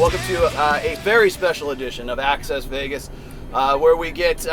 Welcome to a very special edition of Access Vegas, where we get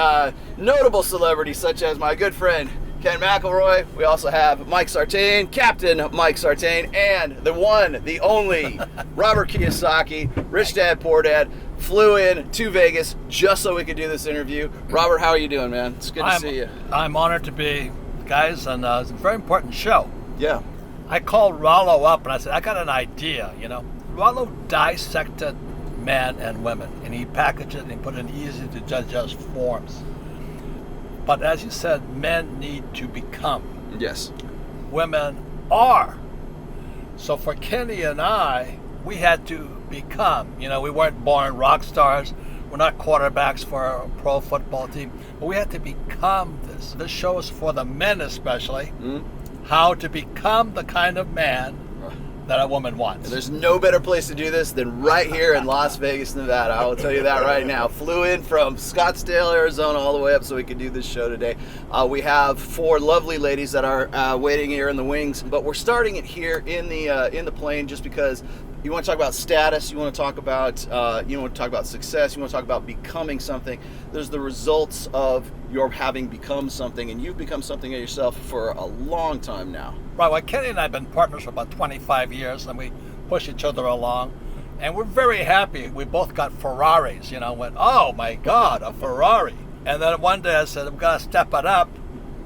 notable celebrities such as my good friend Ken McElroy. We also have Mike Sartain, Captain Mike Sartain, and the one, the only Robert Kiyosaki. Rich Dad, Poor Dad flew in to Vegas just so we could do this interview. Robert, how are you doing, man? It's good to see you. I'm honored to be, guys, and it's a very important show. Yeah. I called Rollo up and I said, I got an idea, you know. Rollo dissected men and women, and he packaged it and he put it in easy to digest forms. But as you said, men need to become. Yes. Women are. So for Kenny and I, we had to become. You know, we weren't born rock stars. We're not quarterbacks for a pro football team. But we had to become this. This show is for the men especially. How to become the kind of man that a woman wants. There's no better place to do this than right here in Las Vegas, Nevada. I will tell you that right now. Flew in from Scottsdale, Arizona, all the way up so we could do this show today. We have 4 lovely ladies that are waiting here in the wings, but we're starting it here in the plane just because you want to talk about status, you want to talk about success, you want to talk about becoming something. There's the results of your having become something, and you've become something of yourself for a long time now. Right, well, Kenny and I have been partners for about 25 years, and we push each other along, and we're very happy. We both got Ferraris, you know, went, oh my God, a Ferrari. And then one day I said, I'm going to step it up.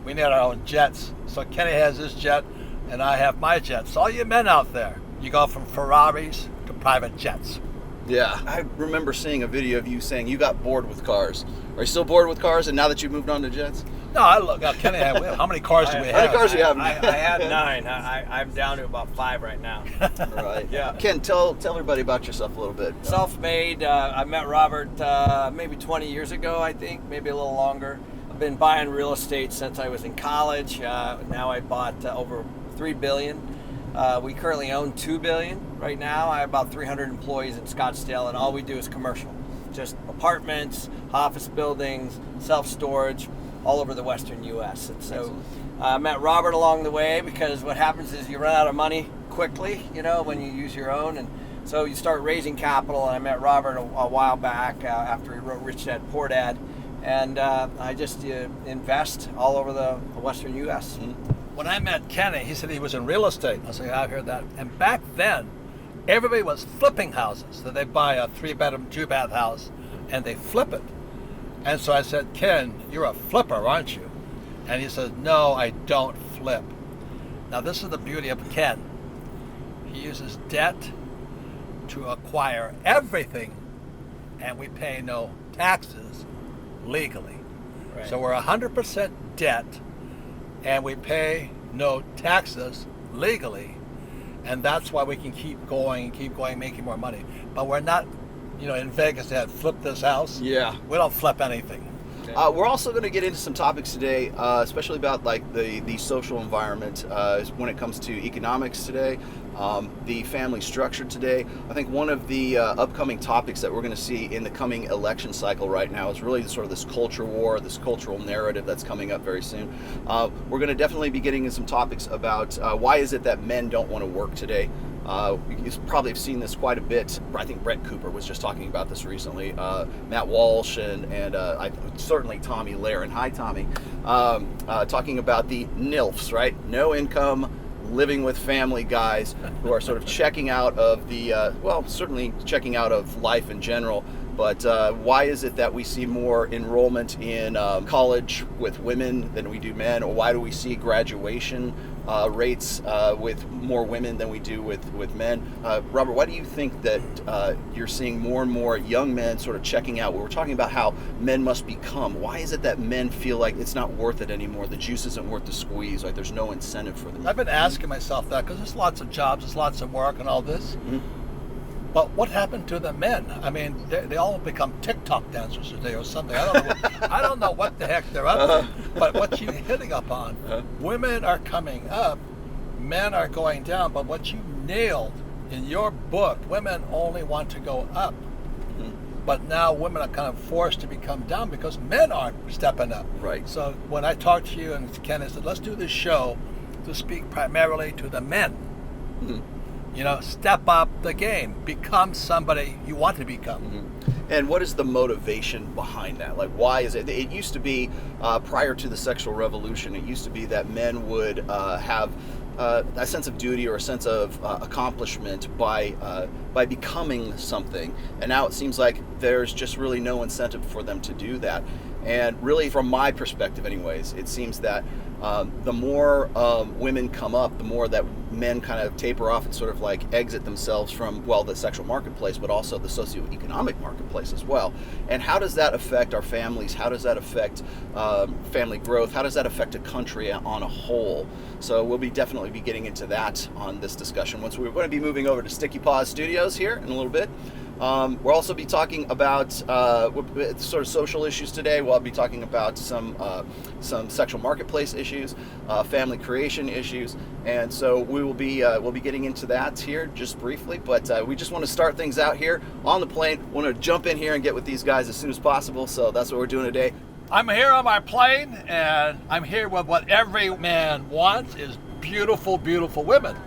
We need our own jets. So Kenny has his jet, and I have my jet. So all you men out there, you go from Ferraris to private jets. Yeah, I remember seeing a video of you saying you got bored with cars. Are you still bored with cars, and now that you've moved on to jets? No, Kenny, how many cars do we have? How many cars do you have? I had 9. I'm down to about 5 right now. Right. Yeah. Ken, tell everybody about yourself a little bit. Self-made. I met Robert maybe 20 years ago, I think, maybe a little longer. I've been buying real estate since I was in college. Now I bought over $3 billion. We currently own $2 billion right now. I have about 300 employees in Scottsdale, and all we do is commercial. Just apartments, office buildings, self-storage, all over the western U.S. And so I met Robert along the way because what happens is you run out of money quickly, you know, when you use your own. And so you start raising capital. And I met Robert a while back after he wrote Rich Dad, Poor Dad. And I just invest all over the western U.S. When I met Kenny, he said he was in real estate. I said, yeah, I've heard that. And back then, everybody was flipping houses. So they buy a 3-bedroom, 2-bath house, and they flip it. And so I said, Ken, you're a flipper, aren't you? And he says, no, I don't flip. Now, this is the beauty of Ken. He uses debt to acquire everything, and we pay no taxes legally. Right. So we're 100% debt, and we pay no taxes legally, and that's why we can keep going, making more money. But we're not, you know, in Vegas, they had flip this house. Yeah. We don't flip anything. We're also going to get into some topics today, especially about like the social environment when it comes to economics today, the family structure today. I think one of the upcoming topics that we're going to see in the coming election cycle right now is really sort of this culture war, this cultural narrative that's coming up very soon. We're going to definitely be getting into some topics about why is it that men don't want to work today. You probably have seen this quite a bit. I think Brett Cooper was just talking about this recently. Matt Walsh and certainly Tommy Lahren. Hi, Tommy. Talking about the NILFs, right? No income, living with family guys who are sort of checking out of the, certainly checking out of life in general. But why is it that we see more enrollment in college with women than we do men? Or why do we see graduation rates with more women than we do with men? Robert, why do you think that you're seeing more and more young men sort of checking out? We were talking about how men must become. Why is it that men feel like it's not worth it anymore? The juice isn't worth the squeeze. Like there's no incentive for them. I've been asking myself that because there's lots of jobs, there's lots of work and all this. But what happened to the men? I mean, they all become TikTok dancers today or something. I don't know what the heck they're up to. But what you're hitting up on, women are coming up, men are going down. But what you nailed in your book, women only want to go up. But now women are kind of forced to become down because men aren't stepping up. Right. So when I talked to you and Ken, I said, let's do this show to speak primarily to the men. step up the game, become somebody you want to become. And what is the motivation behind that? Like, why is it? It used to be, prior to the sexual revolution, it used to be that men would have a sense of duty or a sense of accomplishment by becoming something. And now it seems like there's just really no incentive for them to do that. And really, from my perspective anyways, it seems that the more women come up, the more that men kind of taper off and sort of like exit themselves from, well, the sexual marketplace, but also the socioeconomic marketplace as well. And how does that affect our families? How does that affect family growth? How does that affect a country on a whole? So we'll definitely be getting into that on this discussion. Once we're going to be moving over to Sticky Paws Studios here in a little bit. We'll also be talking about sort of social issues today. We'll be talking about some sexual marketplace issues, family creation issues, and so we'll be getting into that here just briefly. But we just want to start things out here on the plane. Want to jump in here and get with these guys as soon as possible. So that's what we're doing today. I'm here on my plane, and I'm here with what every man wants is beautiful, beautiful women.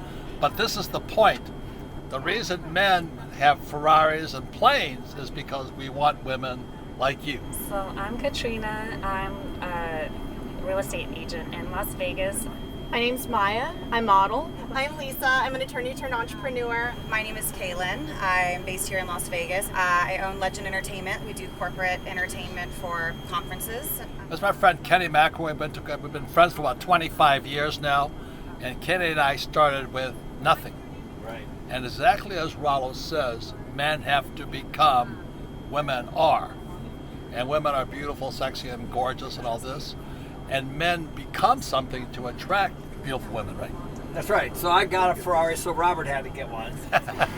But this is the point. The reason men have Ferraris and planes is because we want women like you. So I'm Katrina. I'm a real estate agent in Las Vegas. My name's Maya. I model. I'm Lisa. I'm an attorney turned entrepreneur. My name is Kaylin. I'm based here in Las Vegas. I own Legend Entertainment. We do corporate entertainment for conferences. That's my friend Kenny McElroy. We've been friends for about 25 years now, and Kenny and I started with nothing. Right. And exactly as Rollo says, men have to become, women are. And women are beautiful, sexy, and gorgeous and all this. And men become something to attract beautiful women, right? That's right. So I got a Ferrari, so Robert had to get one.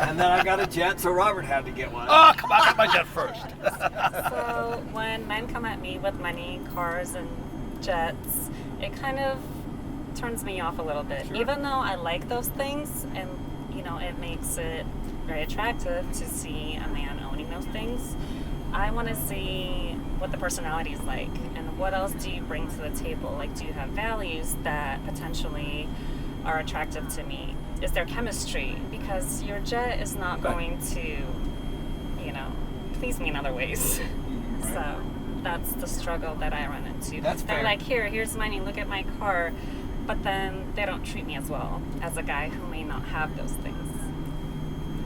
And then I got a jet, so Robert had to get one. Oh, come on, get my jet first. So when men come at me with money, cars, and jets, it kind of turns me off a little bit. Sure. Even though I like those things, and it makes it very attractive to see a man owning those things, I want to see what the personality is like and what else do you bring to the table. Like, do you have values that potentially are attractive to me? Is there chemistry? Because your jet is not going to, please me in other ways. Right. So that's the struggle that I run into. That's fair. They're like, here's money, look at my car. But then they don't treat me as well as a guy who may not have those things.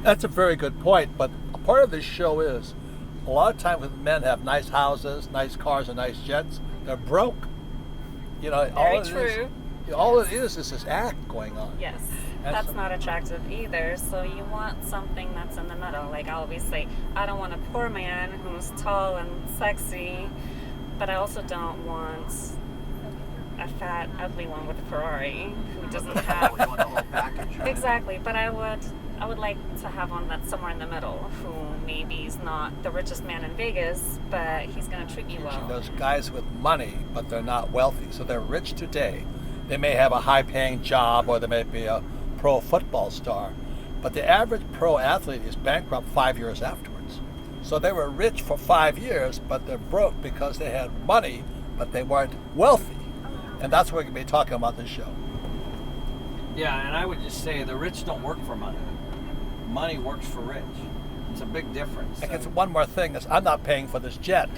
That's a very good point, but a part of this show is a lot of times when men have nice houses, nice cars, and nice jets, they're broke. Very true. All it is this act going on. Yes, And that's so- not attractive either. So you want something that's in the middle. Like, I always say, I don't want a poor man who's tall and sexy, but I also don't want a fat, ugly one with a Ferrari who doesn't have You want the whole package, right? exactly. But I would like to have one that's somewhere in the middle, who maybe is not the richest man in Vegas, but he's going to treat me well. There's guys with money, but they're not wealthy. So they're rich today. They may have a high-paying job, or they may be a pro football star. But the average pro athlete is bankrupt 5 years afterwards. So they were rich for 5 years, but they're broke because they had money, but they weren't wealthy. And that's what we're going to be talking about this show. Yeah, and I would just say the rich don't work for money. Money works for rich. It's a big difference. I guess one more thing is I'm not paying for this jet.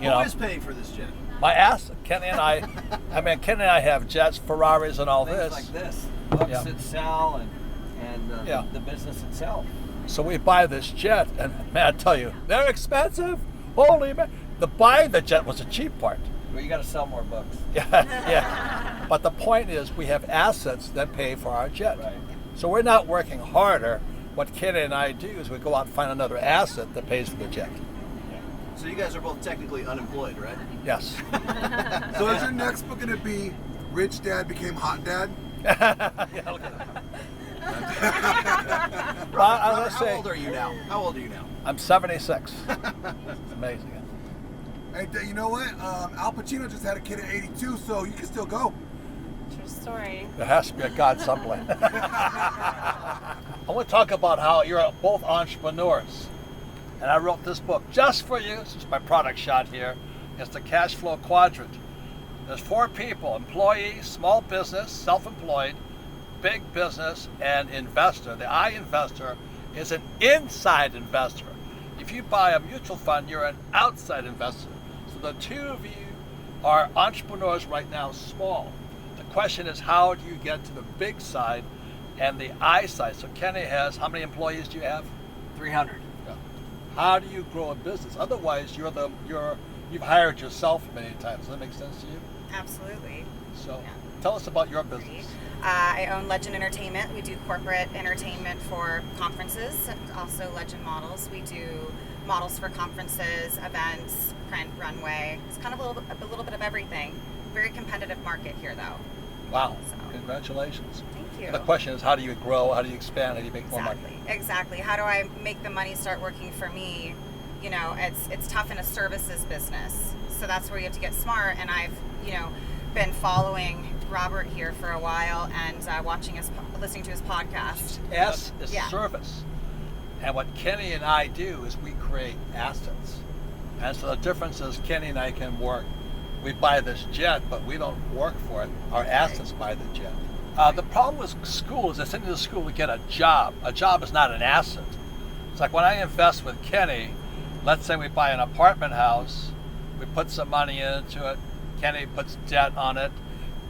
Who is paying for this jet? My ass, Kenny and I have jets, Ferraris, and all Things this. like this. Books Yeah. that sell and Yeah. the business itself. So we buy this jet, and man, I tell you, they're expensive. Holy man. Buying the jet was the cheap part. Well, you got to sell more books. Yeah. But the point is, we have assets that pay for our jet. Right. So we're not working harder. What Kenny and I do is we go out and find another asset that pays for the jet. So you guys are both technically unemployed, right? Yes. So is your next book going to be Rich Dad Became Hot Dad? Yeah, look at that. Robert, let's how say old are you now? How old are you now? I'm 76. It's amazing. Hey, you know what? Al Pacino just had a kid at 82, so you can still go. True story. There has to be a God someplace. I want to talk about how you're both entrepreneurs. And I wrote this book just for you. This is my product shot here. It's the cash flow quadrant. There's 4 people: employee, small business, self-employed, big business and investor. The I investor is an inside investor. If you buy a mutual fund, you're an outside investor. So the two of you are entrepreneurs right now, small. The question is, how do you get to the big side and the I side? So Kenny has, how many employees do you have? 300. Yeah. How do you grow a business? Otherwise, you've hired yourself many times. Does that make sense to you? Absolutely. So Yeah. tell us about your business. I own Legend Entertainment. We do corporate entertainment for conferences, and also Legend Models. We do models for conferences, events, print, runway. It's kind of a little bit of everything. Very competitive market here, though. Wow. So. Congratulations. Thank you. The question is, how do you grow? How do you expand? How do you make more money? Exactly. How do I make the money start working for me? You know, it's tough in a services business. So that's where you have to get smart. And I've, been following Robert here for a while and listening to his podcast. S is Yeah. service. And what Kenny and I do is we create assets. And so the difference is Kenny and I can work. We buy this jet, but we don't work for it. Our assets buy the jet. The problem with Skool is they send you to school to get a job. A job is not an asset. It's like when I invest with Kenny, let's say we buy an apartment house, we put some money into it, Kenny puts debt on it,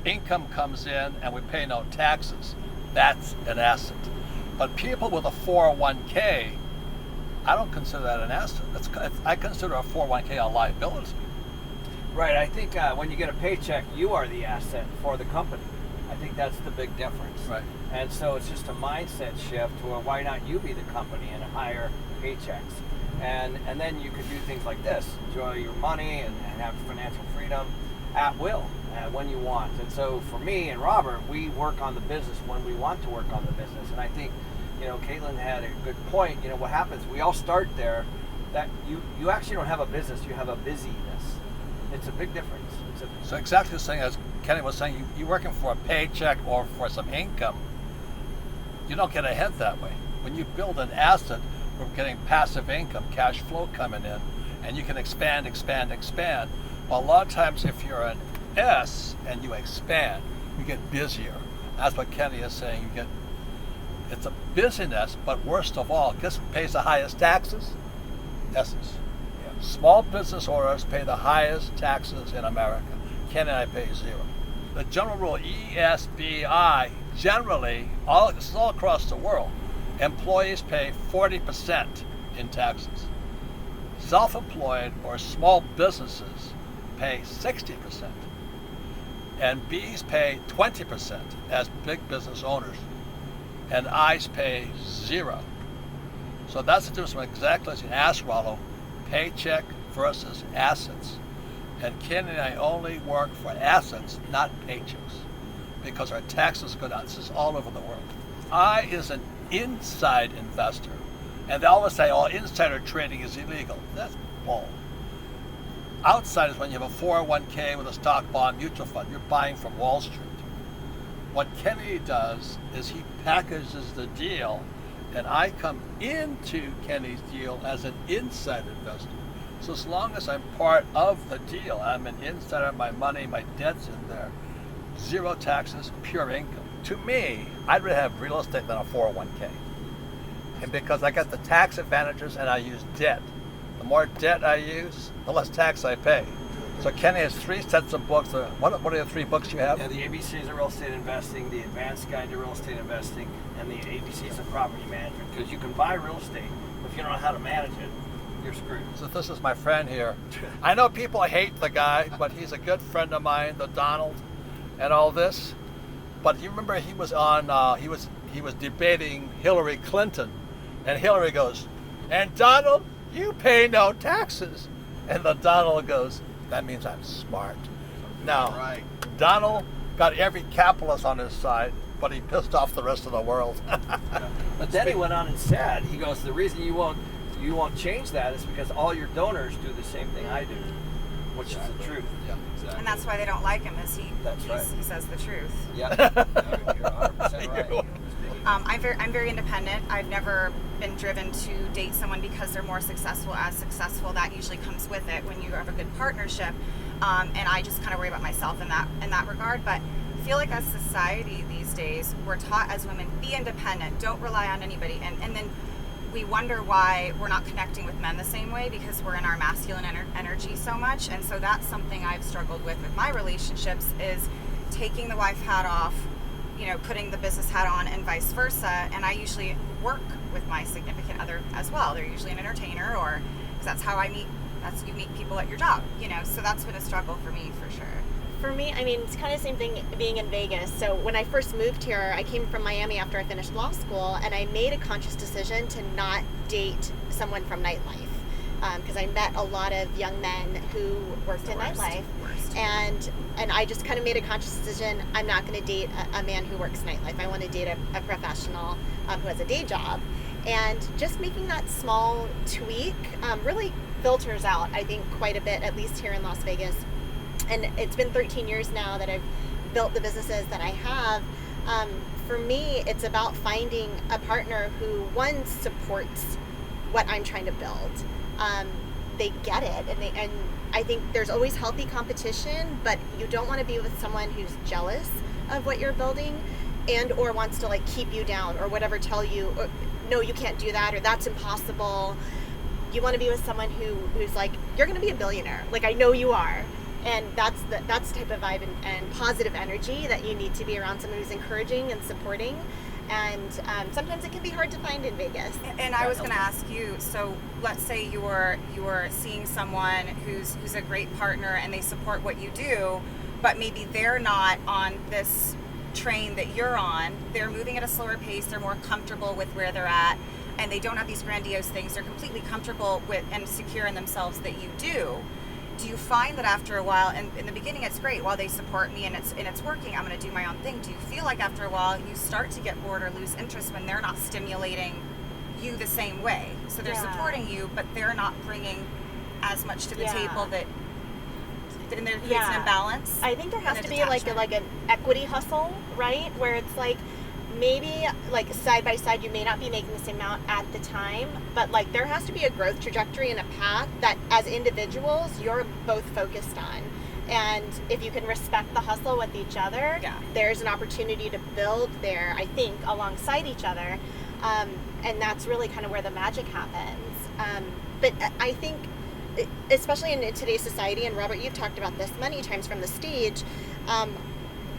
income comes in, and we pay no taxes. That's an asset. But people with a 401k, I don't consider that an asset. I consider a 401k a liability. Right. I think when you get a paycheck, you are the asset for the company. I think that's the big difference. Right. And so it's just a mindset shift where why not you be the company and hire paychecks? And then you could do things like this, enjoy your money and have financial freedom at will, when you want. And so for me and Robert, we work on the business when we want to work on the business. And I think, Caitlin had a good point. What happens, we all start there, that you actually don't have a business, you have a busyness. It's a big difference. So exactly the same as Kenny was saying, you're working for a paycheck or for some income, you don't get ahead that way. When you build an asset, we're getting passive income, cash flow coming in, and you can expand. Well, a lot of times if you're an S and you expand, you get busier. That's what Kenny is saying. It's a busyness, but worst of all, guess who pays the highest taxes? S's. Yeah. Small business owners pay the highest taxes in America. Kenny and I pay 0. The general rule, ESBI, generally, this is all across the world, employees pay 40% in taxes. Self-employed or small businesses pay 60%. And B's pay 20% as big business owners. And I's pay 0. So that's the difference from exactly as you asked, Rollo, paycheck versus assets. And Ken and I only work for assets, not paychecks, because our taxes go down. This is all over the world. I is an inside investor. And they always say, insider trading is illegal. That's bull. Outside is when you have a 401k with a stock bond mutual fund. You're buying from Wall Street. What Kenny does is he packages the deal, and I come into Kenny's deal as an inside investor. So as long as I'm part of the deal, I'm an insider, my money, my debt's in there. 0 taxes, pure income. To me, I'd rather have real estate than a 401k. And because I got the tax advantages and I use debt. The more debt I use, the less tax I pay. So Kenny has 3 sets of books. What are the 3 books you have? Yeah, the ABCs of real estate investing, the advanced guide to real estate investing, and the ABCs of property management. Because you can buy real estate, but if you don't know how to manage it, you're screwed. So this is my friend here. I know people hate the guy, but he's a good friend of mine, the Donald, and all this. But you remember he was on, he was debating Hillary Clinton, and Hillary goes, "And Donald, you pay no taxes." And the Donald goes, "That means I'm smart." Now, Right. Donald got every capitalist on his side, but he pissed off the rest of the world. But then he went on and said, he goes, the reason you won't change that is because all your donors do the same thing I do, which is the truth. Yeah. Exactly. And that's why they don't like him, is he says the truth. Yeah, you're 100% right. You're- I'm very independent. I've never been driven to date someone because they're more successful. That usually comes with it when you have a good partnership. And I just kind of worry about myself in that regard. But feel like as society these days, we're taught as women, be independent, don't rely on anybody. And then we wonder why we're not connecting with men the same way, because we're in our masculine energy so much. And so that's something I've struggled with my relationships, is taking the wife hat off, putting the business hat on, and vice versa. And I usually work with my significant other as well. They're usually an entertainer, or because that's how I meet. You meet people at your job, So that's been a struggle for me, for sure. For me, I mean, it's kind of the same thing being in Vegas. So when I first moved here, I came from Miami after I finished law school, and I made a conscious decision to not date someone from nightlife. Because I met a lot of young men who worked in nightlife, and I just kind of made a conscious decision. I'm not going to date a man who works nightlife. I want to date a professional who has a day job, and just making that small tweak really filters out, I think, quite a bit, at least here in Las Vegas. And it's been 13 years now that I've built the businesses that I have. For me, it's about finding a partner who, one, supports what I'm trying to build. They get it, and I think there's always healthy competition, but you don't want to be with someone who's jealous of what you're building and or wants to keep you down or whatever, tell you, no, you can't do that, or that's impossible. You want to be with someone who's like, you're going to be a billionaire. I know you are. And that's the type of vibe and positive energy that you need to be around, someone who's encouraging and supporting. And sometimes it can be hard to find in Vegas. And I was going to ask you, so let's say you're seeing someone who's a great partner and they support what you do, but maybe they're not on this train that you're on. They're moving at a slower pace. They're more comfortable with where they're at, and they don't have these grandiose things. They're completely comfortable with and secure in themselves that you do. Do you find that after a while, and in the beginning it's great, while they support me and it's working, I'm going to do my own thing. Do you feel like after a while you start to get bored or lose interest when they're not stimulating you the same way? So they're supporting you, but they're not bringing as much to the table that then there creates an imbalance. I think there has to be like an equity hustle, right? Where it's maybe side by side you may not be making the same amount at the time, but there has to be a growth trajectory and a path that as individuals you're both focused on. And if you can respect the hustle with each other, there's an opportunity to build there, I think, alongside each other. And that's really kind of where the magic happens. But I think, especially in today's society, and Robert, you've talked about this many times from the stage,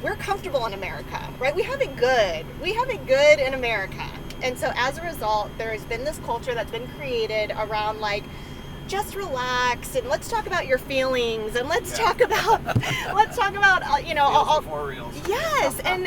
we're comfortable in America, right? We have it good. We have it good in America. And so as a result, there's been this culture that's been created around just relax and let's talk about your feelings and let's talk about all before reels. Yes, and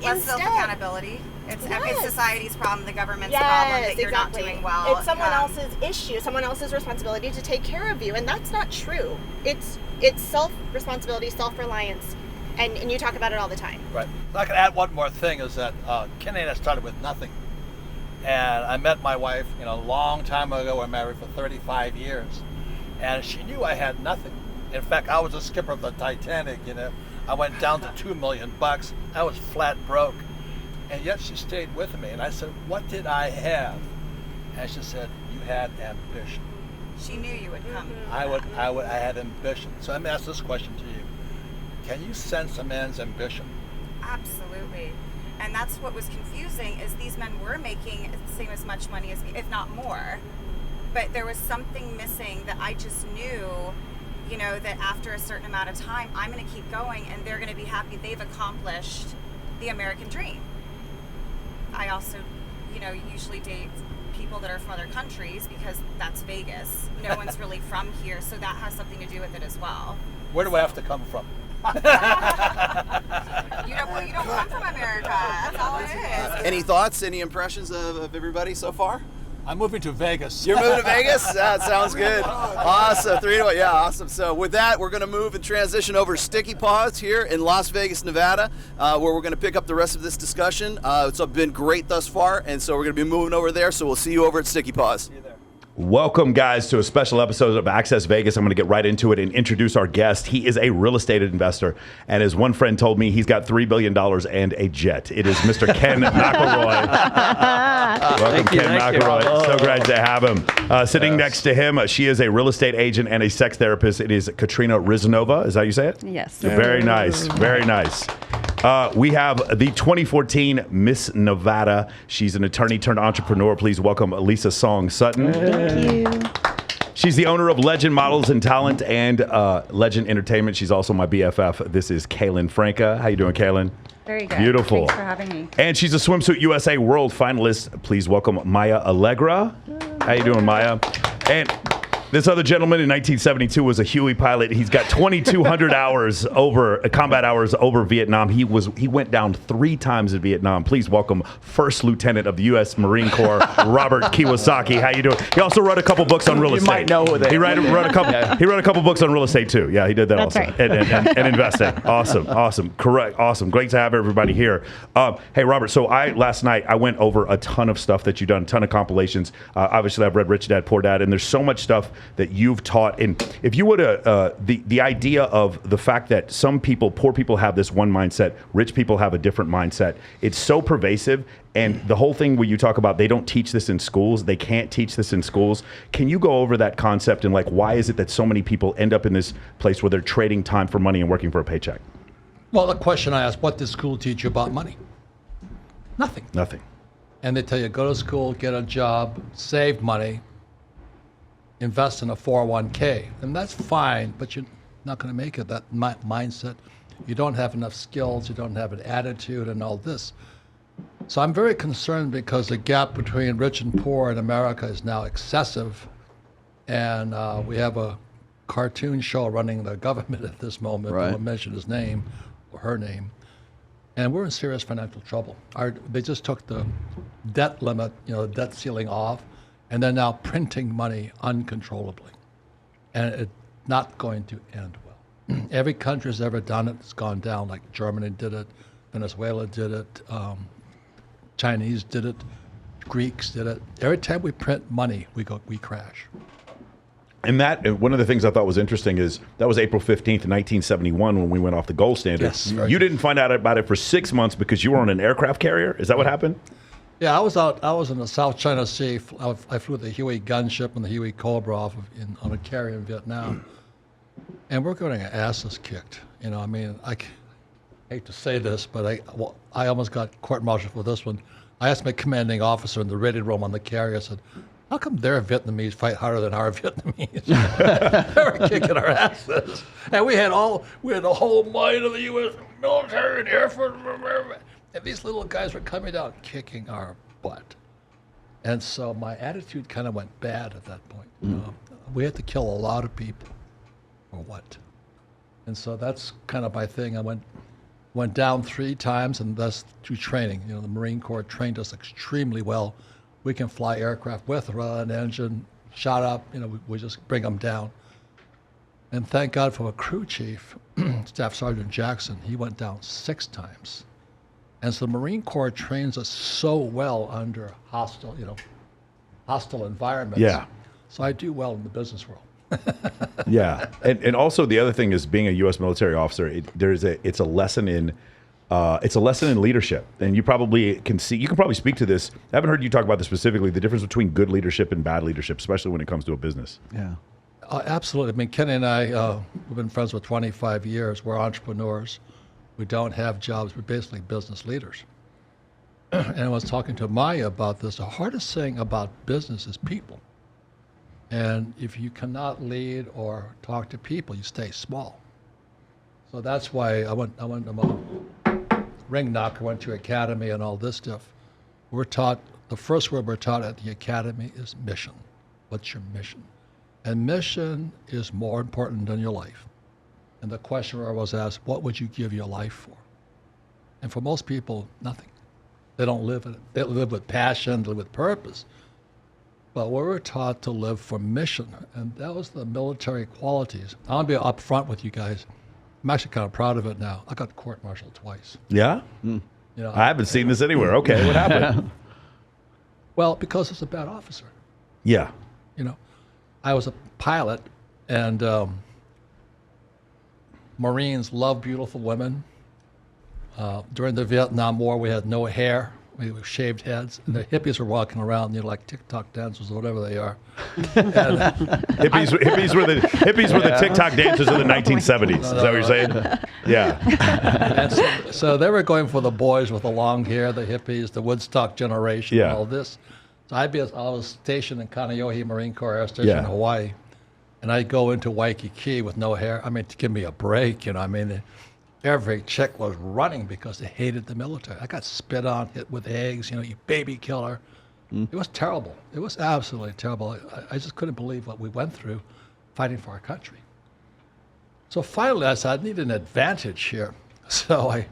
less self-accountability. It's society's problem, the government's problem that you're not doing well. It's someone else's issue, someone else's responsibility to take care of you, and that's not true. It's self-responsibility, self-reliance. And you talk about it all the time. Right. I can add one more thing, is that Ken and I started with nothing. And I met my wife, a long time ago. We're married for 35 years. And she knew I had nothing. In fact, I was a skipper of the Titanic, I went down to $2 million. I was flat broke. And yet she stayed with me. And I said, what did I have? And she said, you had ambition. She knew you would come. I had ambition. So let me ask this question to you. Can you sense a man's ambition? Absolutely. And that's what was confusing, is these men were making the same as much money as me, if not more. But there was something missing that I just knew, that after a certain amount of time, I'm going to keep going and they're going to be happy. They've accomplished the American dream. I also, usually date people that are from other countries because that's Vegas. No one's really from here, so that has something to do with it as well. Where do I have to come from? You don't come from America. That's all it is. Any thoughts, any impressions of everybody so far? I'm moving to Vegas. You're moving to Vegas? That sounds good. Awesome. 3-1. Yeah, awesome. So with that, we're going to move and transition over to Sticky Paws here in Las Vegas, Nevada, where we're going to pick up the rest of this discussion. It's been great thus far, and so we're going to be moving over there. So we'll see you over at Sticky Paws. See you there. Welcome, guys, to a special episode of Access Vegas. I'm going to get right into it and introduce our guest. He is a real estate investor, and as one friend told me, he's got $3 billion and a jet. It is Mr. Ken McElroy. Welcome, Ken McElroy. So glad to have him. Sitting next to him, she is a real estate agent and a sex therapist. It is Katrina Rizanova. Is that how you say it? Yes. Very nice. Very nice. We have the 2014 Miss Nevada. She's an attorney turned entrepreneur. Please welcome Lisa Song Sutton. Thank you. She's the owner of Legend Models and Talent and Legend Entertainment. She's also my BFF. This is Kaylin Franca. How you doing, Kaylin? Very good. Beautiful. Thanks for having me. And she's a Swimsuit USA World finalist. Please welcome Maya Allegra. How you doing, Maya? And this other gentleman in 1972 was a Huey pilot. He's got 2,200 hours over combat hours over Vietnam. He went down 3 times in Vietnam. Please welcome First Lieutenant of the U.S. Marine Corps, Robert Kiyosaki. How you doing? He also wrote a couple books on real estate. You might know who they He wrote a couple books on real estate too. Yeah, he did that That's also. right. And investing. Awesome. Correct. Awesome. Great to have everybody here. Hey, Robert. So last night I went over a ton of stuff that you've done, a ton of compilations. Obviously, I've read Rich Dad Poor Dad, and there's so much stuff that you've taught. And if you would the idea of the fact that some people, poor people, have this one mindset, rich people have a different mindset. It's so pervasive. And the whole thing where you talk about they don't teach this in schools, they can't teach this in schools. Can you go over that concept and why is it that so many people end up in this place where they're trading time for money and working for a paycheck? Well, the question I asked, what does school teach you about money? Nothing. Nothing. And they tell you, go to school, get a job, save money, invest in a 401k. And that's fine, but you're not going to make it that mindset. You don't have enough skills, you don't have an attitude and all this. So I'm very concerned because the gap between rich and poor in America is now excessive. And we have a cartoon show running the government at this moment. I won't mention his name or her name. And we're in serious financial trouble. They just took the debt limit, the debt ceiling off, and they're now printing money uncontrollably. And it's not going to end well. Every country has ever done it. It's gone down, like Germany did it, Venezuela did it, Chinese did it, Greeks did it. Every time we print money, we crash. And that, one of the things I thought was interesting is that was April 15th, 1971 when we went off the gold standard. Yes, you didn't find out about it for 6 months because you were on an aircraft carrier? Is that what happened? Yeah, I was in the South China Sea. I flew the Huey gunship and the Huey Cobra on a carrier in Vietnam. And we're getting our asses kicked. I hate to say this, but I almost got court-martialed for this one. I asked my commanding officer in the ready room on the carrier, I said, how come their Vietnamese fight harder than our Vietnamese? They were kicking our asses. And we had the whole might of the U.S. military and Air Force. And these little guys were coming down, kicking our butt. And so my attitude kind of went bad at that point. We had to kill a lot of people. For what? And so that's kind of my thing. I went down 3 times, and that's through training. The Marine Corps trained us extremely well. We can fly aircraft with or without an engine, shot up, we just bring them down. And thank God for a crew chief, Staff Sergeant Jackson, he went down 6 times. And so the Marine Corps trains us so well under hostile environments. Yeah. So I do well in the business world. Yeah, and also the other thing is being a U.S. military officer. It's a lesson in leadership, and you can probably speak to this. I haven't heard you talk about this specifically. The difference between good leadership and bad leadership, especially when it comes to a business. Yeah, absolutely. I mean, Kenny and I we've been friends for 25 years. We're entrepreneurs. We don't have jobs. We're basically business leaders. And I was talking to Maya about this. The hardest thing about business is people. And if you cannot lead or talk to people, you stay small. So that's why I went I'm a ring knocker, went to academy and all this stuff. We're taught, the first word we're taught at the academy is mission. What's your mission? And mission is more important than your life. And the question I was asked, what would you give your life for? And for most people, nothing. They don't live it. They live with passion, they live with purpose. But we were taught to live for mission, and that was the military qualities. I want to be upfront with you guys. I'm actually kind of proud of it now. I got court-martialed twice. Yeah? I haven't seen this anywhere. Okay, what happened? Well, because it's a bad officer. Yeah. You know, I was a pilot, and Marines love beautiful women. During the Vietnam War, we had no hair. We were shaved heads, and the hippies were walking around, like TikTok dancers or whatever they are. Hippies were the TikTok dancers of the 1970s. Is that what you're saying? Yeah. And so they were going for the boys with the long hair, the hippies, the Woodstock generation, Yeah. all this. So I was stationed in Kaneohe Marine Corps Air Station in Hawaii, and I'd go into Waikiki with no hair. I mean, to give me a break, every chick was running because they hated the military. I got spit on, hit with eggs, you baby killer. It was terrible. It was absolutely terrible. I just couldn't believe what we went through fighting for our country. So finally I said, I need an advantage here. So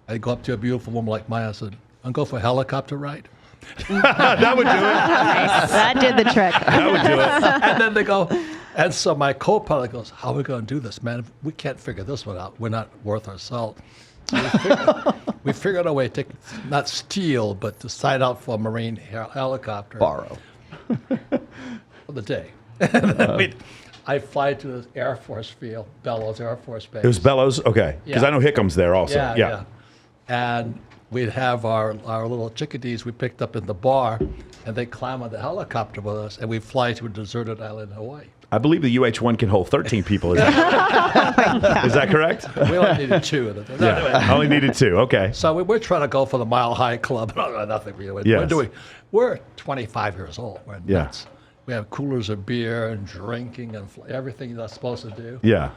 I go up to a beautiful woman like mine. I said, I'll go for a helicopter ride. That would do it. That did the trick. That would do it. And then they go, and so my co-pilot goes, how are we going to do this, man? We can't figure this one out. We're not worth our salt. So we figured a way to not steal, but to sign out for a Marine helicopter. Borrow. For the day. And I fly to this Air Force field, Bellows Air Force Base. It was Bellows? Okay. Because I know Hickham's there also. Yeah. And we'd have our little chickadees we picked up in the bar, and they climb on the helicopter with us, and we fly to a deserted island in Hawaii. I believe the UH-1 can hold 13 people. Is that correct? We only needed 2 of them. Yeah, I only needed 2. Okay. So we're trying to go for the Mile High Club. Nothing really. Yes. We're 25 years old. We're Yeah. nuts. We have coolers of beer and drinking and everything you're not supposed to do. Yeah.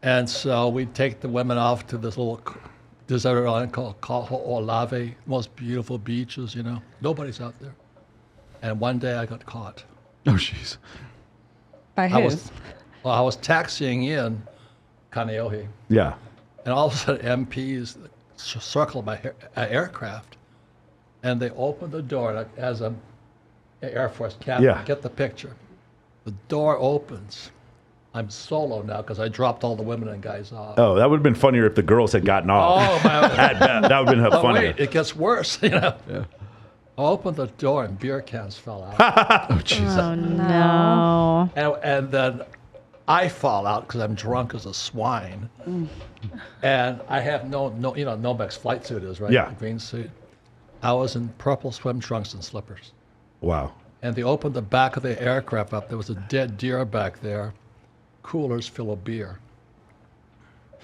And so we take the women off to this little desert island called Kaho'olawe, most beautiful beaches, Nobody's out there. And one day I got caught. Oh, jeez. By who? I was taxiing in Kaneohe, Yeah. and all of a sudden MPs circled my aircraft, and they opened the door as an Air Force captain. Yeah. Get the picture. The door opens. I'm solo now because I dropped all the women and guys off. Oh, that would have been funnier if the girls had gotten off. Oh, my. that would have been funnier. Wait, it gets worse, Yeah. I opened the door and beer cans fell out. Oh, jeez. Oh, no. And then I fall out because I'm drunk as a swine. And I have no Nomex flight suit is, right? Yeah. The green suit. I was in purple swim trunks and slippers. Wow. And they opened the back of the aircraft up. There was a dead deer back there, coolers full of beer.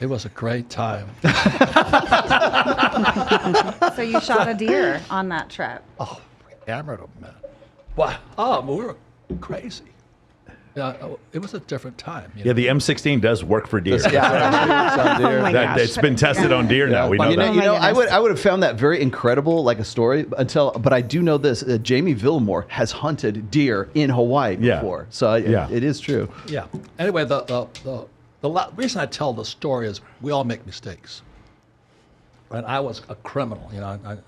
It was a great time. So you shot a deer on that trip. Oh, we hammered them, man. Wow. Oh, we were crazy. Yeah, it was a different time. Yeah, the M16 does work for deer. Oh my gosh. It's been tested on deer now. We know that. I would have found that very incredible, like a story, but I do know this: Jamie Villamore has hunted deer in Hawaii before, so it is true. Yeah. Anyway, the reason I tell the story is we all make mistakes. And I was a criminal.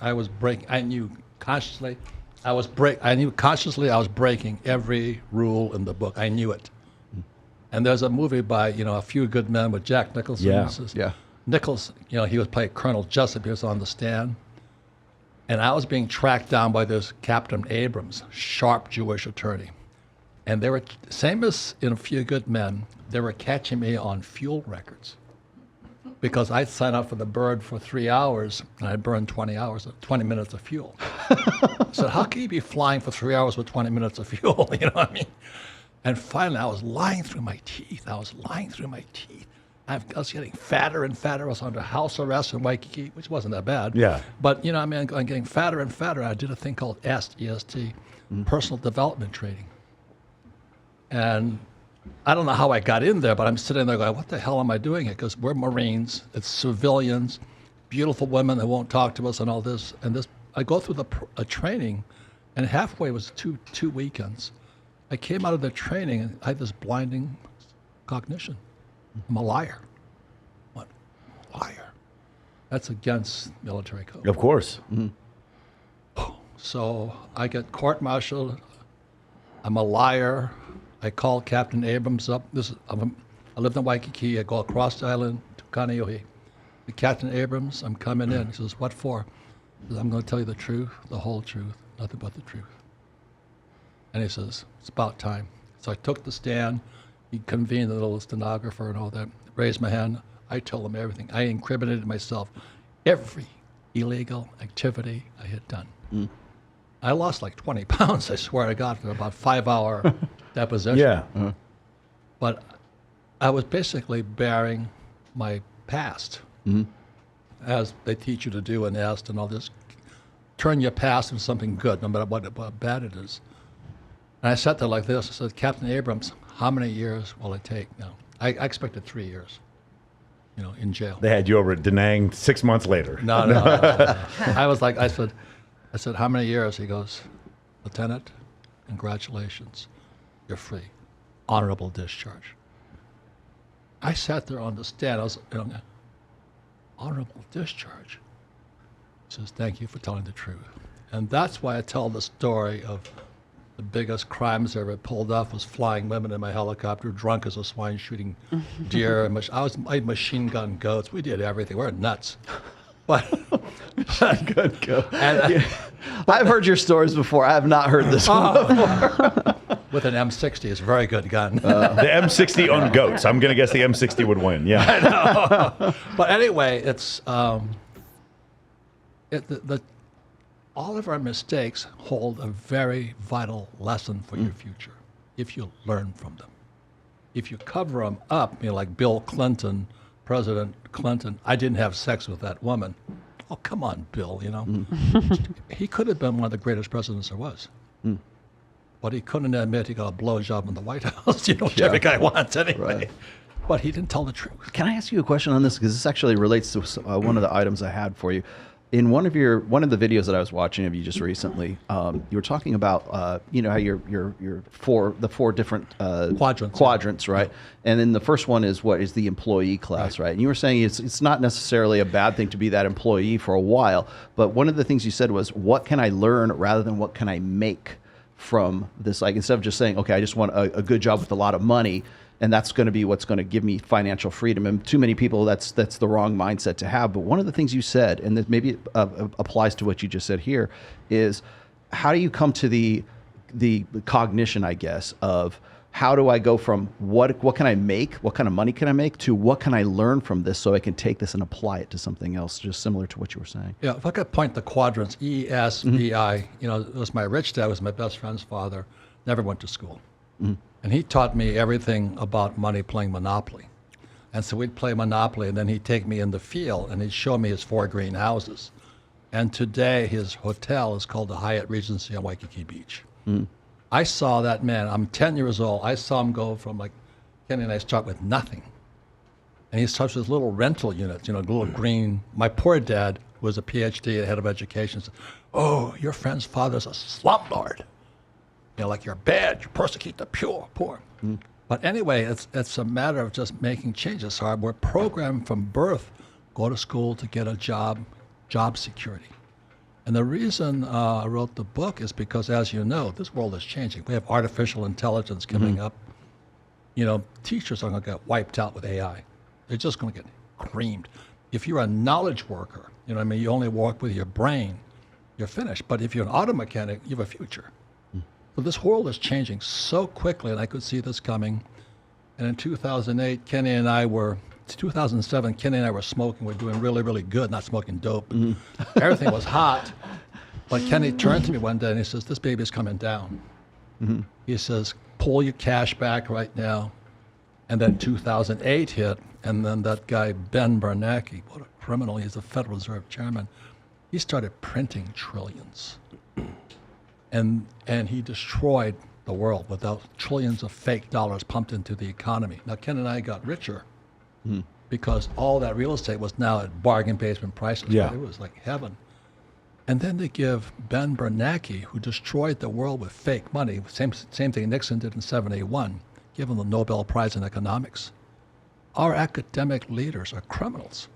I was breaking. I knew consciously I was breaking every rule in the book. I knew it. And there's a movie by A Few Good Men with Jack Nicholson. Yeah. Nichols, he was playing Colonel Jessup. He was on the stand. And I was being tracked down by this Captain Abrams, sharp Jewish attorney. And they were, same as in A Few Good Men, they were catching me on fuel records. Because I'd sign up for the bird for 3 hours, and I'd burn 20 minutes of fuel. I said, how can you be flying for 3 hours with 20 minutes of fuel? You know what I mean? And finally, I was lying through my teeth. I was getting fatter and fatter. I was under house arrest in Waikiki, which wasn't that bad. Yeah. But, I'm getting fatter and fatter. I did a thing called EST, personal development training. And I don't know how I got in there, but I'm sitting there going, what the hell am I doing here? Because we're Marines, it's civilians, beautiful women that won't talk to us and all this. And this, I go through a training, and halfway was two weekends. I came out of the training, and I had this blinding cognition. I'm a liar. What? Liar. That's against military code. Of course. So I get court-martialed. I'm a liar. I call Captain Abrams up. I lived in Waikiki. I go across the island to Kaneohe. Captain Abrams, I'm coming in. He says, what for? I said, I'm going to tell you the truth, the whole truth, nothing but the truth. And he says, it's about time. So I took the stand. He convened the little stenographer and all that, raised my hand. I told him everything. I incriminated myself. Every illegal activity I had done. I lost like 20 pounds, I swear to God, for about 5-hour deposition. Yeah. But I was basically bearing my past, as they teach you to do in EST and all this. Turn your past into something good, no matter what bad it is. And I sat there like this. I said, Captain Abrams, how many years will it take now? I expected 3 years, in jail. They had you over at Da Nang 6 months later. No. I was like, I said, how many years? He goes, Lieutenant, congratulations, you're free. Honorable discharge. I sat there on the stand. I was, honorable discharge. He says, thank you for telling the truth. And that's why I tell the story of the biggest crimes I ever pulled off was flying women in my helicopter, drunk as a swine, shooting deer. I machine gun goats. We did everything. We're nuts. But Good go. I've heard your stories before. I have not heard this one before. With an M60, it's a very good gun. The M60 on goats. I'm going to guess the M60 would win. Yeah. I know. But anyway, it's all of our mistakes hold a very vital lesson for your future if you learn from them. If you cover them up, like Bill Clinton, President Clinton, I didn't have sex with that woman. Oh, come on, Bill, He could have been one of the greatest presidents there was. But he couldn't admit he got a blowjob in the White House, which every guy wants anyway. Right. But he didn't tell the truth. Can I ask you a question on this? Because this actually relates to one of the items I had for you. In one of the videos that I was watching of you just recently, you were talking about how the four different quadrants, right? And then the first one is what is the employee class, right? And you were saying it's not necessarily a bad thing to be that employee for a while, but one of the things you said was, what can I learn rather than what can I make from this? Like, instead of just saying, okay, I just want a good job with a lot of money, and that's going to be what's going to give me financial freedom. And too many people, that's the wrong mindset to have. But one of the things you said, and that maybe applies to what you just said here, is how do you come to the cognition, I guess, of how do I go from what can I make, what kind of money can I make, to what can I learn from this so I can take this and apply it to something else, just similar to what you were saying. Yeah, if I could point the quadrants, E, S, B, I, it was my rich dad, was my best friend's father, never went to school. And he taught me everything about money playing Monopoly. And so we'd play Monopoly, and then he'd take me in the field, and he'd show me his 4 green houses. And today, his hotel is called the Hyatt Regency on Waikiki Beach. I saw that man. I'm 10 years old. I saw him go from, like, Kenny and I start with nothing. And he starts with little rental units, little green. My poor dad was a PhD, head of education, said, oh, your friend's father's a slumlord. Like, you're bad, you persecute the poor. But anyway, it's a matter of just making changes. So we're programmed from birth, go to school to get a job security. And the reason I wrote the book is because, as you know, this world is changing. We have artificial intelligence coming up. Teachers are going to get wiped out with AI. They're just going to get creamed. If you're a knowledge worker, you only work with your brain, you're finished. But if you're an auto mechanic, you have a future. So this world is changing so quickly, and I could see this coming. And in 2007, Kenny and I were smoking. We're doing really, really good, not smoking dope. Everything was hot. But Kenny turned to me one day and he says, this baby's coming down. He says, pull your cash back right now. And then 2008 hit, and then that guy, Ben Bernanke, what a criminal, he's the Federal Reserve chairman, he started printing trillions. And he destroyed the world without trillions of fake dollars pumped into the economy. Now, Ken and I got richer because all that real estate was now at bargain basement prices. Yeah. Right? It was like heaven. And then they give Ben Bernanke, who destroyed the world with fake money, same thing Nixon did in 1971, give him the Nobel Prize in economics. Our academic leaders are criminals.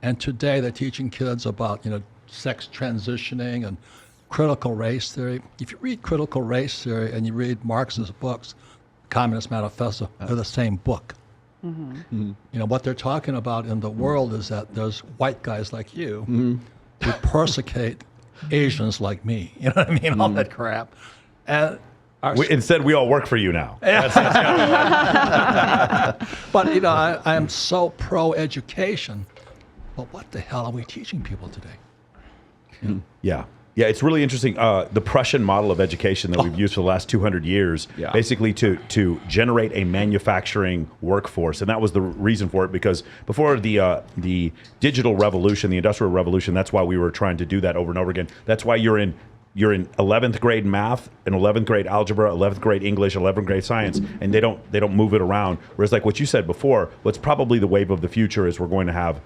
And today they're teaching kids about, sex transitioning and critical race theory. If you read critical race theory and you read Marx's books, Communist Manifesto, they're the same book. What they're talking about in the world is that there's white guys like you who persecute Asians like me. You know what I mean? All that crap. And Instead, we all work for you now. But I am so pro-education. But what the hell are we teaching people today? Yeah. Yeah, it's really interesting. The Prussian model of education that we've used for the last 200 years, basically to generate a manufacturing workforce. And that was the reason for it, because before the digital revolution, the industrial revolution, that's why we were trying to do that over and over again. That's why you're in 11th grade math, and 11th grade algebra, 11th grade English, 11th grade science, and they don't move it around. Whereas, like what you said before, what's probably the wave of the future is we're going to have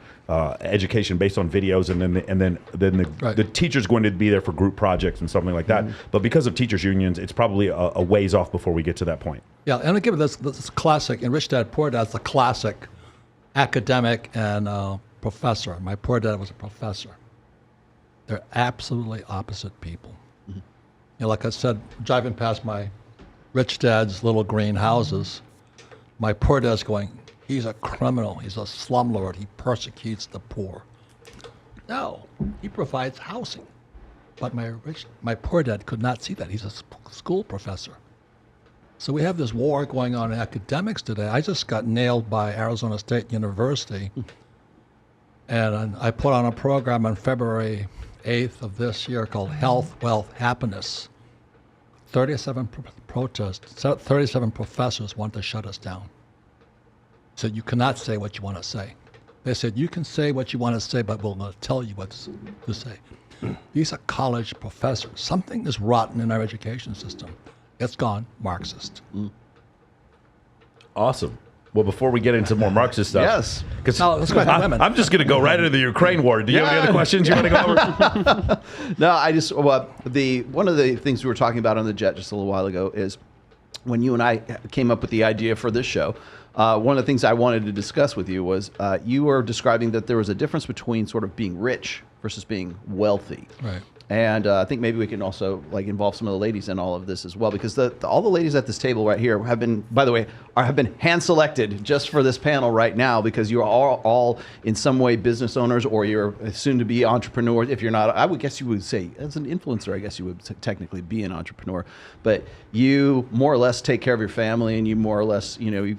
education based on videos, and then the teacher's going to be there for group projects and something like that. But because of teachers unions, it's probably a ways off before we get to that point. Yeah, and I give it this classic, and Rich Dad Poor Dad's the classic academic and professor. My poor dad was a professor. They're absolutely opposite people. Like I said, driving past my rich dad's little green houses, my poor dad's going, he's a criminal, he's a slumlord, he persecutes the poor. No, he provides housing. But my poor dad could not see that. He's a school professor. So we have this war going on in academics today. I just got nailed by Arizona State University, and I put on a program on February 8th of this year called Health, Wealth, Happiness. 37 protests, 37 professors want to shut us down. So you cannot say what you want to say. They said, you can say what you want to say, but we're going to tell you what to say. These are college professors. Something is rotten in our education system. It's gone Marxist. Awesome. Well, before we get into more Marxist stuff, yes, because women. I'm just going to go right into the Ukraine war. Do you have any other questions you want to go over? No, I just one of the things we were talking about on the jet just a little while ago is when you and I came up with the idea for this show. One of the things I wanted to discuss with you was you were describing that there was a difference between sort of being rich versus being wealthy. Right. And I think maybe we can also involve some of the ladies in all of this as well, because all the ladies at this table right here have been, by the way, have been hand selected just for this panel right now, because you are all in some way business owners, or you're soon to be entrepreneurs. If you're not, I would guess you would say as an influencer, I guess you would technically be an entrepreneur, but you more or less take care of your family, and you more or less, you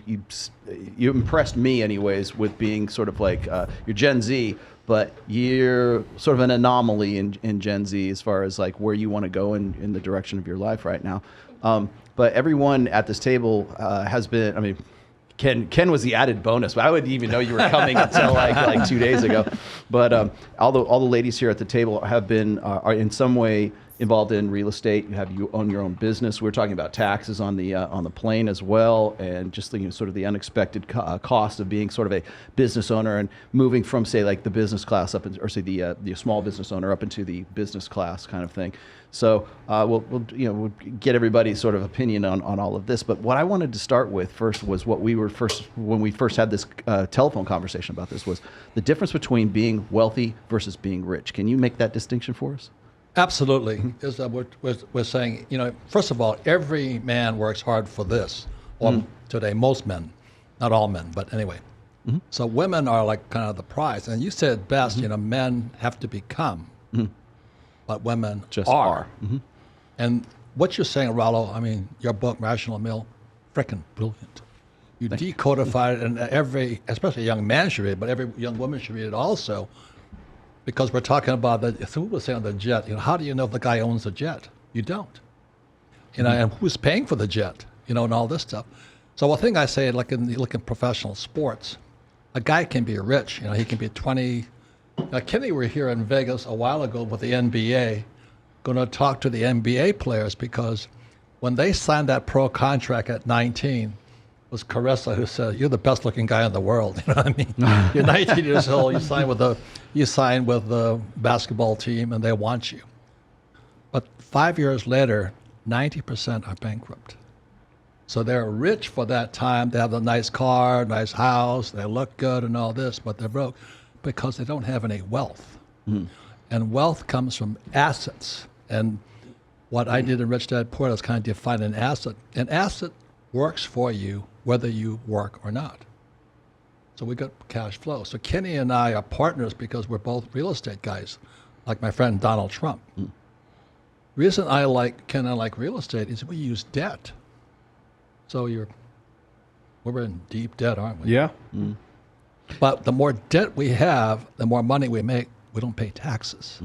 impressed me anyways with being sort of you're Gen Z. But you're sort of an anomaly in Gen Z as far as where you want to go in the direction of your life right now. But everyone at this table has been, I mean, Ken was the added bonus, but I wouldn't even know you were coming until like 2 days ago. But all the ladies here at the table have been, are in some way involved in real estate. You own your own business. We were talking about taxes on the plane as well, and just thinking sort of the unexpected cost of being sort of a business owner and moving from say the business class up, or say the small business owner up into the business class kind of thing. So we'll get everybody's sort of opinion on all of this. But what I wanted to start with first was when we first had this telephone conversation about this, was the difference between being wealthy versus being rich. Can you make that distinction for us? Absolutely. Is that we're saying, first of all, every man works hard for this. Or today, most men, not all men, but anyway. So women are kind of the prize. And you said best, men have to become, but women just are. And what you're saying, Rollo, I mean, your book, Rational Mill, frickin' brilliant. You decodified it, and especially a young man should read it, but every young woman should read it also. Because we're talking about who was saying on the jet, how do you know if the guy owns the jet? You don't. And who's paying for the jet, and all this stuff. So one thing I say, you look in professional sports, a guy can be rich, he can be 20. Kenny were here in Vegas a while ago with the NBA, going to talk to the NBA players, because when they signed that pro contract at 19, was Caressa who said, "You're the best looking guy in the world." You know what I mean? You're 19 years old. You sign with the basketball team, and they want you. But 5 years later, 90% are bankrupt. So they're rich for that time. They have a nice car, nice house. They look good and all this, but they're broke because they don't have any wealth. And wealth comes from assets. And what I did in Rich Dad Poor Dad is kind of define an asset. An asset works for you whether you work or not. So we got cash flow. So Kenny and I are partners because we're both real estate guys, like my friend Donald Trump. reason Ken, I like real estate is we use debt. So we're in deep debt, aren't we? Yeah. But the more debt we have, the more money we make, we don't pay taxes.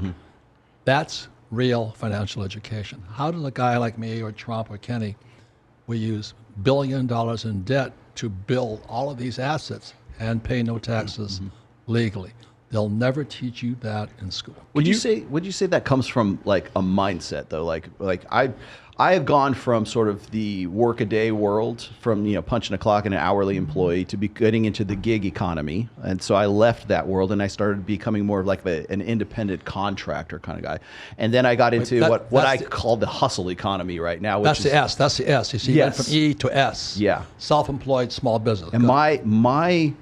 That's real financial education. How does a guy like me or Trump or Kenny, we use $1 billion in debt to build all of these assets and pay no taxes legally? They'll never teach you that in school. Would you say that comes from like a mindset though? Like I have gone from sort of the work-a-day world, from punching a clock and an hourly employee, to be getting into the gig economy, and so I left that world and I started becoming more of like an independent contractor kind of guy, and then I got into what I call the hustle economy right now. Which That's the S. You see, you went from E to S. Yeah, self-employed small business. And my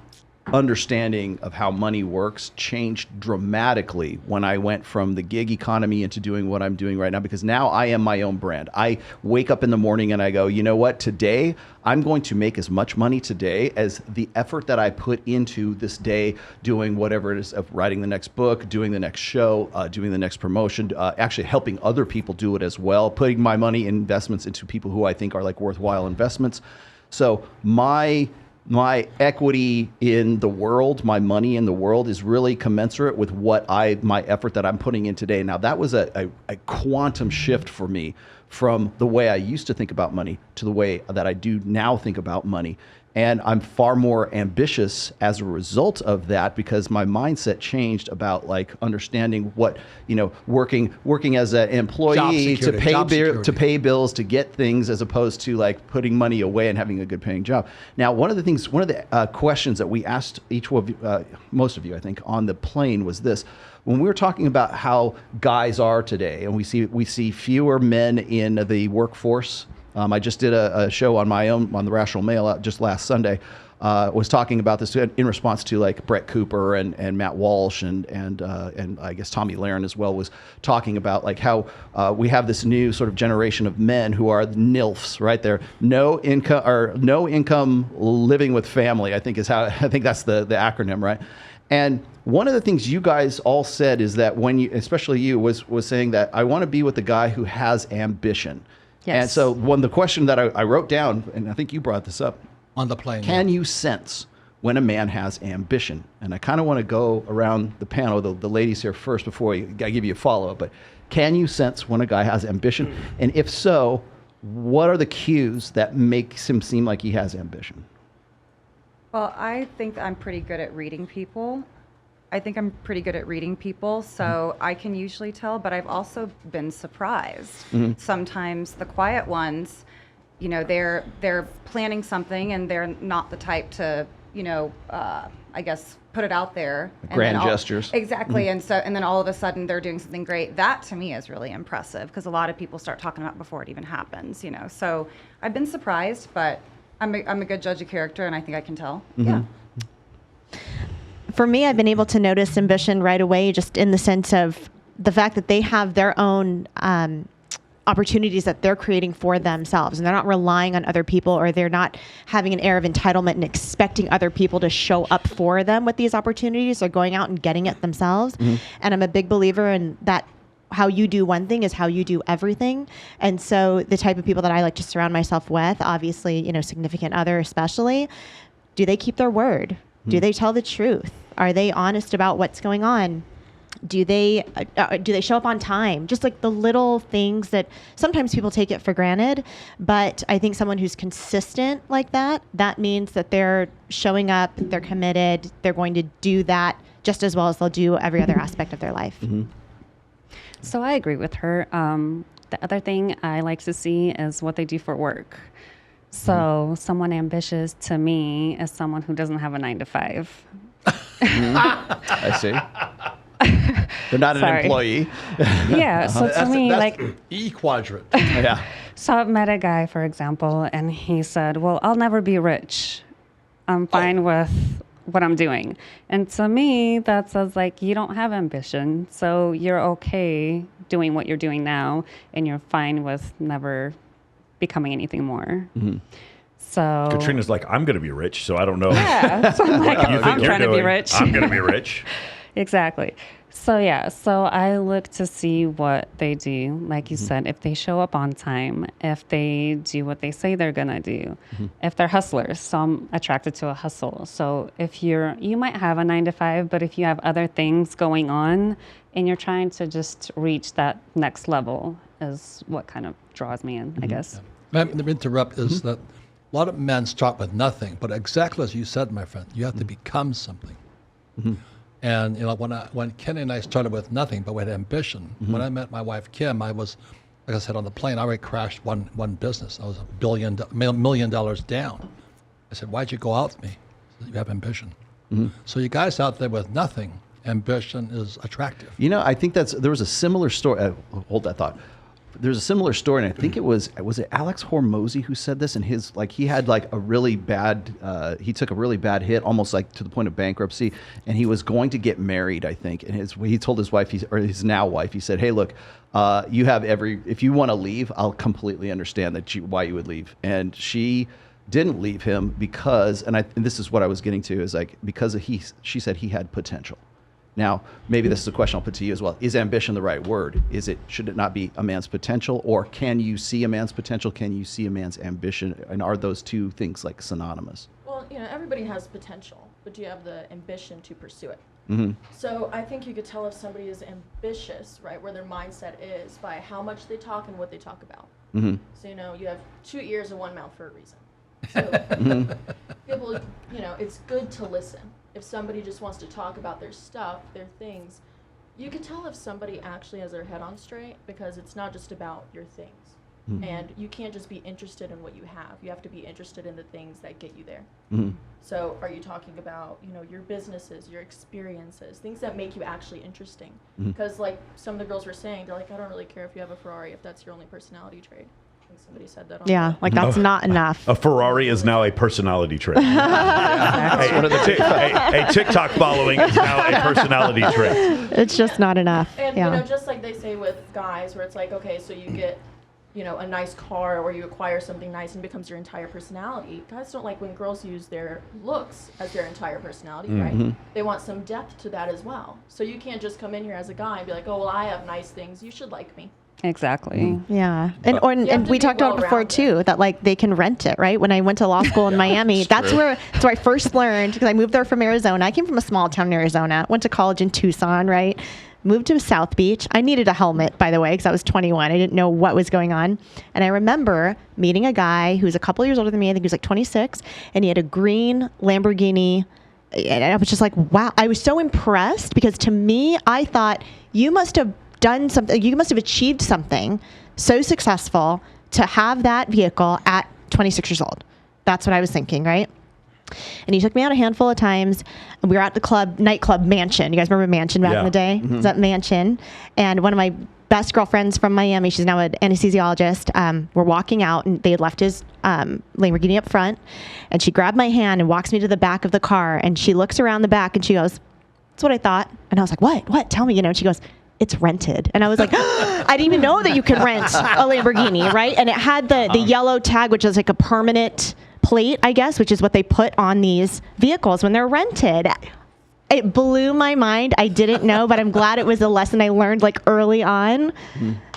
understanding of how money works changed dramatically when I went from the gig economy into doing what I'm doing right now, because now I am my own brand. I wake up in the morning and I go, you know what, today I'm going to make as much money today as the effort that I put into this day doing whatever it is, of writing the next book, doing the next show, doing the next promotion, actually helping other people do it as well, putting my money in investments into people who I think are like worthwhile investments. So my equity in the world, my money in the world, is really commensurate with my effort that I'm putting in today. Now, that was a quantum shift for me from the way I used to think about money to the way that I do now think about money. And I'm far more ambitious as a result of that, because my mindset changed about like understanding what, working as an employee to pay bills, to get things, as opposed to like putting money away and having a good paying job. Now, one of the questions that we asked most of you, I think, on the plane was this. When we were talking about how guys are today, and we see fewer men in the workforce. I just did a show on my own on the Rational Mail just last Sunday. Was talking about this in response to like Brett Cooper and Matt Walsh and I guess Tommy Lahren as well, was talking about like how we have this new sort of generation of men who are NILFs, right? They're no income living with family, I think that's the acronym, right? And one of the things you guys all said is that especially you, was saying that I want to be with the guy who has ambition. Yes. And so the question that I wrote down, and I think you brought this up on the plane. Can you sense when a man has ambition? And I kind of want to go around the panel, the ladies here first, before I give you a follow-up. But can you sense when a guy has ambition? And if so, what are the cues that makes him seem like he has ambition? Well, I think I'm pretty good at reading people. So I can usually tell, but I've also been surprised. Sometimes the quiet ones, they're planning something and they're not the type to, I guess, put it out there. Grand gestures. Exactly. And then all of a sudden they're doing something great. That to me is really impressive, because a lot of people start talking about it before it even happens, So I've been surprised, but I'm a good judge of character, and I think I can tell. Yeah. For me, I've been able to notice ambition right away, just in the sense of the fact that they have their own opportunities that they're creating for themselves, and they're not relying on other people, or they're not having an air of entitlement and expecting other people to show up for them with these opportunities. They're going out and getting it themselves. And I'm a big believer in that. How you do one thing is how you do everything. And so the type of people that I like to surround myself with, obviously, significant other especially, do they keep their word? Do they tell the truth? Are they honest about what's going on? Do they show up on time? Just like the little things that sometimes people take it for granted. But I think someone who's consistent like that means that they're showing up, they're committed, they're going to do that just as well as they'll do every other aspect of their life. So I agree with her. The other thing I like to see is what they do for work. So someone ambitious to me is someone who doesn't have a 9-to-5. I see. They're not an employee. Yeah. So to me, that's like E quadrant. Yeah. So I met a guy, for example, and he said, "Well, I'll never be rich. I'm fine with what I'm doing." And to me, that says like you don't have ambition, so you're okay doing what you're doing now, and you're fine with never becoming anything more. So Katrina's like, I'm going to be rich, so I don't know. Yeah. So I'm like, I'm trying to be rich. I'm going to be rich. Exactly. So yeah, so I look to see what they do. Like you said, if they show up on time, if they do what they say they're gonna do, if they're hustlers. So I'm attracted to a hustle. So if you might have a 9 to 5, but if you have other things going on and you're trying to just reach that next level is what kind of draws me in, I guess. Let me interrupt is that a lot of men start with nothing, but exactly as you said, my friend, you have to become something. And you know, when Kenny and I started with nothing, but with ambition. When I met my wife Kim, I was, like I said, on the plane. I already crashed one business. I was $1 million down. I said, "Why'd you go out with me?" He said, "You have ambition." So you guys out there with nothing, ambition is attractive. You know, I think there was a similar story. Hold that thought. There's a similar story, and I think it was Alex Hormozy who said this, and he had like a really bad, he took a really bad hit, almost like to the point of bankruptcy, and he was going to get married, I think, and he told his wife, or his now wife, he said, "Hey, look, you have if you want to leave, I'll completely understand why you would leave," and she didn't leave him because, and this is what I was getting to, is like, because she said he had potential. Now, maybe this is a question I'll put to you as well. Is ambition the right word? Should it not be a man's potential, or can you see a man's potential? Can you see a man's ambition? And are those two things like synonymous? Well, everybody has potential, but do you have the ambition to pursue it? So I think you could tell if somebody is ambitious, right, where their mindset is by how much they talk and what they talk about. So, you have 2 ears and 1 mouth for a reason. So people, it's good to listen. If somebody just wants to talk about their stuff, their things, you can tell if somebody actually has their head on straight, because it's not just about your things. And you can't just be interested in what you have. You have to be interested in the things that get you there. So are you talking about, your businesses, your experiences, things that make you actually interesting? Because like some of the girls were saying, they're like, I don't really care if you have a Ferrari if that's your only personality trait. I think somebody said that. Like that's not enough. A Ferrari is now a personality trait. A TikTok following is now a personality trait. It's just not enough. And just like they say with guys, where it's like, okay, so you get, a nice car, or you acquire something nice and it becomes your entire personality. Guys don't like when girls use their looks as their entire personality, right? They want some depth to that as well. So you can't just come in here as a guy and be like, oh, well, I have nice things, you should like me. Exactly. Yeah. And we talked about before too, that like they can rent it, right? When I went to law school in Miami, that's where I first learned, because I moved there from Arizona. I came from a small town in Arizona, went to college in Tucson, right? Moved to South Beach. I needed a helmet, by the way, because I was 21. I didn't know what was going on. And I remember meeting a guy who was a couple years older than me. I think he was like 26, and he had a green Lamborghini. And I was just like, wow. I was so impressed, because to me, I thought, you must have done something, you must have achieved something so successful to have that vehicle at 26 years old. That's what I was thinking, right? And he took me out a handful of times. We were at the nightclub Mansion. You guys remember Mansion back in the day? It was at Mansion. And one of my best girlfriends from Miami, she's now an anesthesiologist, we're walking out, and they had left his Lamborghini up front. And she grabbed my hand and walks me to the back of the car. And she looks around the back and she goes, "That's what I thought." And I was like, What? Tell me, And she goes, "It's rented." And I was like, I didn't even know that you could rent a Lamborghini, right? And it had the yellow tag, which is like a permanent plate, I guess, which is what they put on these vehicles when they're rented. It blew my mind. I didn't know, but I'm glad it was a lesson I learned like early on.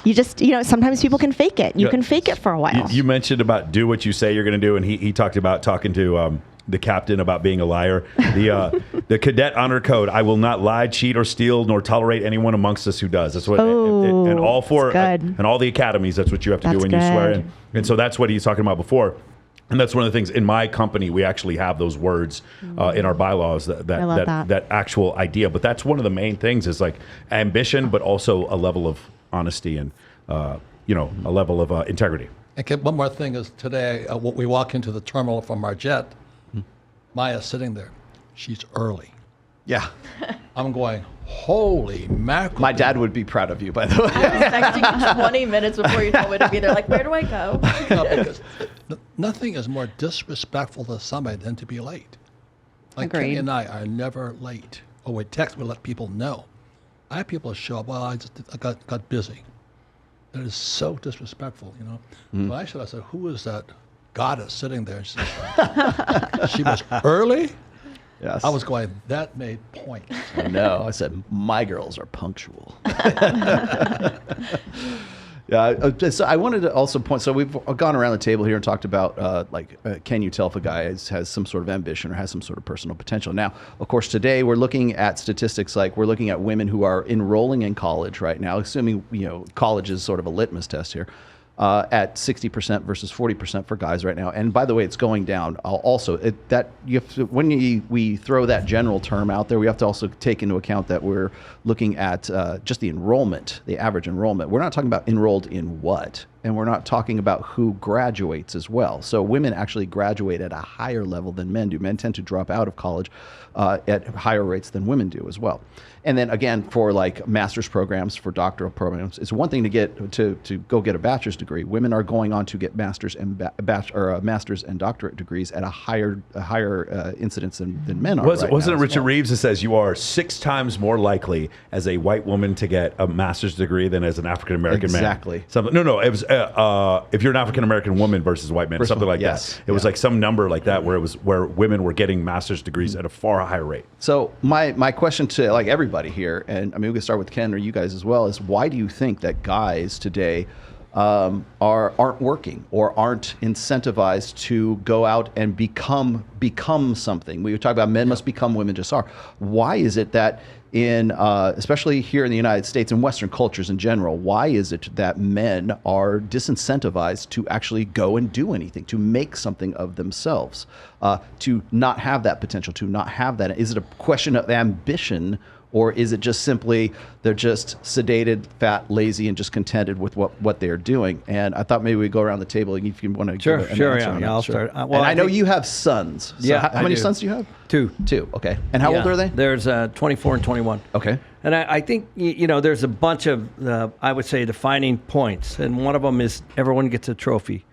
You just, sometimes people can fake it. You can fake it for a while. You mentioned about do what you say you're going to do, and he talked about talking to the captain about being a liar. The cadet honor code: I will not lie, cheat, or steal, nor tolerate anyone amongst us who does. That's what, and all four, and all the academies. That's what you have to do when you swear in. And so that's what he's talking about before. And that's one of the things in my company, we actually have those words in our bylaws, that actual idea. But that's one of the main things, is like ambition, but also a level of honesty and a level of integrity. Okay, one more thing is today, we walk into the terminal from our jet. Maya's sitting there. She's early. Yeah. I'm going, holy mackerel. My dad would be proud of you, by the way. I was texting you 20 minutes before you told me to be there. Like, where do I go? No, because nothing is more disrespectful to somebody than to be late. Like Kenny and I are never late. Or we text, we let people know. I have people show up, well, I got busy. That is so disrespectful, So I said, who is that goddess sitting there? She was early? Yes. I was going, that made point. No, I said, my girls are punctual. Yeah, so I wanted to also point. So we've gone around the table here and talked about, can you tell if a guy has some sort of ambition or has some sort of personal potential? Now, of course, today we're looking at statistics like we're looking at women who are enrolling in college right now, assuming college is sort of a litmus test here. At 60% versus 40% for guys right now. And by the way, it's going down. Also, when we throw that general term out there, we have to also take into account that we're looking at just the enrollment, the average enrollment. We're not talking about enrolled in what, and we're not talking about who graduates as well. So women actually graduate at a higher level than men do. Men tend to drop out of college at higher rates than women do as well. And then again, for like master's programs, for doctoral programs, it's one thing to get to go get a bachelor's degree. Women are going on to get master's and master's and doctorate degrees at a higher incidence than men are. Wasn't it Richard Reeves that says you are 6 times more likely as a white woman to get a master's degree than as an African American man? Exactly. No. It was if you're an African American woman versus a white man, something like that. It was like some number like that where women were getting master's degrees at a far higher rate. So my question to like everybody here, and I mean we can start with Ken or you guys as well, is why do you think that guys today aren't working or aren't incentivized to go out and become something? We talk about men must become, women just are. Why is it that in especially here in the United States and Western cultures in general, why is it that men are disincentivized to actually go and do anything, to make something of themselves, to not have that potential, to not have that? Is it a question of ambition, or is it just simply they're just sedated, fat, lazy, and just contented with what they're doing? And I thought maybe we'd go around the table and if you want to give an answer on that. I'll start. And I know you have sons. So how many sons do you have? Two. Okay. And how old are they? There's 24 and 21. Okay. And I think, there's a bunch of, I would say, defining points. And one of them is everyone gets a trophy.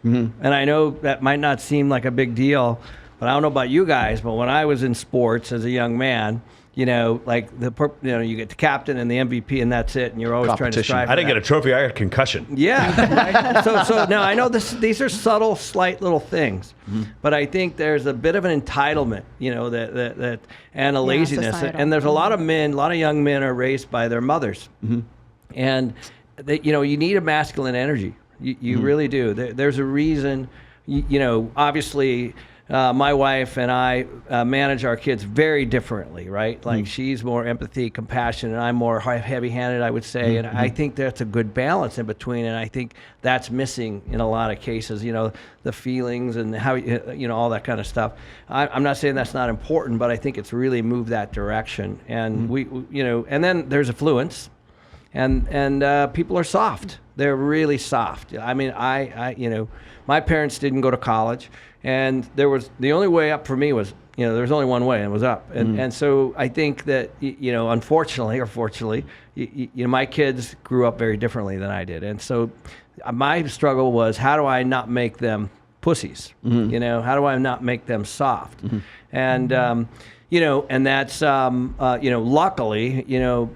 Mm-hmm. And I know that might not seem like a big deal, but I don't know about you guys, but when I was in sports as a young man, you get the captain and the MVP and that's it, and you're always trying to strive for I didn't get a trophy, I got a concussion. Yeah. Right? So now I know these are subtle, slight little things, but I think there's a bit of an entitlement, that and a laziness. Societal. And there's a lot of young men are raised by their mothers, and you need a masculine energy. You really do. There's a reason. Obviously. My wife and I manage our kids very differently, right? Like she's more empathy, compassion, and I'm more heavy-handed, I would say. And I think that's a good balance in between. And I think that's missing in a lot of cases, the feelings and how, all that kind of stuff. I'm not saying that's not important, but I think it's really moved that direction. And and then there's affluence, and people are soft. They're really soft. I mean, my parents didn't go to college. And the only way up for me was, there was only one way, and it was up. And so I think that, unfortunately or fortunately, my kids grew up very differently than I did. And so my struggle was, how do I not make them pussies? How do I not make them soft? And, and that's, luckily,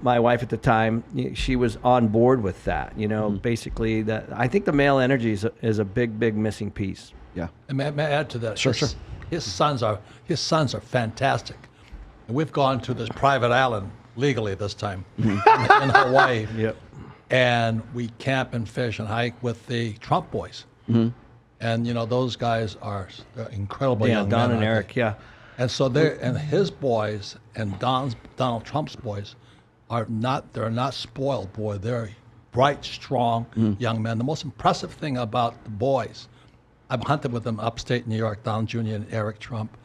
my wife at the time, she was on board with that, basically that I think the male energy is a big, big missing piece. Yeah. And may I add to that? Sure. His sons are fantastic. And we've gone to this private island legally this time in Hawaii. Yep. And we camp and fish and hike with the Trump boys. And those guys are incredible young men. Don and Eric, yeah. And so his boys and Donald Trump's boys they're not spoiled, boy. They're bright, strong young men. The most impressive thing about the boys, I've hunted with them upstate New York, Don Jr. and Eric Trump.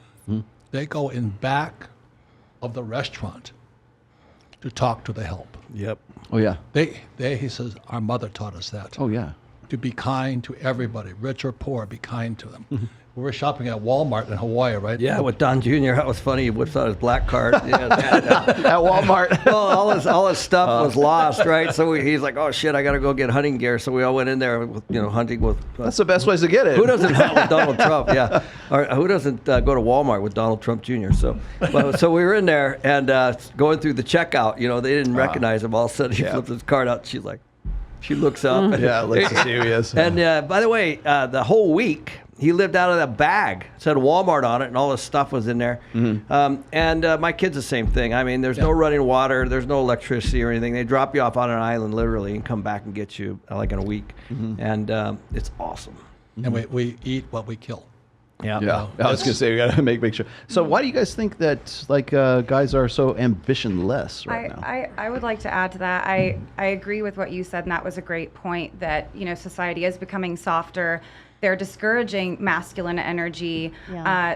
They go in back of the restaurant to talk to the help. Yep. Oh, yeah. He says, our mother taught us that. Oh, yeah. To be kind to everybody, rich or poor, be kind to them. We were shopping at Walmart in Hawaii, right? Yeah, with Don Jr. That was funny. He whips out his black card. At Walmart. Well, all his stuff was lost, right? So he's like, "Oh shit, I got to go get hunting gear." So we all went in there, with, hunting with. That's the best ways to get it. Who doesn't hunt with Donald Trump? Yeah, or who doesn't go to Walmart with Donald Trump Jr.? So we were in there and going through the checkout. They didn't recognize him. All of a sudden, he flips his card out. She's like. She looks up. Yeah, looks to see who he is. And by the way, the whole week, he lived out of that bag. It said Walmart on it, and all this stuff was in there. And my kid's the same thing. I mean, there's no running water, there's no electricity or anything. They drop you off on an island literally and come back and get you like in a week. And it's awesome. And we eat what we kill. Yeah. I was gonna say we gotta make sure. So why do you guys think that guys are so ambitionless right now? I would like to add to that. I agree with what you said, and that was a great point. That society is becoming softer. They're discouraging masculine energy.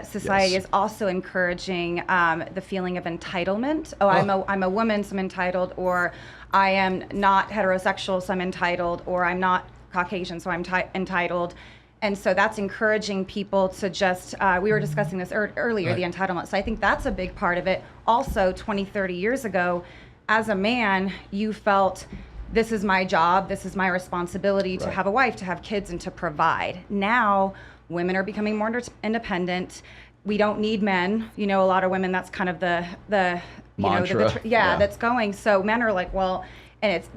Society is also encouraging the feeling of entitlement. I'm a woman, so I'm entitled, or I am not heterosexual, so I'm entitled, or I'm not Caucasian, so I'm entitled. And so that's encouraging people to just, we were discussing this earlier, the entitlement. So I think that's a big part of it. Also, 20, 30 years ago, as a man, you felt, this is my job, this is my responsibility to have a wife, to have kids, and to provide. Now, women are becoming more independent. We don't need men. A lot of women, that's kind of the mantra. That's going. So men are like, well, and it's,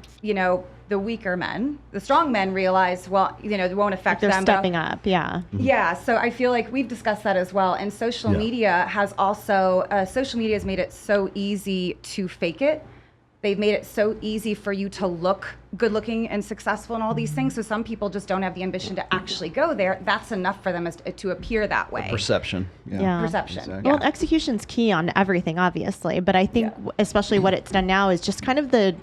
the weaker men, the strong men realize, well, it won't affect they're them. They're stepping up, Yeah, so I feel like we've discussed that as well. And social media has also, social media has made it so easy to fake it. They've made it so easy for you to look good looking and successful and all these things. So some people just don't have the ambition to actually go there. That's enough for them to appear that way. Perception. Perception. Exactly. Well, execution's key on everything, obviously. But I think especially what it's done now is just kind of the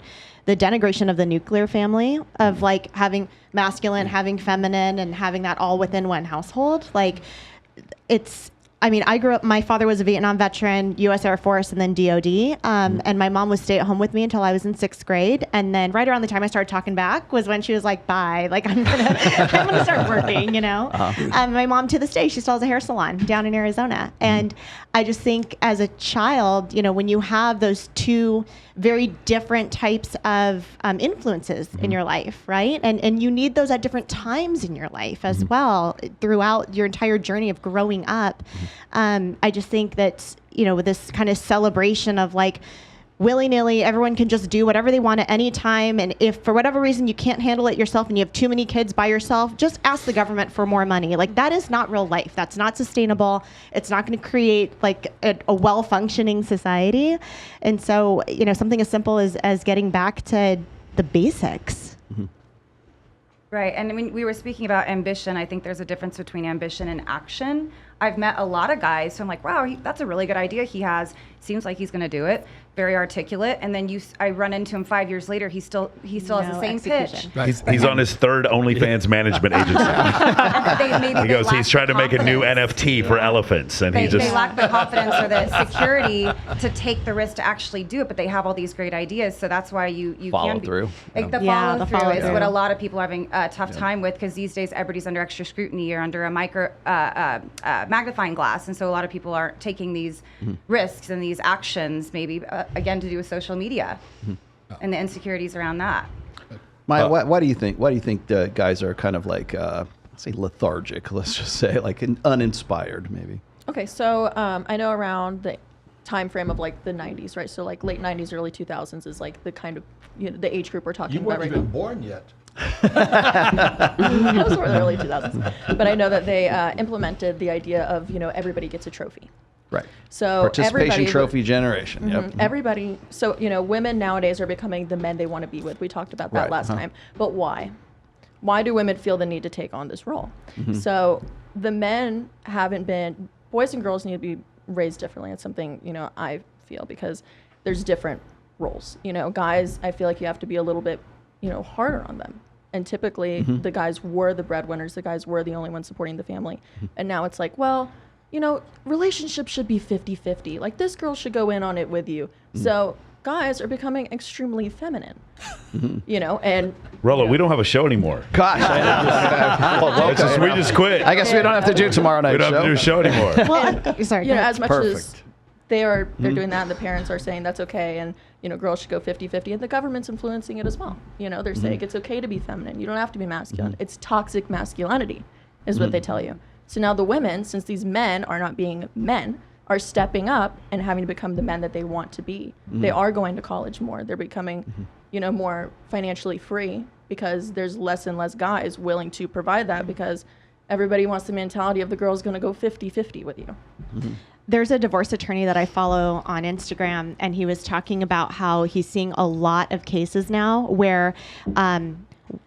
denigration of the nuclear family of having masculine, having feminine, and having that all within one household. I grew up, my father was a Vietnam veteran, U.S. Air Force, and then DOD. And my mom would stay at home with me until I was in 6th grade. And then right around the time I started talking back was when she was like, bye, I'm gonna start working, My mom, to this day, she still has a hair salon down in Arizona. And I just think as a child, when you have those two very different types of influences in your life, right? And you need those at different times in your life as well throughout your entire journey of growing up. I just think that, with this kind of celebration of willy-nilly, everyone can just do whatever they want at any time. And if for whatever reason you can't handle it yourself and you have too many kids by yourself, just ask the government for more money. That is not real life. That's not sustainable. It's not going to create a well-functioning society. And so, something as simple as getting back to the basics. Right, and we were speaking about ambition. I think there's a difference between ambition and action. I've met a lot of guys who I'm like, wow, that's a really good idea he has. Seems like he's going to do it. Very articulate. And then I run into him 5 years later. He still has the same pitch. Right. He's on his 3rd OnlyFans management agency. He goes, he's trying to make a new NFT for elephants, and they lack the confidence or the security to take the risk to actually do it. But they have all these great ideas, so that's why you follow can through. The follow through is what a lot of people are having a tough time with, because these days everybody's under extra scrutiny or under a magnifying glass, and so a lot of people are taking these risks and these actions, maybe again to do with social media and the insecurities around that. Maya, why do you think? Why do you think the guys are kind of say lethargic? Let's just say uninspired, maybe. Okay, so I know around the time frame of the 90s, right? So late 90s, early 2000s is the kind of the age group we're talking about right now. You weren't even born yet. I was born in the early 2000s, but I know that they implemented the idea of everybody gets a trophy. Right. So participation trophy generation. Yep. Everybody. So women nowadays are becoming the men they want to be with. We talked about that last time. But why? Why do women feel the need to take on this role? So the men haven't been. Boys and girls need to be raised differently. It's something I feel, because there's different roles. Guys, I feel like you have to be a little bit harder on them. And typically the guys were the breadwinners. The guys were the only ones supporting the family. And now it's relationships should be 50-50. This girl should go in on it with you. So guys are becoming extremely feminine, and Rollo, we don't have a show anymore. Gosh, we just quit. I guess we don't have to do tomorrow night. We don't have to do a show anymore. Well, sorry. As much as they're doing that, and the parents are saying that's okay, and girls should go 50-50, and the government's influencing it as well. They're saying it's okay to be feminine. You don't have to be masculine. It's toxic masculinity, is what they tell you. So now the women, since these men are not being men, are stepping up and having to become the men that they want to be. They are going to college more. They're becoming, more financially free, because there's less and less guys willing to provide that, because Everybody wants the mentality of the girl's going to go 50-50 with you. There's a divorce attorney that I follow on Instagram, and he was talking about how he's seeing a lot of cases now where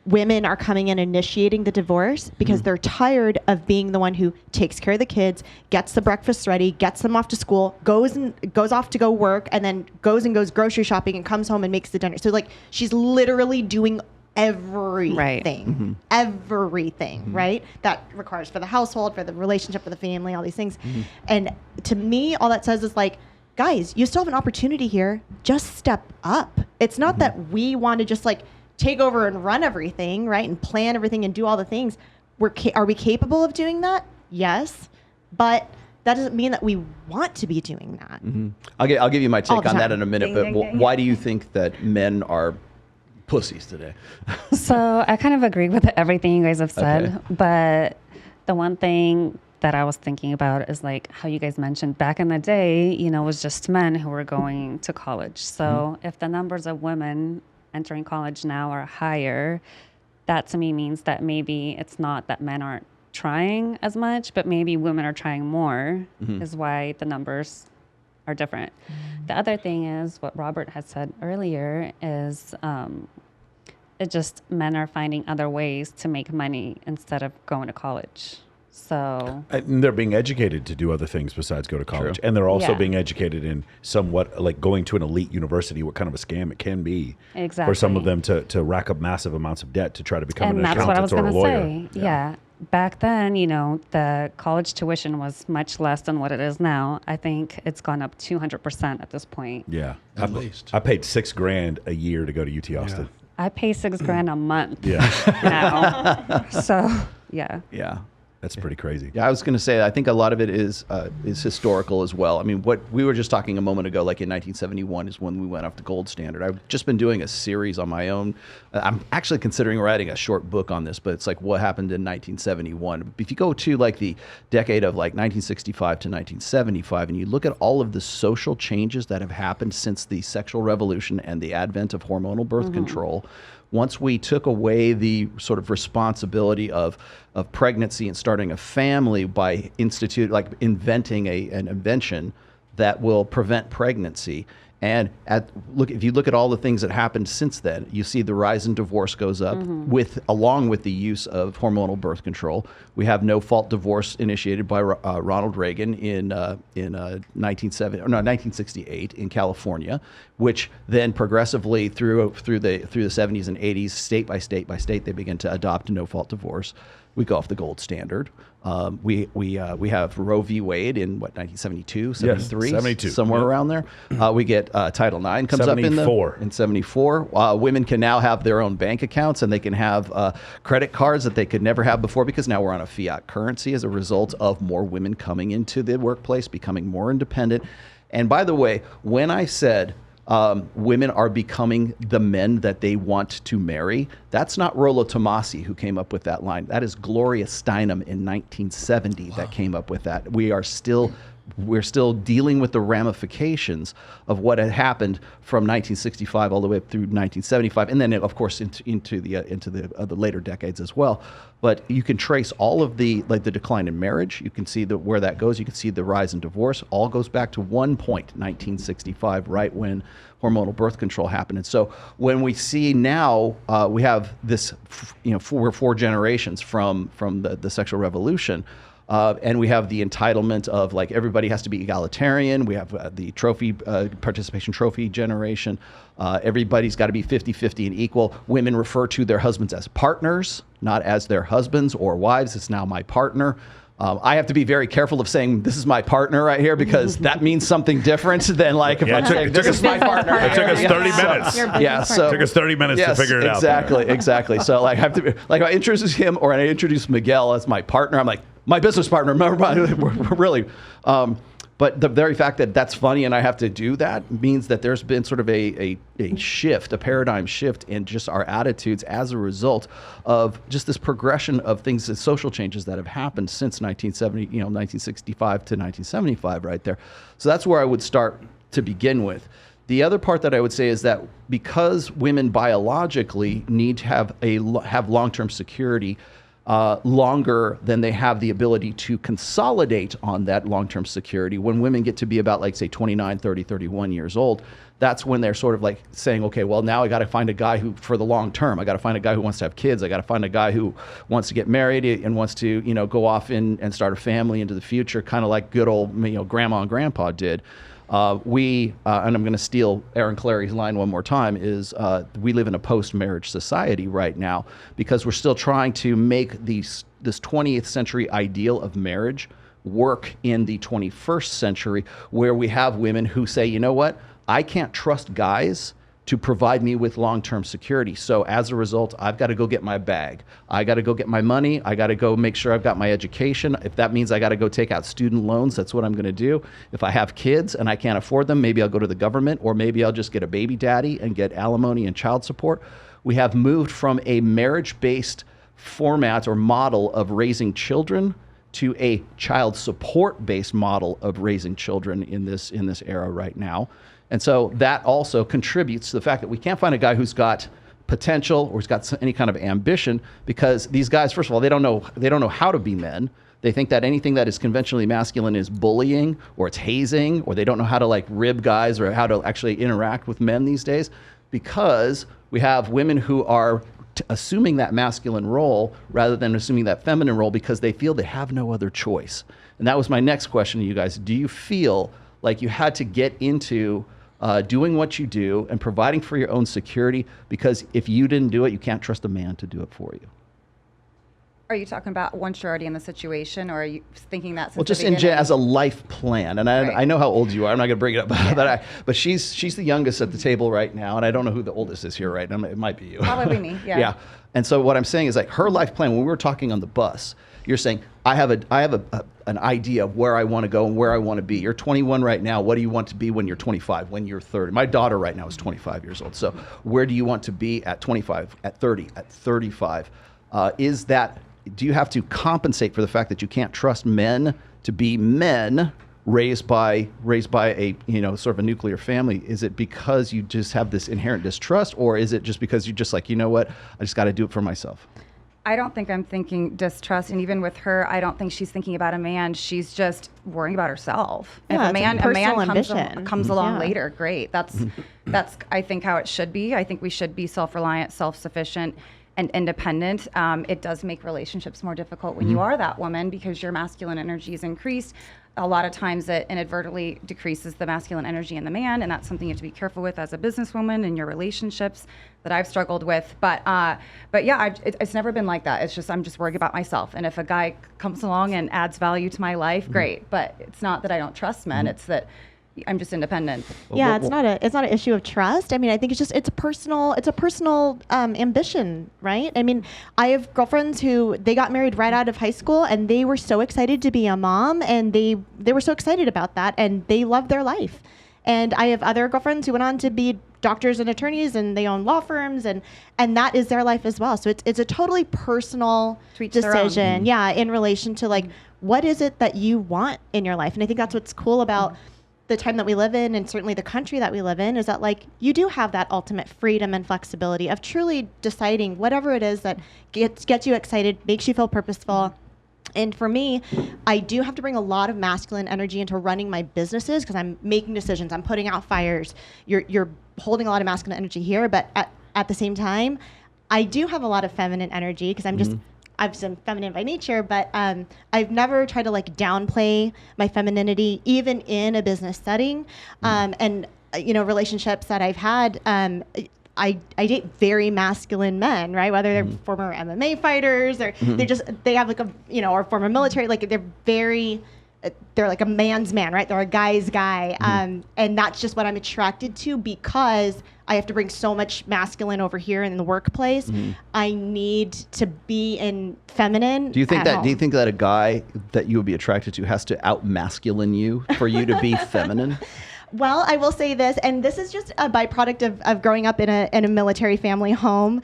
women are coming in initiating the divorce because they're tired of being the one who takes care of the kids, gets the breakfast ready, gets them off to school, goes off to go work, and then goes grocery shopping and comes home and makes the dinner. So like she's literally doing everything, everything, right? That requires for the household, for the relationship, for the family, all these things. And to me, all that says is like, guys, you still have an opportunity here. Just step up. It's not that we want to just like take over and run everything, right? And plan everything and do all the things. Are we capable of doing that? Yes. But that doesn't mean that we want to be doing that. I'll give you my take on that in a minute, Ding, but ding, ding. why do you think that men are pussies today? So I kind of agree with everything you guys have said, Okay. but the one thing that I was thinking about is like how you guys mentioned back in the day, you know, it was just men who were going to college. So if the numbers of women entering college now are higher, that to me means that maybe it's not that men aren't trying as much, but maybe women are trying more is why the numbers are different. The other thing is what Robert had said earlier is it just men are finding other ways to make money instead of going to college. So And they're being educated to do other things besides go to college. And they're also being educated in somewhat like going to an elite university, what kind of a scam it can be for some of them to rack up massive amounts of debt to try to become an accountant or a lawyer. Say. Yeah. Back then, you know, the college tuition was much less than what it is now. I think it's gone up 200% at this point. Yeah. At least. I paid $6,000 a year to go to UT Austin. I pay $6,000 a month Yeah. now. So, yeah. Yeah. That's pretty crazy. Yeah, I was going to say, I think a lot of it is historical as well. I mean, what we were just talking a moment ago, like in 1971 is when we went off the gold standard. I've just been doing a series on my own. I'm actually considering writing a short book on this, but it's like what happened in 1971. If you go to like the decade of like 1965 to 1975, and you look at all of the social changes that have happened since the sexual revolution and the advent of hormonal birth control, once we took away the sort of responsibility of pregnancy and starting a family by inventing an invention that will prevent pregnancy. And if you look at all the things that happened since then, you see the rise in divorce goes up along with the use of hormonal birth control. We have no-fault divorce initiated by Ronald Reagan in 1968 in California, which then progressively through the 70s and 80s, state by state by state, they begin to adopt no-fault divorce. We go off the gold standard. We have Roe v. Wade in 1972, 73, 72, somewhere around there. We get Title IX comes 74. up in 74. Women can now have their own bank accounts, and they can have credit cards that they could never have before because now we're on a fiat currency as a result of more women coming into the workplace, becoming more independent. And by the way, when I said women are becoming the men that they want to marry, that's not Rollo Tomasi who came up with that line. That is Gloria Steinem in 1970 that came up with that. We're still dealing with the ramifications of what had happened from 1965 all the way up through 1975, and then of course into the later decades as well. But you can trace all of the decline in marriage. You can see where that goes. You can see the rise in divorce. All goes back to one point, 1965, right when hormonal birth control happened. And so when we see now, we have this, four generations from the sexual revolution. And we have the entitlement of like everybody has to be egalitarian. We have the participation trophy generation. Everybody's got to be 50-50 and equal. Women refer to their husbands as partners, not as their husbands or wives. It's now my partner. I have to be very careful of saying this is my partner right here because that means something different than like if I'm saying this is my partner. It took us 30 minutes. So it took us 30 minutes to figure it out. Exactly. So like I have to be, like I introduce him or I introduce Miguel as my partner. I'm like my business partner. Really. But the very fact that that's funny and I have to do that means that there's been sort of a shift, a paradigm shift in just our attitudes as a result of just this progression of things, the social changes that have happened since 1965 to 1975 right there. So that's where I would start to begin with. The other part that I would say is that because women biologically need to have long-term security, longer than they have the ability to consolidate on that long-term security. When women get to be about, like, say, 29, 30, 31 years old, that's when they're sort of like saying, okay, well, now I got to find a guy who, for the long term, I got to find a guy who wants to have kids. I got to find a guy who wants to get married and wants to, go off and start a family into the future, kind of like good old, grandma and grandpa did. And I'm going to steal Aaron Clary's line one more time, is we live in a post-marriage society right now because we're still trying to make this 20th century ideal of marriage work in the 21st century, where we have women who say, you know what, I can't trust guys to provide me with long-term security. So as a result, I've got to go get my bag. I got to go get my money. I got to go make sure I've got my education. If that means I got to go take out student loans, that's what I'm going to do. If I have kids and I can't afford them, maybe I'll go to the government, or maybe I'll just get a baby daddy and get alimony and child support. We have moved from a marriage-based format or model of raising children to a child support-based model of raising children in this era right now. And so that also contributes to the fact that we can't find a guy who's got potential or who's got any kind of ambition, because these guys, first of all, they don't know how to be men. They think that anything that is conventionally masculine is bullying or it's hazing, or they don't know how to, like, rib guys or how to actually interact with men these days, because we have women who are assuming that masculine role rather than assuming that feminine role because they feel they have no other choice. And that was my next question to you guys. Do you feel like you had to get into doing what you do and providing for your own security because if you didn't do it, you can't trust a man to do it for you? Are you talking about once you're already in the situation, or are you thinking that? Well, just as a life plan, and I know how old you are. I'm not going to bring it up, but she's the youngest at the table right now, and I don't know who the oldest is here right now. It might be you. Probably me. Yeah. Yeah. And so what I'm saying is, like, her life plan. When we were talking on the bus, you're saying I have an idea of where I want to go and where I want to be. You're 21 right now. What do you want to be when you're 25? When you're 30? My daughter right now is 25 years old. So where do you want to be at 25? At 30? At 35? Do you have to compensate for the fact that you can't trust men to be men raised by a sort of a nuclear family? Is it because you just have this inherent distrust, or is it just because you're just like, you know what, I just got to do it for myself? I don't think I'm thinking distrust, and even with her, I don't think she's thinking about a man. She's just worrying about herself. Yeah, if a man comes along Yeah. later, great. That's I think how it should be. I think we should be self-reliant, self-sufficient, and independent. It does make relationships more difficult when you are that woman, because your masculine energy is increased. A lot of times it inadvertently decreases the masculine energy in the man, and that's something you have to be careful with as a businesswoman in your relationships that I've struggled with. But yeah, it's never been like that. It's just, I'm just worried about myself. And if a guy comes along and adds value to my life, great. But it's not that I don't trust men. It's that I'm just independent. Yeah, it's not an issue of trust. I mean, I think it's a personal ambition, right? I mean, I have girlfriends who they got married right out of high school, and they were so excited to be a mom, and they were so excited about that, and they loved their life. And I have other girlfriends who went on to be doctors and attorneys, and they own law firms, and that is their life as well. So it's a totally personal decision, yeah, in relation to, like, what is it that you want in your life? And I think that's what's cool about the time that we live in, and certainly the country that we live in, is that, like, you do have that ultimate freedom and flexibility of truly deciding whatever it is that gets you excited, makes you feel purposeful. And for me, I do have to bring a lot of masculine energy into running my businesses because I'm making decisions, I'm putting out fires. You're holding a lot of masculine energy here, but at the same time, I do have a lot of feminine energy because I'm just I've been feminine by nature, but I've never tried to, like, downplay my femininity, even in a business setting. And relationships that I've had, I date very masculine men, right? Whether they're former MMA fighters or they have, like, or former military, like, they're like a man's man, right? They're a guy's guy. And that's just what I'm attracted to, because I have to bring so much masculine over here in the workplace. I need to be in feminine. Do you think that a guy that you would be attracted to has to out-masculine you for you to be feminine? Well, I will say this, and this is just a byproduct of growing up in a military family home.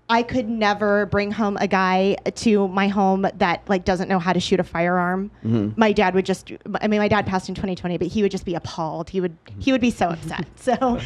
I could never bring home a guy to my home that like doesn't know how to shoot a firearm. My dad would just, I mean, my dad passed in 2020, but he would just be appalled. He would be so upset. So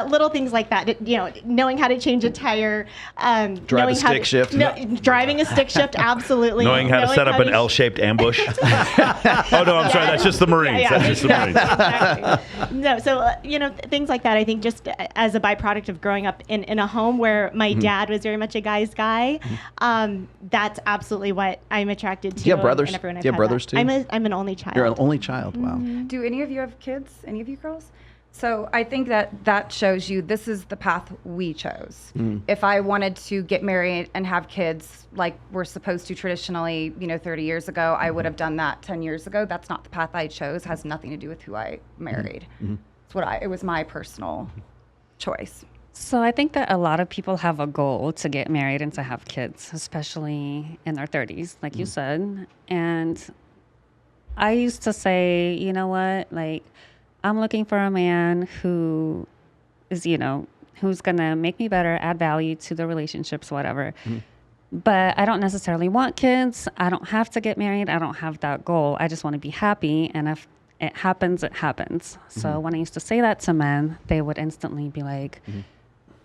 little things like that, you know, knowing how to change a tire, Drive a stick shift. Driving a stick shift, absolutely. Knowing how to set up an L-shaped ambush. Oh no, I'm sorry. That's just the Marines. That's just the Marines. Exactly. No, so you know, things like that. I think just as a byproduct of growing up in a home where my dad was very much a guy's guy, that's absolutely what I'm attracted to. Do you have brothers? And everyone I've Do you have had brothers that. too? I'm an only child. You're an only child. Wow. Do any of you have kids? Any of you girls? So I think that shows you this is the path we chose. If I wanted to get married and have kids like we're supposed to traditionally, you know, 30 years ago, I would have done that 10 years ago. That's not the path I chose. Has nothing to do with who I married. It was my personal choice. So I think that a lot of people have a goal to get married and to have kids, especially in their 30s, like you said. And I used to say, you know what, like, I'm looking for a man who is, you know, who's going to make me better, add value to the relationships, whatever. But I don't necessarily want kids. I don't have to get married. I don't have that goal. I just want to be happy. And if it happens, it happens. So when I used to say that to men, they would instantly be like,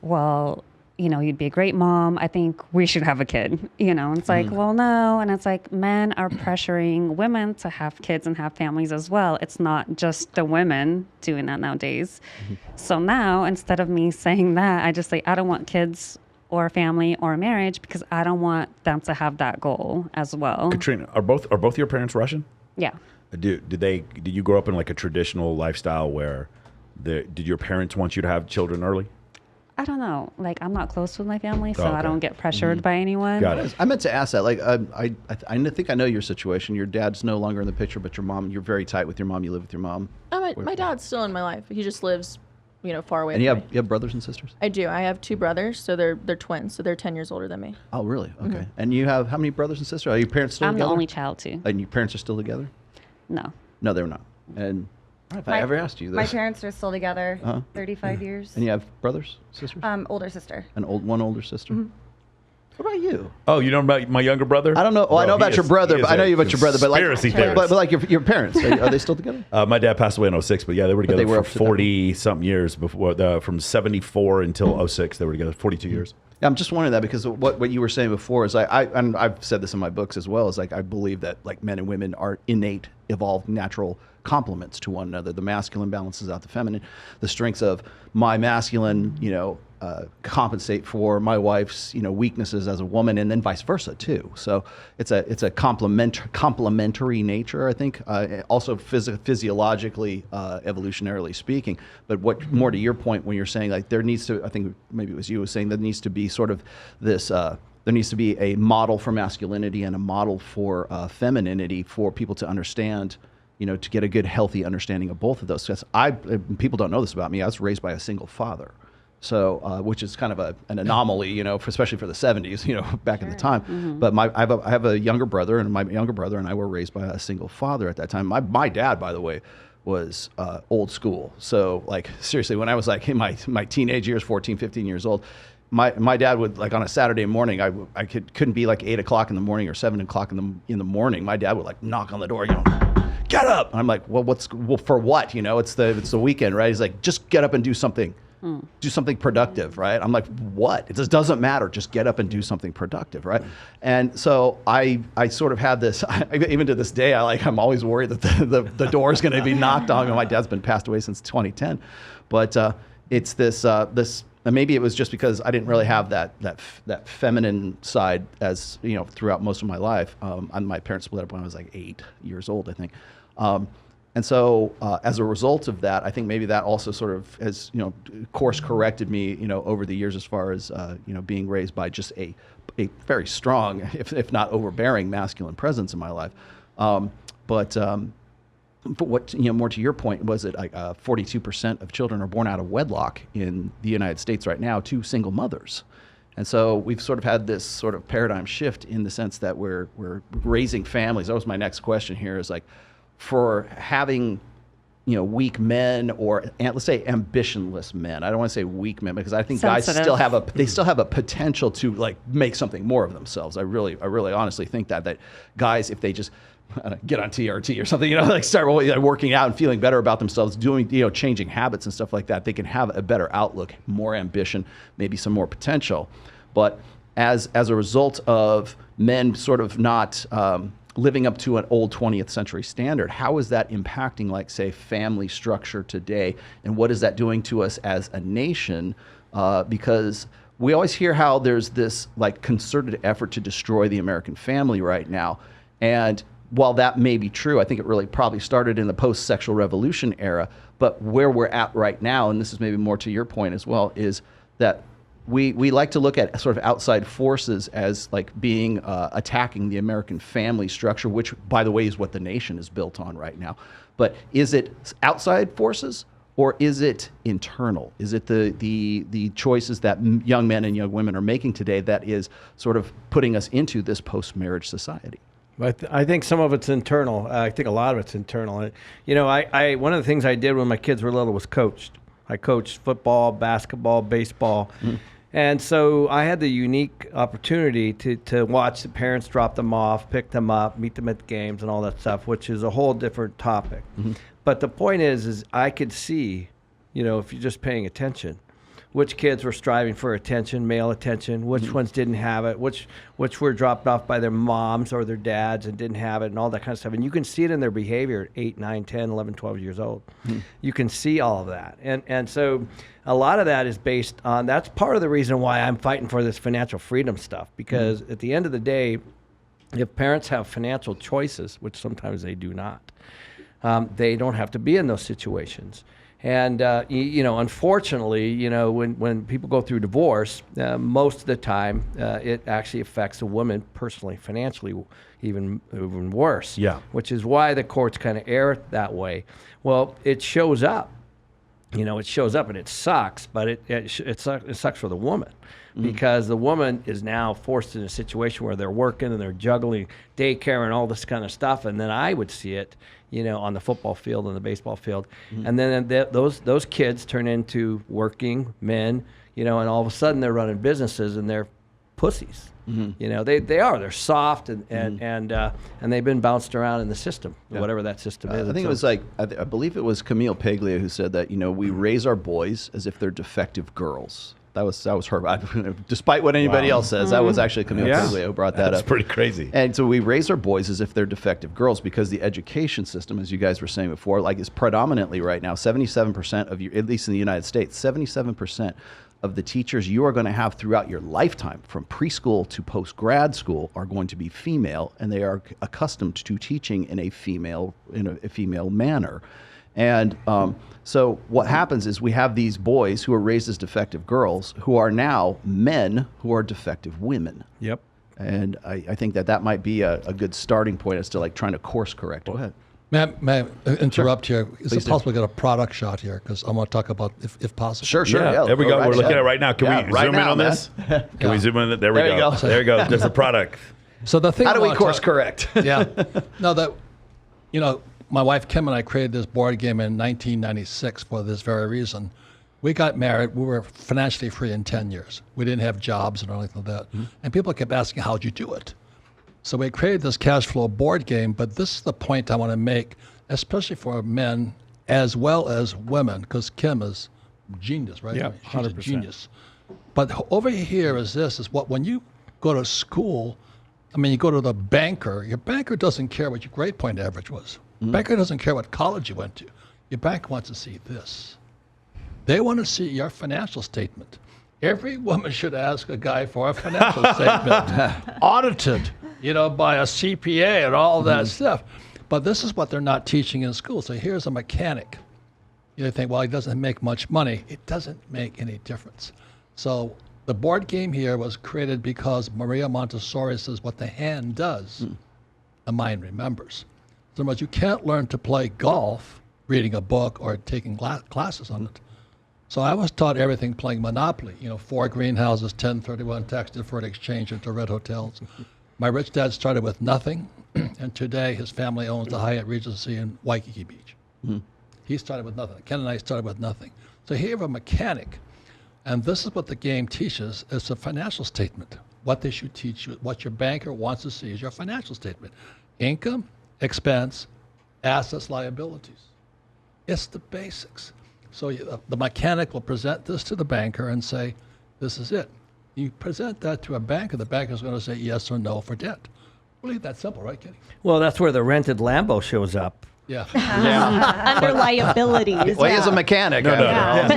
well, you know, you'd be a great mom. I think we should have a kid. You know, it's like, well, no. And it's like men are pressuring women to have kids and have families as well. It's not just the women doing that nowadays. So now, instead of me saying that, I just say, I don't want kids or family or marriage because I don't want them to have that goal as well. Katrina, are both your parents Russian? Yeah. Did you grow up in like a traditional lifestyle where did your parents want you to have children early? I don't know. Like, I'm not close with my family, so Okay. I don't get pressured by anyone. Got it. I meant to ask that. Like, I think I know your situation. Your dad's no longer in the picture, but your mom, you're very tight with your mom. You live with your mom. My dad's still in my life. He just lives, you know, far away. And from me. you have brothers and sisters? I do. I have two brothers, so they're twins, so they're 10 years older than me. Oh, really? Okay. And you have how many brothers and sisters? Are your parents still I'm together? the only child, too. And your parents are still together? No. No, they're not. And if I ever asked you this. My parents are still together, 35 years. And you have brothers, sisters? Older sister. One older sister. What about you? Oh, you know about my younger brother? I don't know. Well, I know about your brother, but I know you about your brother. But like, conspiracy theorist. but like your parents, are they still together? My dad passed away in 2006, but yeah, they were together they were for 40-something years before, from 74 until 2006. They were together 42 years. Yeah, I'm just wondering that because what you were saying before is and I've said this in my books as well, is like I believe that like men and women are innate, evolved, natural complements to one another. The masculine balances out the feminine. The strengths of my masculine, you know, compensate for my wife's, you know, weaknesses as a woman, and then vice versa too. So it's a complementary nature, I think, also physiologically, evolutionarily speaking. But what more to your point when you're saying like there needs to, I think maybe it was you was saying there needs to be sort of this. There needs to be a model for masculinity and a model for femininity for people to understand, you know, to get a good, healthy understanding of both of those. Because people don't know this about me. I was raised by a single father. So, which is kind of an anomaly, you know, especially for the 70s, you know, back in the time. But I have a younger brother, and my younger brother and I were raised by a single father at that time. My dad, by the way, was old school. So, like, seriously, when I was like in my teenage years, 14, 15 years old, my dad would, like, on a Saturday morning, I couldn't be like 8 o'clock in the morning or 7 o'clock in the morning. My dad would like knock on the door, you know, get up. And I'm like, well, for what? You know, it's the weekend, right? He's like, just get up and do something. Do something productive, right? I'm like, what? It just doesn't matter. Just get up and do something productive, right? And so I sort of had this, even to this day, I'm always worried that the door is going to be knocked on. My dad's been passed away since 2010, but it's this, and maybe it was just because I didn't really have that feminine side as, you know, throughout most of my life. My parents split up when I was like 8 years old, I think. And so as a result of that, I think maybe that also sort of has, you know, course corrected me, you know, over the years as far as, you know, being raised by just a very strong, if not overbearing masculine presence in my life. But what, you know, more to your point, was it like 42% of children are born out of wedlock in the United States right now to single mothers. And so we've sort of had this sort of paradigm shift in the sense that we're raising families. That was my next question here, is like, for having, weak men, or let's say ambitionless men. I don't want to say weak men, because I think guys still have a potential to like make something more of themselves. I really honestly think that guys, if they just get on TRT or something, like start working out and feeling better about themselves, doing, changing habits and stuff like that, they can have a better outlook, more ambition, maybe some more potential. But as a result of men sort of not living up to an old 20th century standard, how is that impacting, like, say, family structure today? And what is that doing to us as a nation? Because we always hear how there's this like concerted effort to destroy the American family right now. And while that may be true, I think it really probably started in the post-sexual revolution era. But where we're at right now, and this is maybe more to your point as well, is that we like to look at sort of outside forces as like being attacking the American family structure, which, by the way, is what the nation is built on right now. But is it outside forces, or is it internal? Is it the choices that young men and young women are making today that is sort of putting us into this post-marriage society? I think some of it's internal. I think a lot of it's internal. I one of the things I did when my kids were little was coached. I coached football, basketball, baseball. And so I had the unique opportunity to watch the parents drop them off, pick them up, meet them at the games and all that stuff, which is a whole different topic. But the point is I could see, if you're just paying attention, which kids were striving for attention, male attention, which ones didn't have it, which were dropped off by their moms or their dads and didn't have it, and all that kind of stuff. And you can see it in their behavior at 8, 9, 10, 11, 12 years old. You can see all of that. And so a lot of that is based on, that's part of the reason why I'm fighting for this financial freedom stuff, because at the end of the day, if parents have financial choices, which sometimes they do not, they don't have to be in those situations. And, unfortunately, when people go through divorce, most of the time it actually affects a woman personally, financially, even worse. Yeah. Which is why the courts kind of err that way. Well, it shows up. It shows up and it sucks, but it sucks for the woman. Because the woman is now forced in a situation where they're working and they're juggling daycare and all this kind of stuff. And then I would see it, on the football field and the baseball field. And then those kids turn into working men, and all of a sudden they're running businesses and they're pussies. They're soft and they've been bounced around in the system, whatever that system is. I think it was I believe it was Camille Paglia who said that, we raise our boys as if they're defective girls. That was her. Despite what anybody else says, that was actually Camille Paglia who brought that up. That's pretty crazy. And so we raise our boys as if they're defective girls, because the education system, as you guys were saying before, is predominantly right now 77% of you, at least in the United States, 77% of the teachers you are going to have throughout your lifetime, from preschool to post-grad school, are going to be female, and they are accustomed to teaching in a female manner. And so what happens is we have these boys who are raised as defective girls who are now men who are defective women. Yep. And I think that might be a good starting point as to trying to course correct. Go ahead. May I interrupt here? Is it possible to get a product shot here? Because I want to talk about if possible. Sure. Yeah, there we go. We're looking at it right now. Can we zoom in on this? Can we zoom in? There we go. There you go. There's the product. So the thing. How do we course correct? My wife Kim and I created this board game in 1996 for this very reason. We got married. We were financially free in 10 years. We didn't have jobs and anything like that. And people kept asking, how'd you do it? So we created this cash flow board game, but this is the point I want to make, especially for men as well as women, because Kim is genius, right? Yeah, she's 100%. a genius. But over here is when you go to school, you go to the banker, your banker doesn't care what your grade point average was. Banker doesn't care what college you went to. Your banker wants to see this. They want to see your financial statement. Every woman should ask a guy for a financial statement, audited, by a CPA and all that stuff. But this is what they're not teaching in school. So here's a mechanic. You think, well, he doesn't make much money. It doesn't make any difference. So the board game here was created because Maria Montessori says what the hand does, the mind remembers. So much you can't learn to play golf reading a book or taking classes on it. So I was taught everything playing Monopoly. 4 greenhouses, 1031 tax deferred exchange into red hotels. My rich dad started with nothing, and today his family owns the Hyatt Regency in Waikiki Beach. He started with nothing. Ken and I started with nothing. So here you have a mechanic, and this is what the game teaches. It's a financial statement. What they should teach you, what your banker wants to see is your financial statement. Income, expense, assets, liabilities. It's the basics. So the mechanic will present this to the banker and say, this is it. You present that to a banker, the banker's going to say yes or no for debt. Really that simple, right, Kenny? Well, that's where the rented Lambo shows up. Yeah. Under liabilities. Well, he's a mechanic. No. It's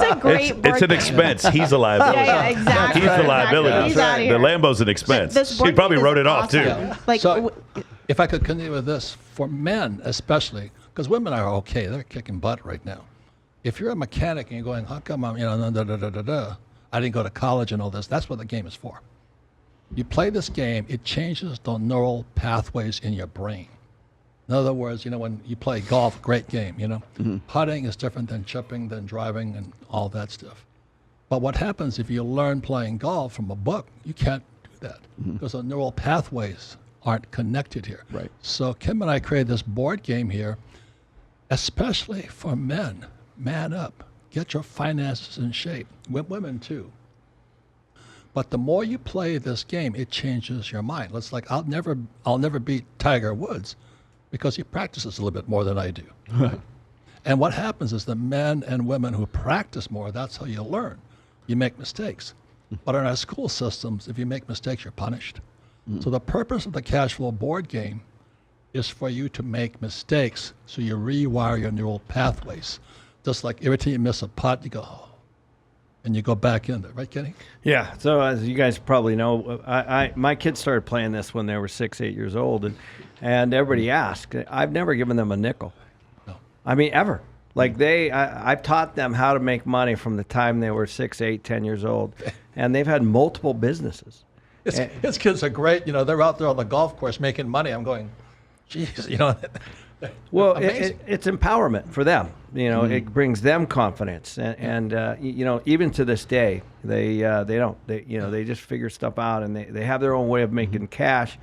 a great board It's an game. expense. He's a liability. Yeah, exactly. He's the liability. He's outta The here. Lambo's an expense. This board He probably game wrote is it off, too. awesome. Like, So, if I could continue with this, for men especially, because women are okay, they're kicking butt right now. If you're a mechanic and you're going, how come I'm, I didn't go to college and all this, that's what the game is for. You play this game, it changes the neural pathways in your brain. In other words, when you play golf, great game, Putting is different than chipping, than driving, and all that stuff. But what happens if you learn playing golf from a book, you can't do that because the neural pathways aren't connected here. Right. So Kim and I created this board game here, especially for men. Man up. Get your finances in shape. Women too. But the more you play this game, it changes your mind. It's like I'll never beat Tiger Woods because he practices a little bit more than I do. And what happens is the men and women who practice more, that's how you learn. You make mistakes. But in our school systems, if you make mistakes, you're punished. So the purpose of the cash flow board game is for you to make mistakes so you rewire your neural pathways. Just like every time you miss a putt, you go, oh, and you go back in there. Right, Kenny? Yeah. So as you guys probably know, my kids started playing this when they were 6, 8 years old, and everybody asked. I've never given them a nickel. No. I mean, ever. Like I've taught them how to make money from the time they were 6, 8, 10 years old, and they've had multiple businesses. His kids are great. They're out there on the golf course making money. I'm going, geez, Well, it's empowerment for them. It brings them confidence, and even to this day, they just figure stuff out, and they have their own way of making cash,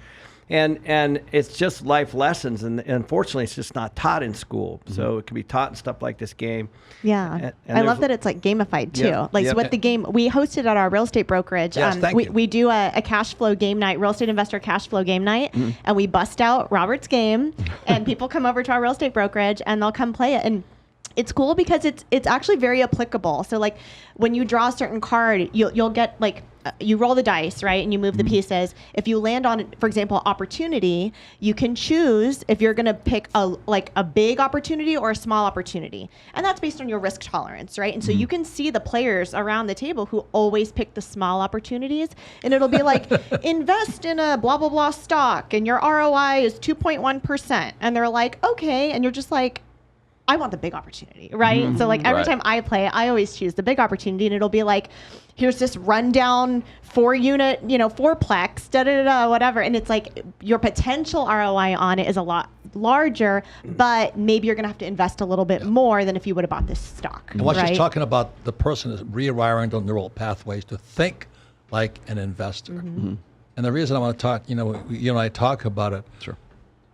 and it's just life lessons, and unfortunately, it's just not taught in school. So it can be taught in stuff like this game. Yeah, and I love that it's like gamified too. Yeah. So what the game we hosted at our real estate brokerage. Yes, thank you. We do a cash flow game night, real estate investor cash flow game night, and we bust out Robert's game, and people come over to our real estate brokerage and they'll come play it. And it's cool because it's actually very applicable. So like when you draw a certain card, you'll get like you roll the dice, right? And you move the pieces. If you land on, for example, opportunity, you can choose if you're going to pick a big opportunity or a small opportunity. And that's based on your risk tolerance, right? And so you can see the players around the table who always pick the small opportunities. And it'll be like, invest in a blah, blah, blah stock and your ROI is 2.1%. And they're like, okay. And you're just like, I want the big opportunity, right? So like every time I play, I always choose the big opportunity, and it'll be like, here's this rundown 4-unit, fourplex, whatever. And it's like your potential ROI on it is a lot larger, but maybe you're going to have to invest a little bit more than if you would have bought this stock. And what she's talking about, the person is rewiring the neural pathways to think like an investor. And the reason I want to talk, you and I talk about it,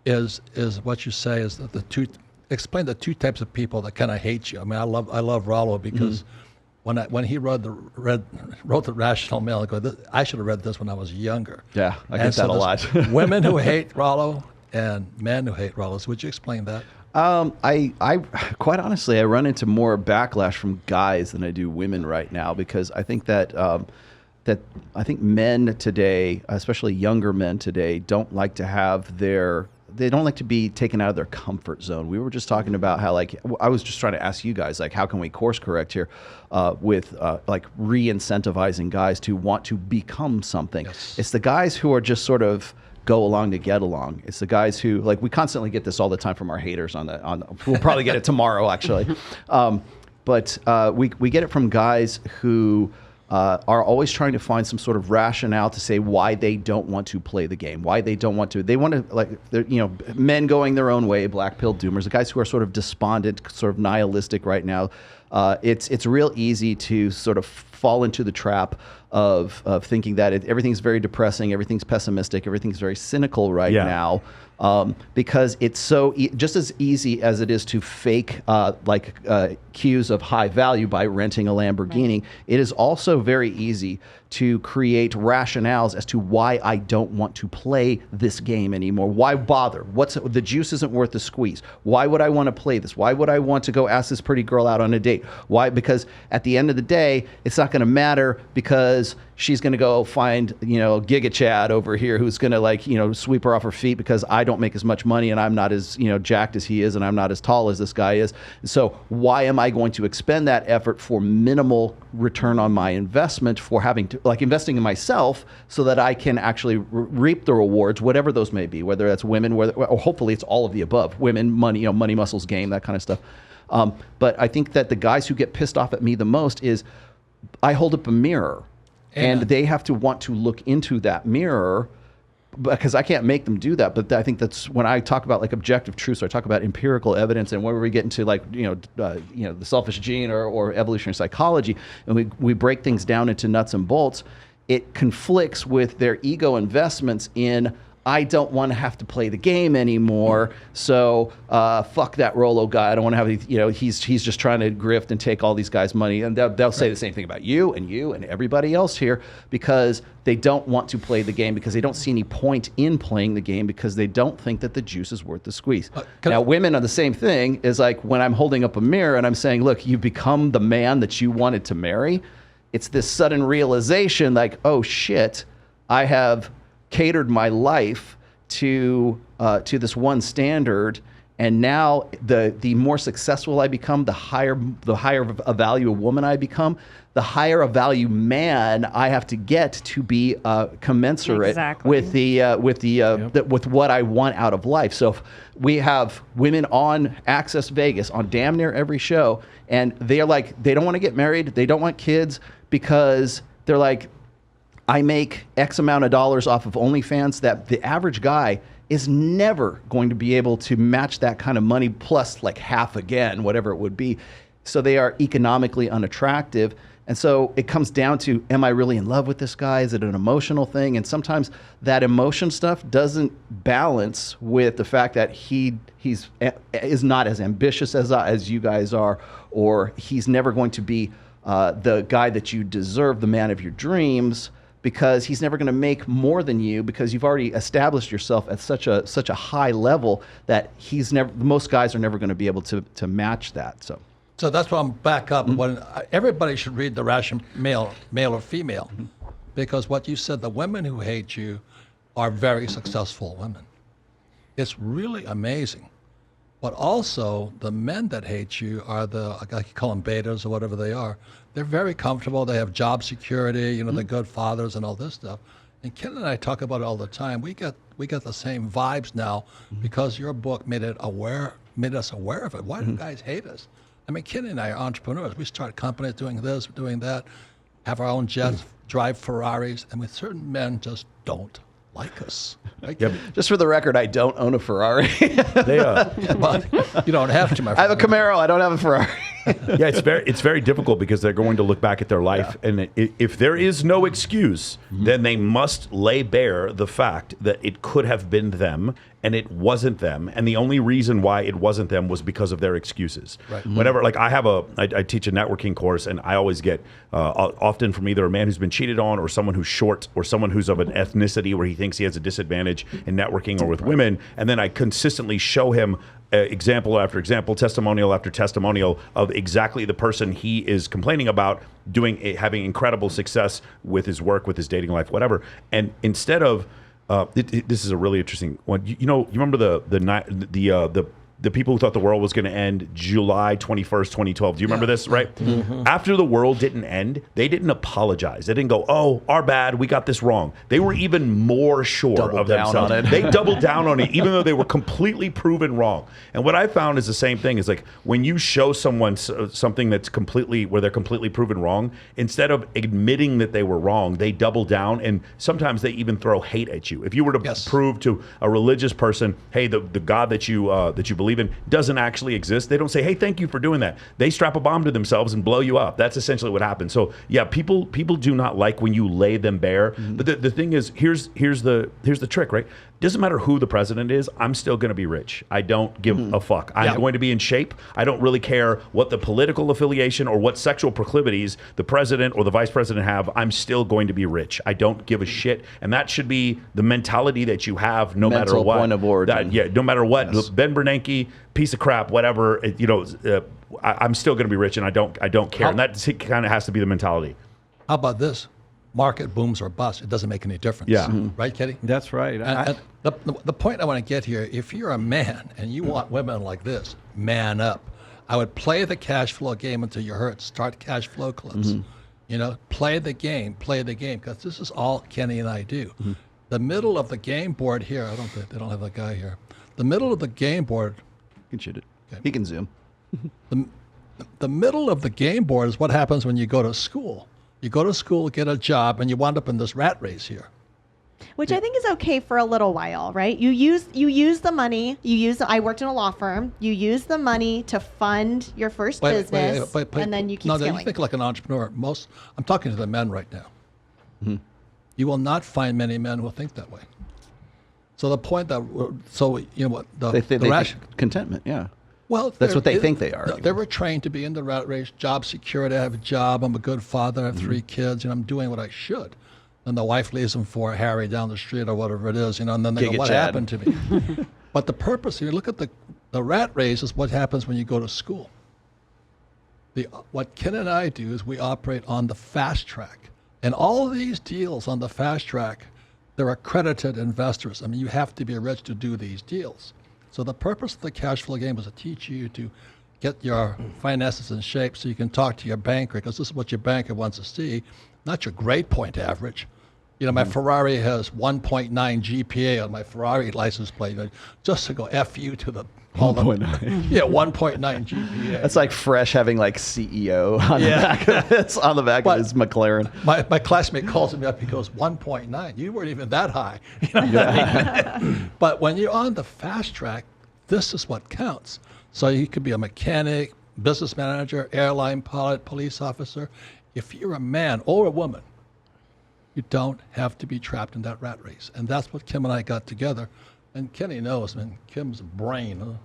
is what you say is that the two. Explain the two types of people that kind of hate you. I mean, I love Rollo because when he wrote the Rational Male, I go, I should have read this when I was younger. Yeah, I get that a lot. Women who hate Rollo and men who hate Rollo. So would you explain that? I quite honestly, I run into more backlash from guys than I do women right now, because I think that I think men today, especially younger men today, don't like to have they don't like to be taken out of their comfort zone. We were just talking about how, like, I was just trying to ask you guys, like, how can we course correct here with like re-incentivizing guys to want to become something? Yes. It's the guys who are just sort of go along to get along. It's the guys who, like, we constantly get this all the time from our haters we'll probably get it tomorrow, actually. But we get it from guys who are always trying to find some sort of rationale to say why they don't want to play the game, why they don't want to. They want to, like, men going their own way, black pill doomers, the guys who are sort of despondent, sort of nihilistic right now. It's real easy to sort of fall into the trap of thinking that everything's very depressing, everything's pessimistic, everything's very cynical right now. Because it's so just as easy as it is to fake cues of high value by renting a Lamborghini, it is also very easy to create rationales as to why I don't want to play this game anymore. Why bother? The juice isn't worth the squeeze. Why would I want to play this? Why would I want to go ask this pretty girl out on a date? Why? Because at the end of the day, it's not going to matter, because she's going to go find, Giga Chad over here who's going to sweep her off her feet because I don't make as much money and I'm not as, jacked as he is and I'm not as tall as this guy is. So why am I going to expend that effort for minimal return on my investment, for having to investing in myself so that I can actually reap the rewards, whatever those may be, whether that's women, or hopefully it's all of the above, women, money, money, muscles, game, that kind of stuff. But I think that the guys who get pissed off at me the most is I hold up a mirror. And they have to want to look into that mirror, because I can't make them do that. But I think that's when I talk about objective truth, so I talk about empirical evidence, and when we get into the selfish gene or evolutionary psychology, and we break things down into nuts and bolts, it conflicts with their ego investments in, I don't want to have to play the game anymore, so fuck that Rolo guy. I don't want to have, he's just trying to grift and take all these guys' money. And they'll say the same thing about you and everybody else here, because they don't want to play the game, because they don't see any point in playing the game, because they don't think that the juice is worth the squeeze. Now, women are the same thing. Is like when I'm holding up a mirror and I'm saying, look, you've become the man that you wanted to marry. It's this sudden realization like, oh shit, I have catered my life to this one standard, and now the more successful I become, the higher a value a woman I become, the higher a value man I have to get to be commensurate with with what I want out of life. So if we have women on Access Vegas on damn near every show, and they're like, they don't want to get married, they don't want kids, because they're like, I make X amount of dollars off of OnlyFans, that the average guy is never going to be able to match that kind of money, plus half again, whatever it would be. So they are economically unattractive. And so it comes down to, am I really in love with this guy? Is it an emotional thing? And sometimes that emotion stuff doesn't balance with the fact that he is not as ambitious as you guys are, or he's never going to be the guy that you deserve, the man of your dreams, because he's never going to make more than you, because you've already established yourself at such a high level that most guys are never going to be able to match that. So that's why I'm back up. When everybody should read The Rational Male or Female, because what you said, the women who hate you are very successful women. It's really amazing. But also, the men that hate you are like you call them betas or whatever they are. They're very comfortable. They have job security. They're good fathers and all this stuff. And Ken and I talk about it all the time. We get the same vibes now because your book made us aware of it. Why do guys hate us? I mean, Ken and I are entrepreneurs. We start companies doing this, doing that, have our own jets, drive Ferraris, and with certain men just don't like us. Right? Yep. Just for the record, I don't own a Ferrari. But you don't have to, my friend. I have a Camaro. I don't have a Ferrari. Yeah, it's very difficult, because they're going to look back at their life, and if there is no excuse, then they must lay bare the fact that it could have been them and it wasn't them, and the only reason why it wasn't them was because of their excuses. Right. Whenever, I teach a networking course, and I always get often from either a man who's been cheated on, or someone who's short, or someone who's of an ethnicity where he thinks he has a disadvantage in networking or with women, and then I consistently show him example after example, testimonial after testimonial of exactly the person he is complaining about having incredible success with his work, with his dating life, whatever. And instead of this is a really interesting one. You remember the people who thought the world was going to end July 21st, 2012. Do you remember this, right? After the world didn't end, they didn't apologize. They didn't go, oh, our bad, we got this wrong. They were even more sure of themselves. They doubled down on it, even though they were completely proven wrong. And what I found is the same thing. Is when you show someone something where they're completely proven wrong, instead of admitting that they were wrong, they double down, and sometimes they even throw hate at you. If you were to prove to a religious person, hey, the God that you believe believe in doesn't actually exist, they don't say, hey, thank you for doing that. They strap a bomb to themselves and blow you up. That's essentially what happens. So yeah, people do not like when you lay them bare. But the thing is, here's the trick, right? Doesn't matter who the president is, I'm still going to be rich. I don't give a fuck. I'm going to be in shape. I don't really care what the political affiliation or what sexual proclivities the president or the vice president have. I'm still going to be rich. I don't give a shit. And that should be the mentality that you have no matter what. Point of origin. No matter what. Yes. Ben Bernanke, piece of crap, whatever. I'm still going to be rich, and I don't care. And that kind of has to be the mentality. How about this? Market booms or bust, it doesn't make any difference. Yeah. Right, Kitty? That's right. And the point I want to get here, if you're a man and you want women like this, man up. I would play the cash flow game until you're hurt. Start cash flow clubs. Play the game, because this is all Kenny and I do. The middle of the game board here, they don't have that guy here. The middle of the game board. You can shoot it. Okay. He can zoom. The middle of the game board is what happens when you go to school. You go to school, get a job, and you wind up in this rat race here. Which I think is okay for a little while, right? You use the money. I worked in a law firm. You use the money to fund your first business, and then you keep scaling. You think like an entrepreneur. I'm talking to the men right now. You will not find many men who will think that way. So the point that they think contentment, yeah. Well, that's what they think they are. They were trained to be in the rat race, job security. I have a job. I'm a good father. I have 3 kids. I'm doing what I should. And the wife leaves them for Harry down the street or whatever it is. And then they go, "What happened to me?" But the purpose, you look at the rat race, is what happens when you go to school. What Ken and I do is we operate on the fast track, and all of these deals on the fast track, they're accredited investors. I mean, you have to be rich to do these deals. So the purpose of the cash flow game is to teach you to get your finances in shape so you can talk to your banker, because this is what your banker wants to see, not your grade point average. My Ferrari has 1.9 GPA on my Ferrari license plate, just to go F you to the 1.9. Yeah, 1.9 GPA. That's like Fresh having like CEO on the back of it, on the back of his McLaren. My classmate calls me up. He goes, 1.9. You weren't even that high. But when you're on the fast track, this is what counts. So you could be a mechanic, business manager, airline pilot, police officer. If you're a man or a woman, you don't have to be trapped in that rat race. And that's what Kim and I got together. And Kenny knows, man, Kim's brain.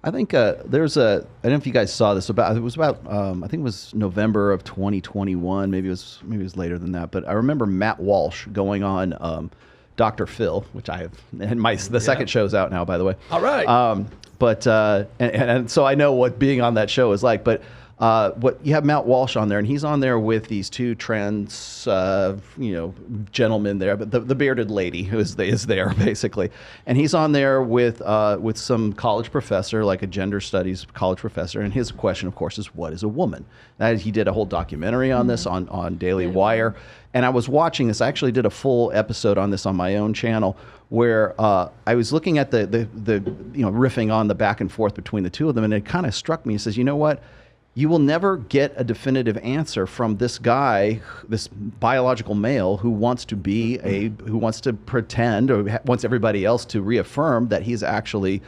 I think I don't know if you guys saw this. I think it was November of 2021. Maybe it was later than that. But I remember Matt Walsh going on Dr. Phil, which I have, and the second show's out now, by the way. All right. And so I know what being on that show is like. But what you have Matt Walsh on there, and he's on there with these 2 trans, gentlemen there, but the bearded lady who is there basically, and he's on there with some college professor, like a gender studies college professor, and his question, of course, is what is a woman? He did a whole documentary on this on Daily Wire, and I was watching this. I actually did a full episode on this on my own channel, where I was looking at the riffing on the back and forth between the two of them, and it kind of struck me. He says, you know what? You will never get a definitive answer from this guy, this biological male who wants to pretend or wants everybody else to reaffirm that he's actually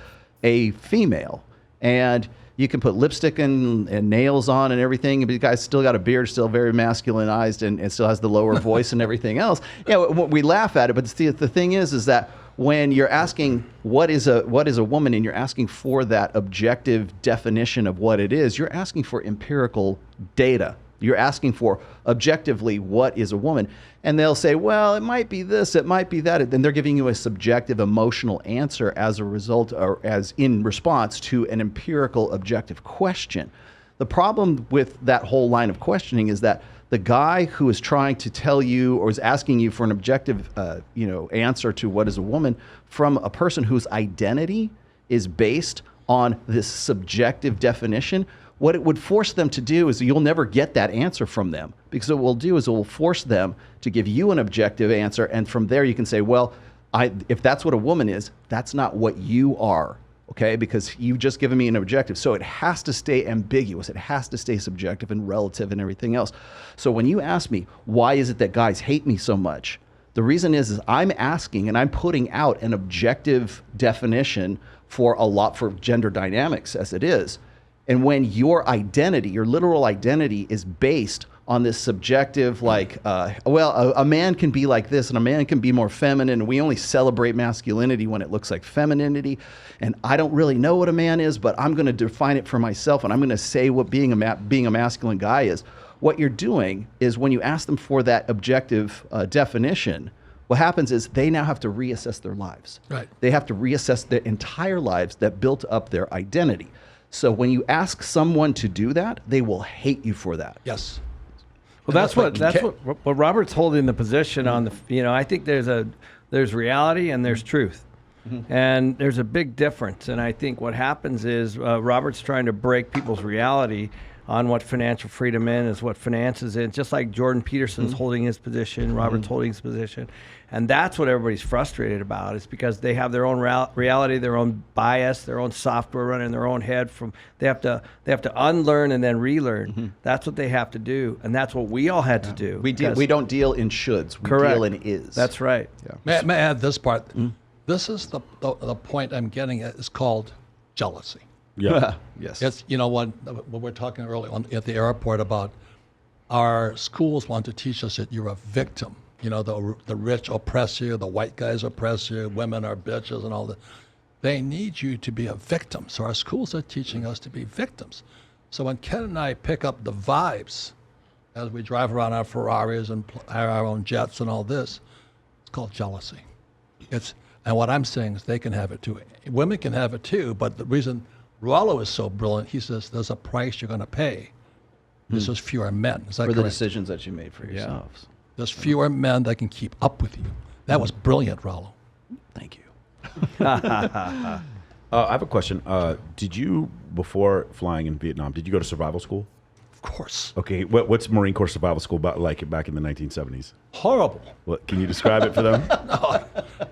a female. And you can put lipstick and nails on and everything, but the guy's still got a beard, still very masculinized, and still has the lower voice and everything else. Yeah, we laugh at it, but the thing is that when you're asking what is a woman, and you're asking for that objective definition of what it is, you're asking for empirical data. You're asking for objectively what is a woman. And they'll say, well, it might be this, it might be that. Then they're giving you a subjective emotional answer as a result, or as in response to an empirical objective question. The problem with that whole line of questioning is that the guy who is trying to tell you or is asking you for an objective answer to what is a woman from a person whose identity is based on this subjective definition, what it would force them to do is you'll never get that answer from them, because what it will do is it will force them to give you an objective answer, and from there you can say, well, if that's what a woman is, that's not what you are. Okay, because you've just given me an objective. So it has to stay ambiguous. It has to stay subjective and relative and everything else. So when you ask me, why is it that guys hate me so much? The reason is I'm asking and I'm putting out an objective definition for gender dynamics as it is. And when your identity, your literal identity, is based on this subjective, a man can be like this and a man can be more feminine, and we only celebrate masculinity when it looks like femininity, and I don't really know what a man is, but I'm going to define it for myself, and I'm going to say what being a masculine guy is. What you're doing is, when you ask them for that objective definition, what happens is they now have to reassess their lives. Right. They have to reassess their entire lives that built up their identity. So when you ask someone to do that, they will hate you for that. Yes. Well, that's what Robert's holding the position on the. I think there's reality and there's truth, and there's a big difference. And I think what happens is Robert's trying to break people's reality on what financial freedom is, what finances is. Just like Jordan Peterson's holding his position, Robert's holding his position, and that's what everybody's frustrated about. Is because they have their own reality, their own bias, their own software running in their own head. They have to unlearn and then relearn. That's what they have to do, and that's what we all had to do. We don't deal in shoulds. We deal in is. That's right. Yeah. May I add this part? This is the point I'm getting at. Is called jealousy. Yeah. Yes. It's when we're talking earlier at the airport about our schools want to teach us that you're a victim. The rich oppress you, the white guys oppress you, women are bitches and all that. They need you to be a victim. So our schools are teaching us to be victims. So when Ken and I pick up the vibes as we drive around our Ferraris and our own jets and all this, it's called jealousy. And what I'm saying is they can have it too. Women can have it too, but the reason Rollo is so brilliant, he says there's a price you're going to pay. There's just fewer men. Is that for correct? the decisions that you made for yourselves. There's fewer men that can keep up with you. That was brilliant, Rollo. Thank you. I have a question. Did you, before flying in Vietnam, did you go to survival school? Of course. Okay. What's Marine Corps survival school like back in the 1970s? Horrible. What, can you describe it for them? No,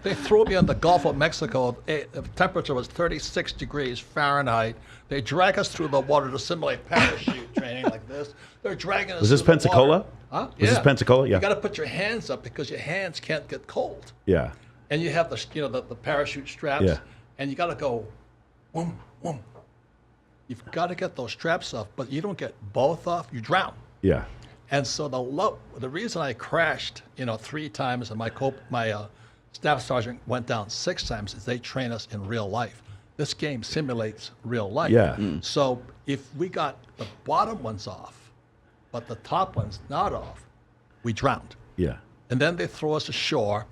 they threw me in the Gulf of Mexico. The temperature was 36 degrees Fahrenheit. They drag us through the water to simulate parachute training like this. They're dragging us. Was this through the Pensacola? water. Huh? Was this Pensacola? Yeah. You got to put your hands up because your hands can't get cold. Yeah. And you have the parachute straps. Yeah. And you got to go, boom, boom. You've got to get those straps off, but you don't get both off, you drown. Yeah. And so the reason I crashed, 3 times, and my staff sergeant went down 6 times, is they train us in real life. This game simulates real life. Yeah. So if we got the bottom ones off, but the top ones not off, we drowned. Yeah. And then they throw us ashore,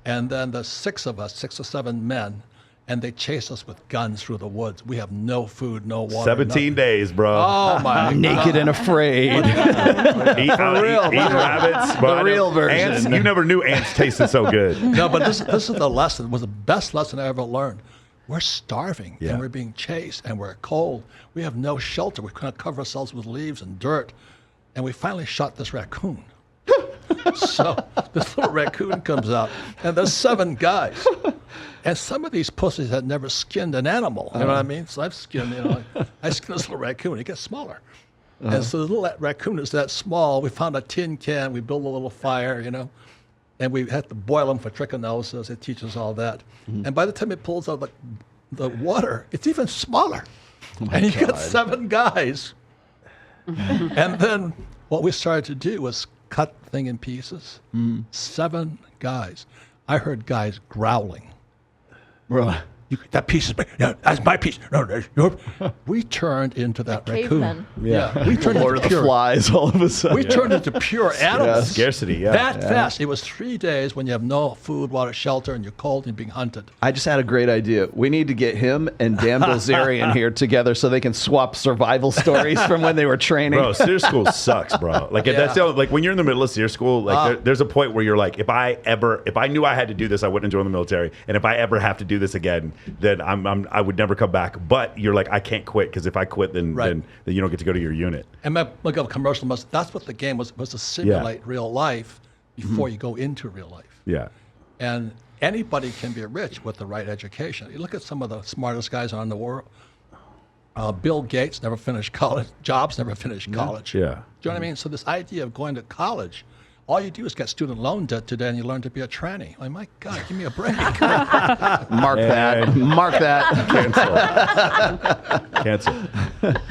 and then the 6 of us, 6 or 7 men, and they chase us with guns through the woods. We have no food, no water. 17 days, bro. Oh my! Naked and afraid. Eat rabbits. The real version. Ants, you never knew ants tasted so good. No, but this is the lesson. It was the best lesson I ever learned. We're starving and we're being chased and we're cold. We have no shelter. We're going to cover ourselves with leaves and dirt. And we finally shot this raccoon. So this little raccoon comes out, and there's 7 guys. And some of these pussies had never skinned an animal. You know what I mean? So I've skinned, I skinned this little raccoon. It gets smaller. And so the little raccoon is that small. We found a tin can. We built a little fire, and we had to boil them for trichinosis. It teaches all that. And by the time it pulls out the water, it's even smaller. And you got 7 guys. And then what we started to do was cut the thing in pieces. 7 guys. I heard guys growling. Bro, that piece is that's my piece. No, that's your. We turned into that raccoon. Cavemen. Yeah. We turned Lord into of the pure Flies all of a sudden. We turned into pure animals. Scarcity, yeah. That fast. It was 3 days when you have no food, water, shelter, and you're cold and being hunted. I just had a great idea. We need to get him and Dan Bilzerian here together so they can swap survival stories from when they were training. Bro, SEER school sucks, bro. Like that's when you're in the middle of SEER school, there's a point where you're like, if I knew I had to do this, I wouldn't join the military. And if I ever have to do this again, then I would never come back. But you're like, I can't quit, because if I quit, then you don't get to go to your unit. And look at the commercial. That's what the game was to simulate real life before you go into real life. Yeah. And anybody can be rich with the right education. You look at some of the smartest guys on the world. Bill Gates never finished college. Jobs never finished college. Yeah. Do you know what I mean? So this idea of going to college, all you do is get student loan debt today, and you learn to be a tranny. Like, my God, give me a break. Mark that. Mark that. Cancel.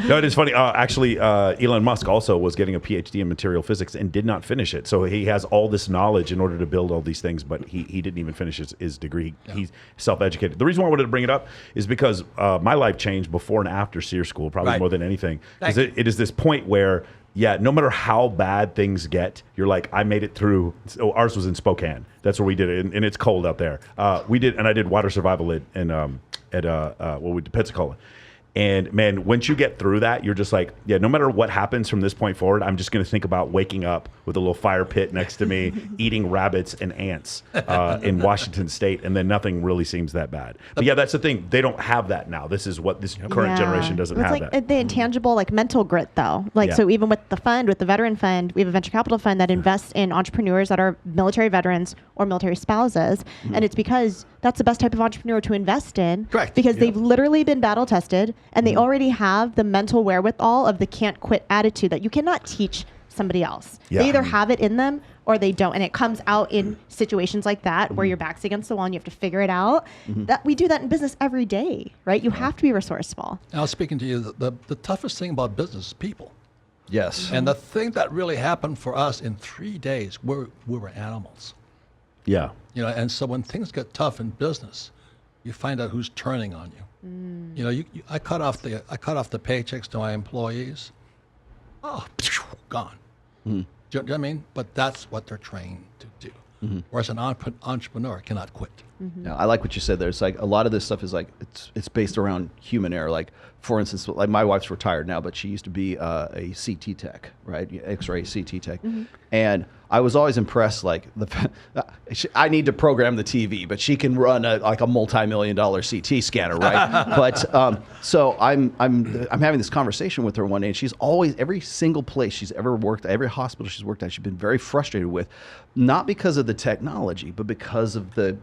No, it is funny. Actually, Elon Musk also was getting a PhD in material physics and did not finish it. So he has all this knowledge in order to build all these things, but he didn't even finish his degree. Yeah. He's self-educated. The reason why I wanted to bring it up is because my life changed before and after SEER school, probably more than anything. Because it is this point where, yeah, no matter how bad things get, you're like, I made it through. So ours was in Spokane. That's where we did it, and it's cold out there. I did water survival at Pensacola. And man, once you get through that, you're just like, yeah, no matter what happens from this point forward, I'm just going to think about waking up with a little fire pit next to me, eating rabbits and ants in Washington State, and then nothing really seems that bad. But yeah, that's the thing. They don't have that now. This is what this current generation doesn't have like that. The intangible, like mental grit, though. Like, so even with the fund, with the veteran fund, we have a venture capital fund that invests in entrepreneurs that are military veterans or military spouses. And it's because that's the best type of entrepreneur to invest in. Correct. Because they've literally been battle tested, and they already have the mental wherewithal of the can't quit attitude that you cannot teach somebody else. They either have it in them or they don't. And it comes out in situations like that where your back's against the wall and you have to figure it out. That we do that in business every day, right? You have to be resourceful. I was speaking to you, the toughest thing about business is people. Yes. And the thing that really happened for us in 3 days, we were animals. Yeah. You know, and so when things get tough in business, you find out who's turning on you. You know, I cut off the paychecks to my employees. Oh, gone. Do you know what I mean? But that's what they're trained to do. Whereas an entrepreneur cannot quit. Yeah, I like what you said there. It's like a lot of this stuff is like it's based around human error. Like, for instance, like my wife's retired now, but she used to be a CT tech, right? X-ray CT tech. And I was always impressed. Like, I need to program the TV, but she can run a multi-million-dollar CT scanner, right? But so I'm having this conversation with her one day, and she's always, every single place she's ever worked, every hospital she's worked at, she's been very frustrated with, not because of the technology, but because of the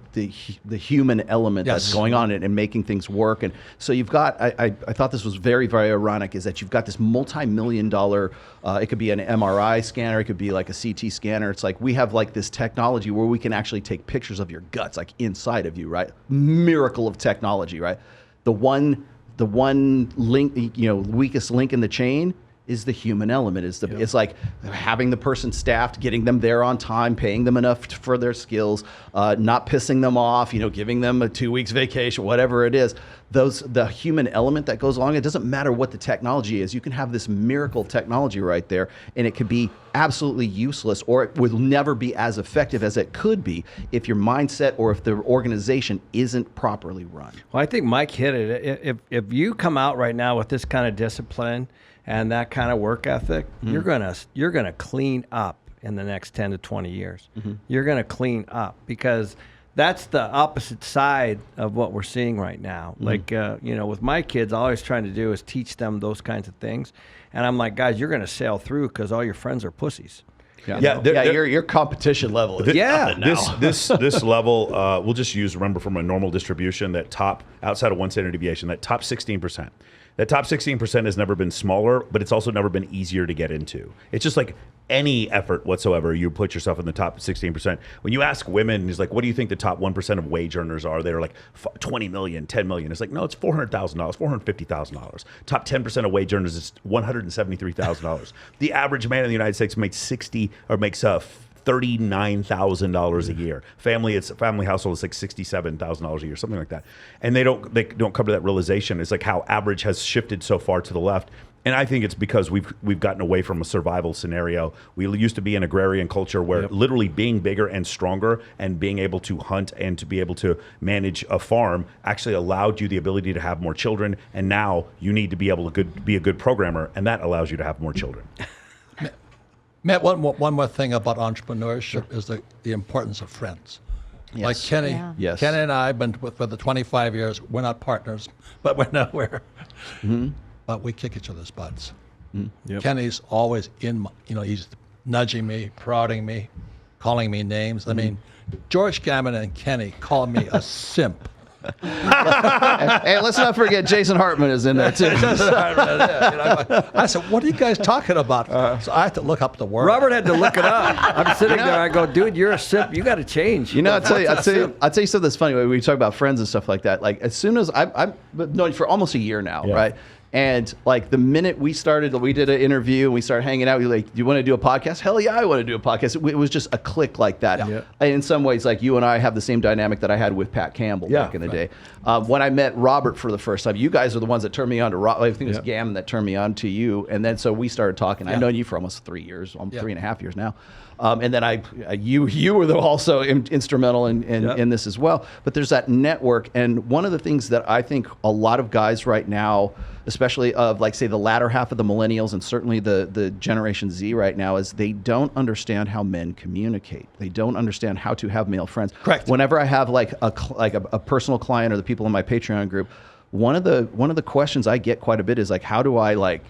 human element that's going on and making things work. And so you've got, I thought this was very, very ironic, is that you've got this multi-million-dollar, it could be an MRI scanner, it could be like a CT scanner. It's like we have like this technology where we can actually take pictures of your guts, like inside of you, right? Miracle of technology, right? The one link, weakest link in the chain is the human element. It's like having the person staffed, getting them there on time, paying them enough for their skills, not pissing them off, giving them a 2 weeks vacation, whatever it is. The human element that goes along, it doesn't matter what the technology is. You can have this miracle technology right there, and it could be absolutely useless, or it will never be as effective as it could be if your mindset or if the organization isn't properly run. Well, I think Mike hit it. If you come out right now with this kind of discipline and that kind of work ethic, you're gonna clean up in the next 10 to 20 years. You're gonna clean up, because that's the opposite side of what we're seeing right now. Like, with my kids, all I was trying to do is teach them those kinds of things. And I'm like, guys, you're gonna sail through because all your friends are pussies. Your competition level is nothing now. This level, we'll just remember from a normal distribution, that top, outside of one standard deviation, that top 16%. That top 16% has never been smaller, but it's also never been easier to get into. It's just like any effort whatsoever, you put yourself in the top 16%. When you ask women, it's like, what do you think the top 1% of wage earners are? They're like 20 million, 10 million. It's like, no, it's $400,000, $450,000. Top 10% of wage earners is $173,000. The average man in the United States makes $39,000 a year. Family household is like $67,000 a year, something like that. And they don't come to that realization. It's like how average has shifted so far to the left. And I think it's because we've gotten away from a survival scenario. We used to be an agrarian culture where literally being bigger and stronger and being able to hunt and to be able to manage a farm actually allowed you the ability to have more children. And now you need to be able to be a good programmer, and that allows you to have more children. Matt, one more thing about entrepreneurship is the importance of friends. Yes. Like Kenny, Kenny and I have been for the 25 years. We're not partners, but we're nowhere. But we kick each other's butts. Kenny's always he's nudging me, prodding me, calling me names. I mean, George Gammon and Kenny call me a simp. Hey, let's not forget Jason Hartman is in there too. I said, what are you guys talking about? So I had to look up the word. Robert had to look it up. I'm sitting there. I go, dude, you're a simp. You got to change. You know, I'll tell you something that's funny. When we talk about friends and stuff like that, like as soon as I've known you for almost a year now, right? And like the minute we started, we did an interview and we started hanging out. We were like, do you want to do a podcast? Hell yeah, I want to do a podcast. It was just a click like that. Yeah. In some ways, like you and I have the same dynamic that I had with Pat Campbell back in the day. When I met Robert for the first time, you guys are the ones that turned me on to Robert. I think it was Gam that turned me on to you. And then so we started talking. I've known you for almost 3 years, 3.5 years now. And then you were also instrumental in this as well. But there's that network, and one of the things that I think a lot of guys right now, especially of like say the latter half of the millennials and certainly the Generation Z right now, is they don't understand how men communicate. They don't understand how to have male friends. Correct. Whenever I have like a personal client or the people in my Patreon group, one of the questions I get quite a bit is like, how do I like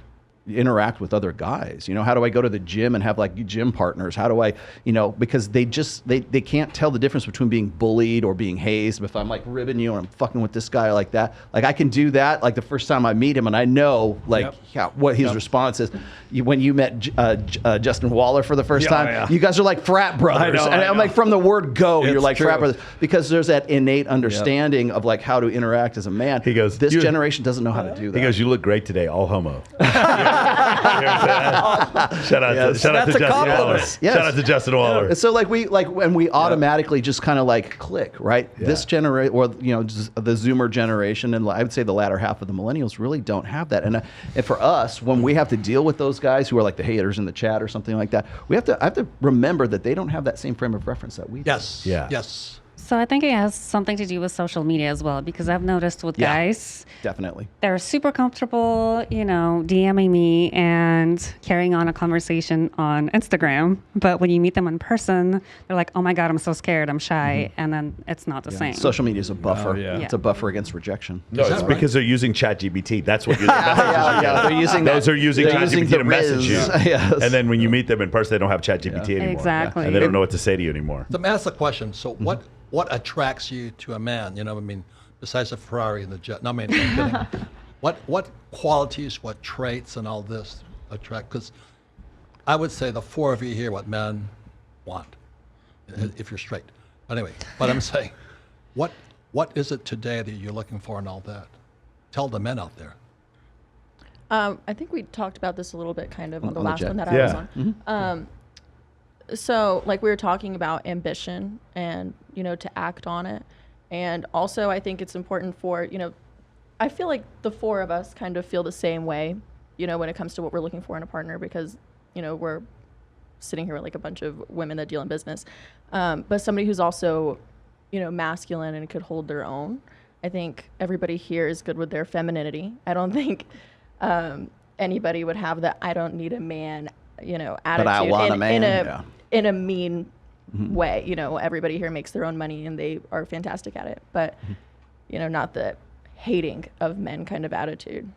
interact with other guys? You know, how do I go to the gym and have like gym partners? How do I, because they can't tell the difference between being bullied or being hazed. If I'm like ribbing you or I'm fucking with this guy like that, like I can do that like the first time I meet him and I know like what his response is. When you met Justin Waller for the first time, you guys are like frat brothers. I'm like, from the word go, you're like frat brothers, because there's that innate understanding of like how to interact as a man. He goes, this generation doesn't know how to do that. He goes, you look great today, all homo. Shout out to Justin Waller. Yes. Shout out to Justin Waller. So like we automatically just kind of like click, right? This generation, or just the Zoomer generation, and I would say the latter half of the millennials really don't have that. And for us, when we have to deal with those guys who are like the haters in the chat or something like that, I have to remember that they don't have that same frame of reference that we do. Yes. So I think it has something to do with social media as well, because I've noticed with guys, definitely, they're super comfortable, DMing me and carrying on a conversation on Instagram. But when you meet them in person, they're like, "Oh my God, I'm so scared, I'm shy," and then it's not the same. Social media is a buffer. It's a buffer against rejection. No, it's because they're using ChatGPT. That's what you're they're using. Those are using ChatGPT to message you. Yes. And then when you meet them in person, they don't have ChatGPT anymore. Exactly. And they don't know what to say to you anymore. Let me ask the question. So what attracts you to a man? Besides the Ferrari and the jet. No, I'm kidding. What qualities, what traits, and all this attract? Because I would say the four of you here, what men want, if you're straight. But anyway, but I'm saying, what is it today that you're looking for and all that? Tell the men out there. I think we talked about this a little bit kind of on the last one that I was on. So like we were talking about ambition and, to act on it. And also I think it's important for, I feel like the four of us kind of feel the same way, when it comes to what we're looking for in a partner, because, we're sitting here with like a bunch of women that deal in business. But somebody who's also, masculine and could hold their own. I think everybody here is good with their femininity. I don't think anybody would have the "I don't need a man," attitude. But I want a man. In a mean way. Everybody here makes their own money and they are fantastic at it. But, not the hating of men kind of attitude.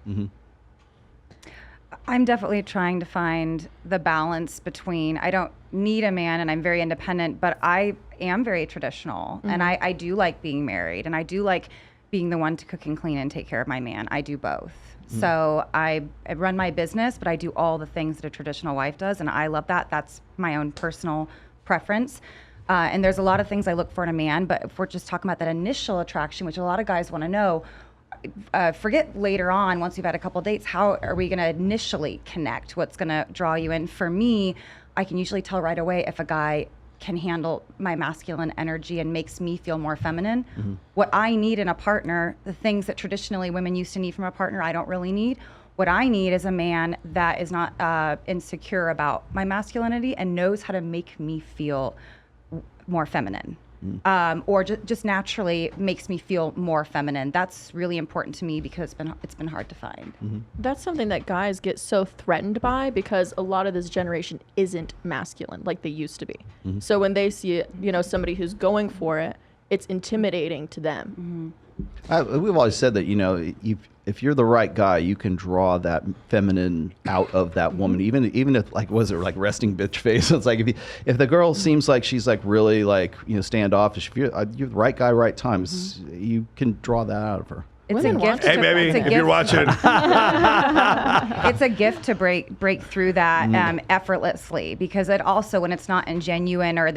I'm definitely trying to find the balance between, I don't need a man and I'm very independent, but I am very traditional. And I do like being married, and I do like being the one to cook and clean and take care of my man. I do both. So I run my business, but I do all the things that a traditional wife does, and I love that. That's my own personal preference. And there's a lot of things I look for in a man, but if we're just talking about that initial attraction, which a lot of guys want to know, forget later on, once we've had a couple dates, how are we going to initially connect? What's going to draw you in? For me, I can usually tell right away if a guy can handle my masculine energy and makes me feel more feminine. What I need in a partner, the things that traditionally women used to need from a partner, I don't really need. What I need is a man that is not insecure about my masculinity and knows how to make me feel more feminine. Or just naturally makes me feel more feminine. That's really important to me because it's been hard to find. That's something that guys get so threatened by, because a lot of this generation isn't masculine like they used to be. So when they see somebody who's going for it, it's intimidating to them. We've always said that if you're the right guy, you can draw that feminine out of that woman. Even if like, was it like resting bitch face? It's like if the girl seems like she's like really like, you know, standoffish, if you're the right guy, right times, you can draw that out of her. It's a gift. Hey, baby, if you're watching. It's a gift to break through that effortlessly, because it also, when it's not ingenuine or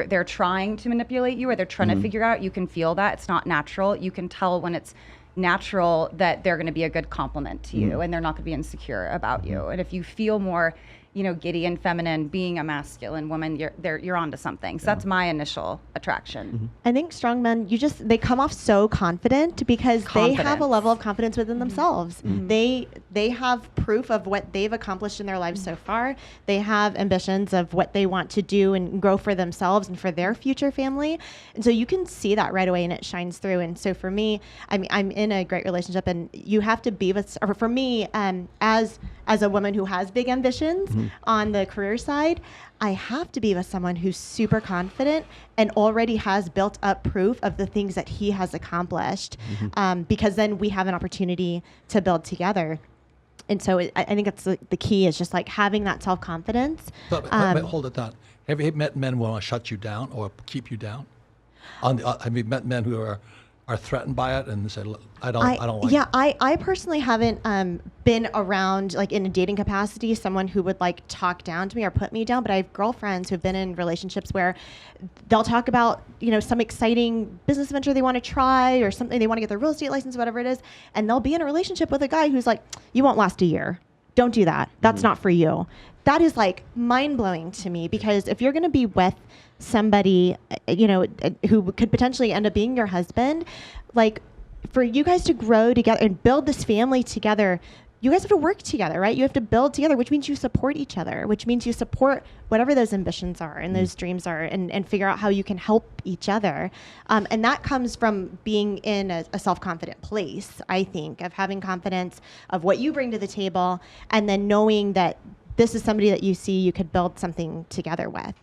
they're trying to manipulate you or they're trying to figure out, you can feel that it's not natural. You can tell when it's natural that they're going to be a good compliment to you and they're not going to be insecure about you. And if you feel more, you know, giddy and feminine, being a masculine woman, you're onto something. So that's my initial attraction. I think strong men, they come off so confident because they have a level of confidence within themselves. They have proof of what they've accomplished in their lives so far. They have ambitions of what they want to do and grow for themselves and for their future family. And so you can see that right away and it shines through. And so for me, I mean, I'm in a great relationship and you have to be with, or for me, as a woman who has big ambitions on the career side, I have to be with someone who's super confident and already has built up proof of the things that he has accomplished, because then we have an opportunity to build together. And so I think that's the key, is just like having that self-confidence. But hold it down. Have you met men who want to shut you down or keep you down? Have you met men who are threatened by it and say, "Look, I don't like yeah, it"? I personally haven't been around, like in a dating capacity, someone who would like talk down to me or put me down, but I have girlfriends who've been in relationships where they'll talk about, you know, some exciting business venture they want to try or something, they want to get their real estate license, whatever it is, and they'll be in a relationship with a guy who's like, "You won't last a year. Don't do that. That's not for you." That is like mind-blowing to me, because if you're going to be with somebody, you know, who could potentially end up being your husband, like for you guys to grow together and build this family together, you guys have to work together, right? You have to build together, which means you support each other, which means you support whatever those ambitions are and those dreams are, and figure out how you can help each other. And that comes from being in a self-confident place, I think, of having confidence of what you bring to the table, and then knowing that this is somebody that you see you could build something together with.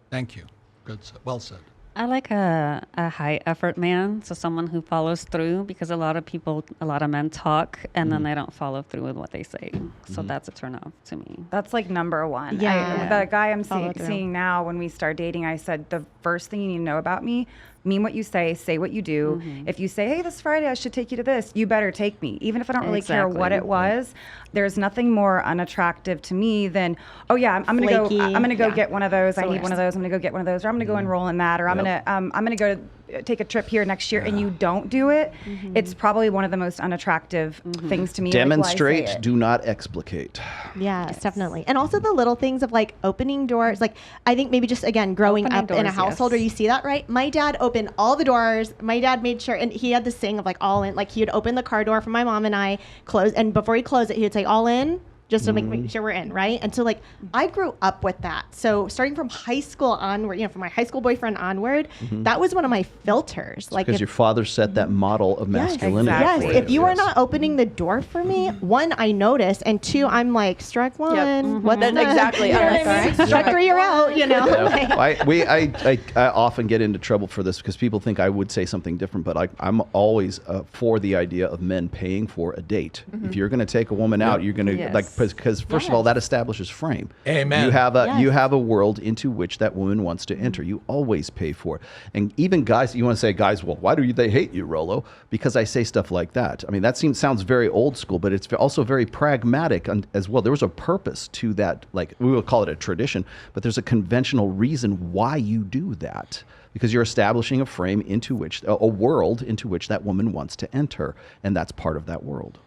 Thank you. Good. Well said. I like a high effort man, so someone who follows through, because a lot of men talk and then they don't follow through with what they say. So that's a turn off to me. That's like number one. Yeah. The guy I'm seeing now, when we start dating, I said, the first thing you need to know about me, mean what you say what you do. If you say, "Hey, this Friday I should take you to this," you better take me. Even if I don't really care what it was, there's nothing more unattractive to me than, "Oh yeah, I'm gonna go get one of those. I need one of those. I'm gonna go get one of those, or I'm gonna go enroll in that, or I'm gonna go take a trip here next year," and you don't do it. It's probably one of the most unattractive things to me. Demonstrate, do not explicate. Yes, definitely. And also the little things of like opening doors. Like I think maybe just again growing up in a household where you see that, right? My dad opened all the doors. My dad made sure, and he had this saying of like all in. Like he would open the car door for my mom and I, close, and before he closed it, he would say all in, just to make sure we're in, right? And so like I grew up with that. So starting from high school onward, you know, from my high school boyfriend onward, that was one of my filters. Like because your father set that model of masculinity. Yes, if you are not opening the door for me, one, I notice, and two, I'm like, strike one. What the exactly. You know what I mean? Strike three, you're out. You know. I often get into trouble for this because people think I would say something different, but I'm always for the idea of men paying for a date. If you're going to take a woman out, you're going to like. Because first of all, that establishes frame. Amen. You have a world into which that woman wants to enter. You always pay for it. And even guys, you want to say, guys, well, why do they hate you, Rolo? Because I say stuff like that. I mean, that sounds very old school, but it's also very pragmatic as well. There was a purpose to that. Like we will call it a tradition, but there's a conventional reason why you do that. Because you're establishing a frame into which a world into which that woman wants to enter, and that's part of that world.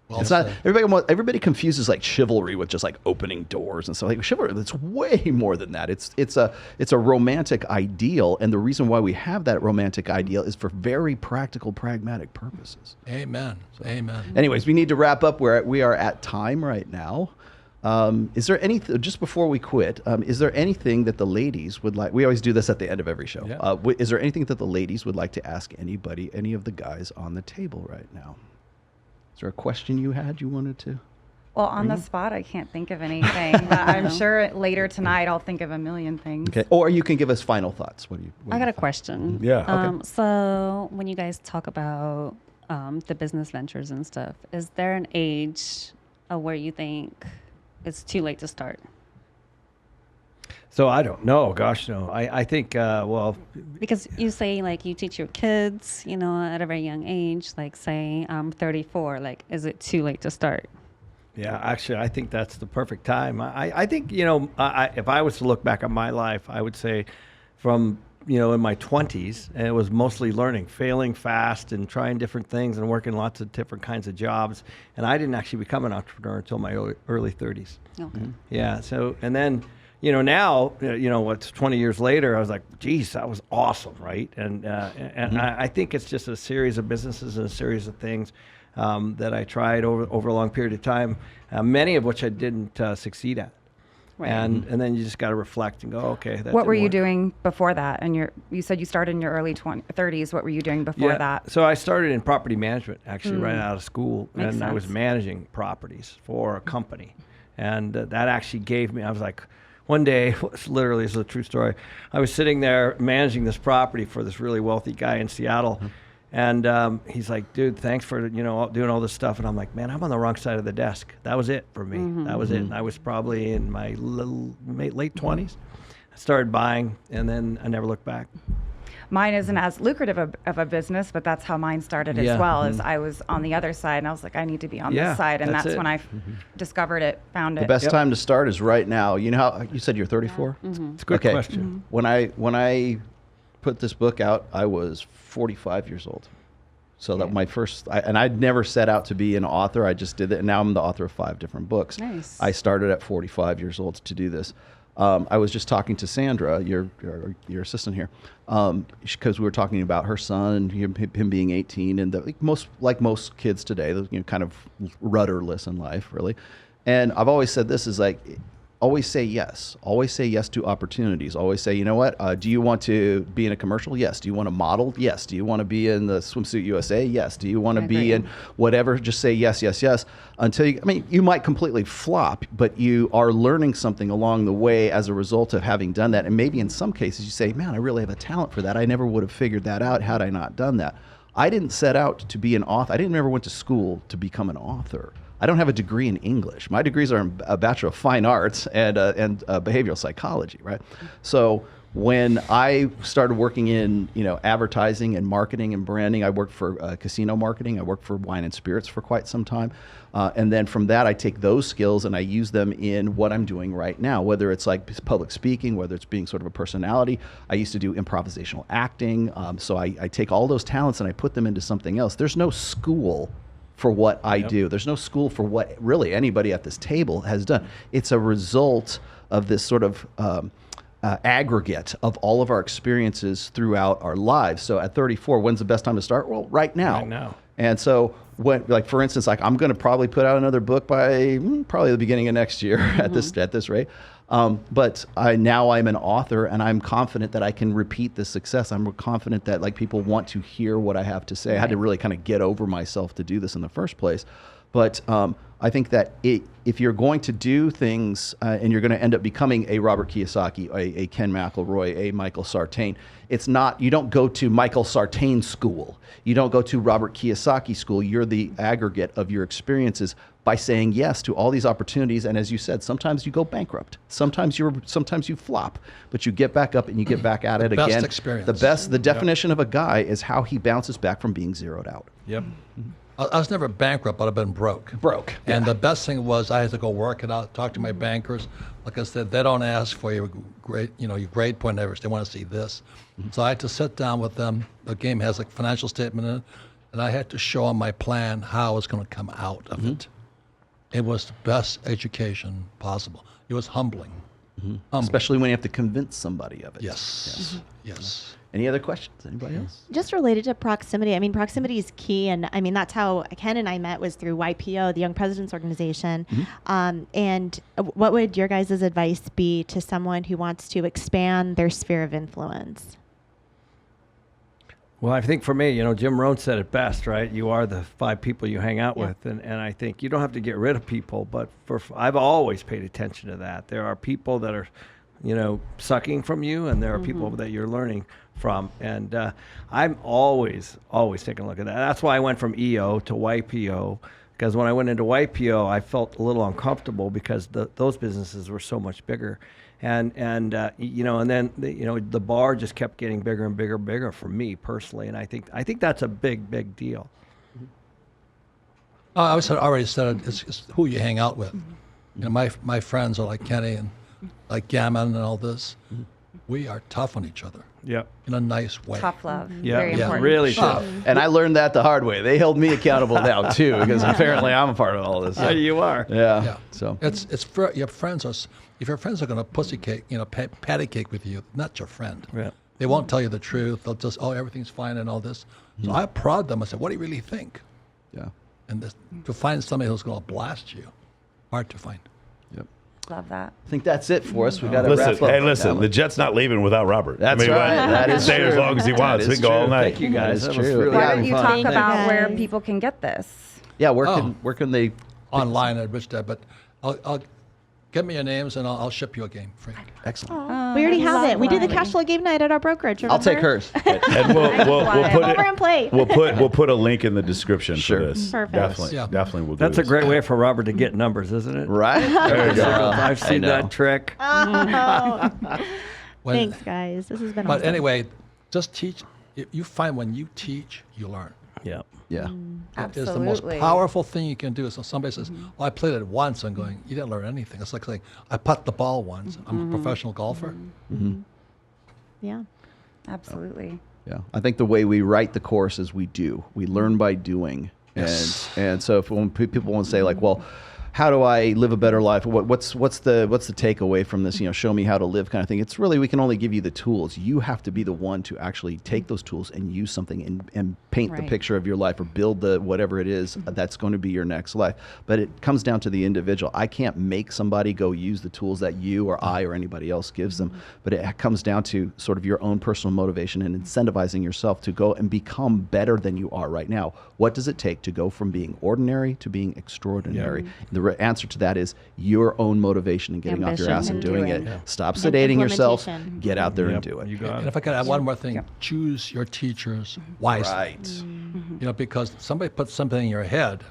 Well, it's not everybody confuses like chivalry with just like opening doors and stuff. Like chivalry, it's way more than that. It's a romantic ideal, and the reason why we have that romantic ideal is for very practical, pragmatic purposes. Amen. Amen. Anyways, we need to wrap up. We are at time right now. Is there anything, just before we quit, is there anything that the ladies would like? We always do this at the end of every show. Yeah. Is there anything that the ladies would like to ask anybody, any of the guys on the table right now? Is there a question you wanted to? Well, on the spot, I can't think of anything. But I'm sure later tonight I'll think of a million things. Okay. Or you can give us final thoughts. I got a question. Yeah. Okay. So when you guys talk about the business ventures and stuff, is there an age where you think it's too late to start? So I don't know. Gosh, no. I think, well. Because you say, like, you teach your kids, you know, at a very young age, like, say, I'm 34. Like, is it too late to start? Yeah, actually, I think that's the perfect time. I think, you know, if I was to look back on my life, I would say from, you know, in my 20s, and it was mostly learning, failing fast and trying different things and working lots of different kinds of jobs. And I didn't actually become an entrepreneur until my early 30s. Okay. Yeah, so, and then, you know, now, you know, what's 20 years later, I was like, geez, that was awesome, right? And I think it's just a series of businesses and a series of things that I tried over a long period of time, many of which I didn't succeed at. Right. And then you just got to reflect and go, okay, that What were you work. doing before that? And you said you started in your early 30s. What were you doing before that? So I started in property management, actually, right out of school. Makes and I was sense. managing properties for a company. And that actually gave me, I was like, one day, literally, this is a true story, I was sitting there managing this property for this really wealthy guy in Seattle. And he's like, dude, thanks for, you know, doing all this stuff. And I'm like, man, I'm on the wrong side of the desk. That was it for me. That was it. And I was probably in my late 20s. I started buying, and then I never looked back. Mine isn't as lucrative of a business, but that's how mine started as well. As I was on the other side, and I was like, I need to be on this side, and that's when I discovered it, found it. The best time to start is right now. You know how you said you're 34? It's a good question. When I put this book out, I was 45 years old. So that my first, and I'd never set out to be an author. I just did it, and now I'm the author of 5 different books. Nice. I started at 45 years old to do this. I was just talking to Sandra, your assistant here, because we were talking about her son, him being 18, and like most kids today, kind of rudderless in life, really. And I've always said this is like, always say yes. Always say yes to opportunities. Always say, you know what? Do you want to be in a commercial? Yes. Do you want to model? Yes. Do you want to be in the Swimsuit USA? Yes. Do you want to be in whatever? Just say yes, yes, yes. Until you might completely flop, but you are learning something along the way as a result of having done that. And maybe in some cases you say, man, I really have a talent for that. I never would have figured that out had I not done that. I didn't set out to be an author. I never went to school to become an author. I don't have a degree in English. My degrees are a Bachelor of Fine Arts and behavioral psychology, right? So when I started working in advertising and marketing and branding, I worked for casino marketing. I worked for wine and spirits for quite some time. And then from that, I take those skills and I use them in what I'm doing right now, whether it's like public speaking, whether it's being sort of a personality. I used to do improvisational acting. So I take all those talents and I put them into something else. There's no school for what I do. There's no school for what really anybody at this table has done. It's a result of this sort of aggregate of all of our experiences throughout our lives. So at 34, when's the best time to start? Well, right now. Right now. And so when, like, for instance, like I'm going to probably put out another book by probably the beginning of next year at this rate. But now I'm an author and I'm confident that I can repeat this success. I'm confident that like people want to hear what I have to say. I had to really kind of get over myself to do this in the first place. But I think that if you're going to do things and you're going to end up becoming a Robert Kiyosaki, a Ken McElroy, a Michael Sartain, it's not, you don't go to Michael Sartain school. You don't go to Robert Kiyosaki school. You're the aggregate of your experiences by saying yes to all these opportunities. And as you said, sometimes you go bankrupt. Sometimes you flop, but you get back up and you get back at it again. Best experience. The definition of a guy is how he bounces back from being zeroed out. Yep. I was never bankrupt, but I've been broke. And the best thing was I had to go work it out, talk to my bankers. Like I said, they don't ask for your grade point average. They want to see this. So I had to sit down with them. The game has a financial statement in it, and I had to show them my plan, how I was going to come out of it. It was the best education possible. It was humbling. Especially when you have to convince somebody of it. Yes. Yes. Any other questions? Anybody else? Just related to proximity. I mean, proximity is key. And I mean, that's how Ken and I met, was through YPO, the Young Presidents Organization. And what would your guys' advice be to someone who wants to expand their sphere of influence? Well, I think for me, Jim Rohn said it best, right? You are the 5 people you hang out with. And I think you don't have to get rid of people, but I've always paid attention to that. There are people that are, sucking from you, and there are people that you're learning from. And I'm always taking a look at that. That's why I went from EO to YPO, because when I went into YPO, I felt a little uncomfortable because those businesses were so much bigger. And then the bar just kept getting bigger and bigger and bigger for me personally. And I think that's a big deal. I already said it's who you hang out with. You know, my friends are like Kenny and like Gammon and all this. We are tough on each other. Yeah. In a nice way. Tough love. Yeah. Very important. Really tough. And I learned that the hard way. They held me accountable now too, because apparently I'm a part of all this. Yeah, you are. Yeah. So it's for your friends are. If your friends are going to pussy cake, patty cake with you, not your friend. Yeah. They won't tell you the truth. They'll just, everything's fine and all this. So I prod them. I said, what do you really think? Yeah. And to find somebody who's going to blast you, hard to find. Yep. Love that. I think that's it for us. We got to wrap up. Hey, listen, the jet's not leaving without Robert. That's right. That is stay true. as long as he wants. We can go all night. Thank you guys. That is That was true. really Why don't you fun. talk about where people can get this? Yeah. Where can they? Online at Rich Dad, but I'll get me your names and I'll ship you a game free. Excellent. We already have it. We did the lovely. cash flow game night at our brokerage. I'll take remember? hers. And we'll put Over and play. we'll put a link in the description Sure. for this. Perfect. Definitely, Yeah. definitely we'll do That's a this. great way for Robert to get numbers, isn't it? Right? There you go. I've I seen know. that trick. Oh. When- Thanks, guys. This has been But awesome. anyway, just teach. You find when you teach, you learn. Yeah. Yeah. It is the most Absolutely. powerful thing you can do. So somebody says, "Oh, I played it once." I'm going, "You didn't learn anything." It's like saying, "I putt the ball once." I'm a professional golfer. Yeah. Absolutely. Yeah, I think the way we write the course is we do. We learn by doing, and so if when people want to say like, well, how do I live a better life? What's the takeaway from this? Show me how to live kind of thing. It's really, we can only give you the tools. You have to be the one to actually take those tools and use something and paint the Right. picture of your life or build the whatever it is that's going to be your next life. But it comes down to the individual. I can't make somebody go use the tools that you or I or anybody else gives them. But it comes down to sort of your own personal motivation and incentivizing yourself to go and become better than you are right now. What does it take to go from being ordinary to being extraordinary? The answer to that is your own motivation and getting off your Ambition ass and and doing doing. it. Yeah. Stop And sedating yourself. implementation. Get out there and Yep, do it. You got And it. if I could add one more thing, choose your teachers wisely. Right. Because somebody puts something in your head,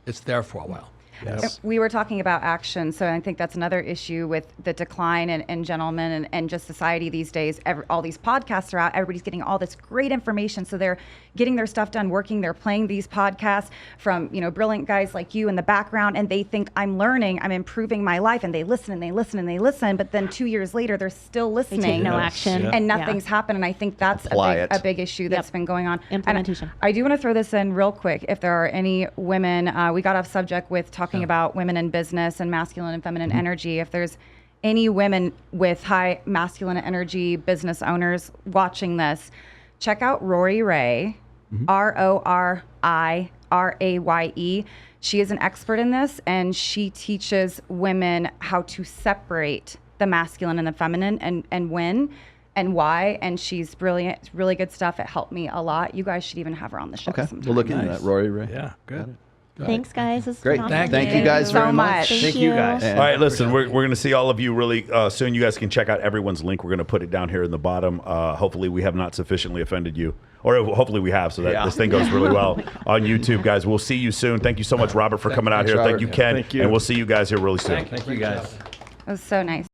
it's there for a while. Yes. We were talking about action, so I think that's another issue with the decline in gentlemen and just society these days. All these podcasts are out. Everybody's getting all this great information, so they're getting their stuff done, working. They're playing these podcasts from brilliant guys like you in the background, and they think I'm learning, I'm improving my life, and they listen and they listen and they listen. But then 2 years later, they're still They listening. take no Yes. action. Yeah. And nothing's happened, and I think that's Apply it. a big issue that's been going on. And Implementation. I do want to throw this in real quick. If there are any women, we got off subject with talking about women in business and masculine and feminine energy. If there's any women with high masculine energy business owners watching this, check out Rory Ray, RORIRAYE. She is an expert in this, and she teaches women how to separate the masculine and the feminine and when and why. And she's brilliant. It's really good stuff. It helped me a lot. You guys should even have her on the show Okay. sometime. We'll look into Nice. that, Rory Ray. Yeah. Good. Thanks, guys. This has Great. been awesome. Thank you guys so very much. much. Thank you guys. And- All right, listen, we're going to see all of you really soon. You guys can check out everyone's link. We're going to put it down here in the bottom. Hopefully we have not sufficiently offended you. Or hopefully we have, so that this thing goes really well on YouTube, guys. We'll see you soon. Thank you so much, Robert, for coming out Thanks, here. Robert. Thank you, Ken. Thank you. And we'll see you guys here really soon. Thank you guys. It was so nice.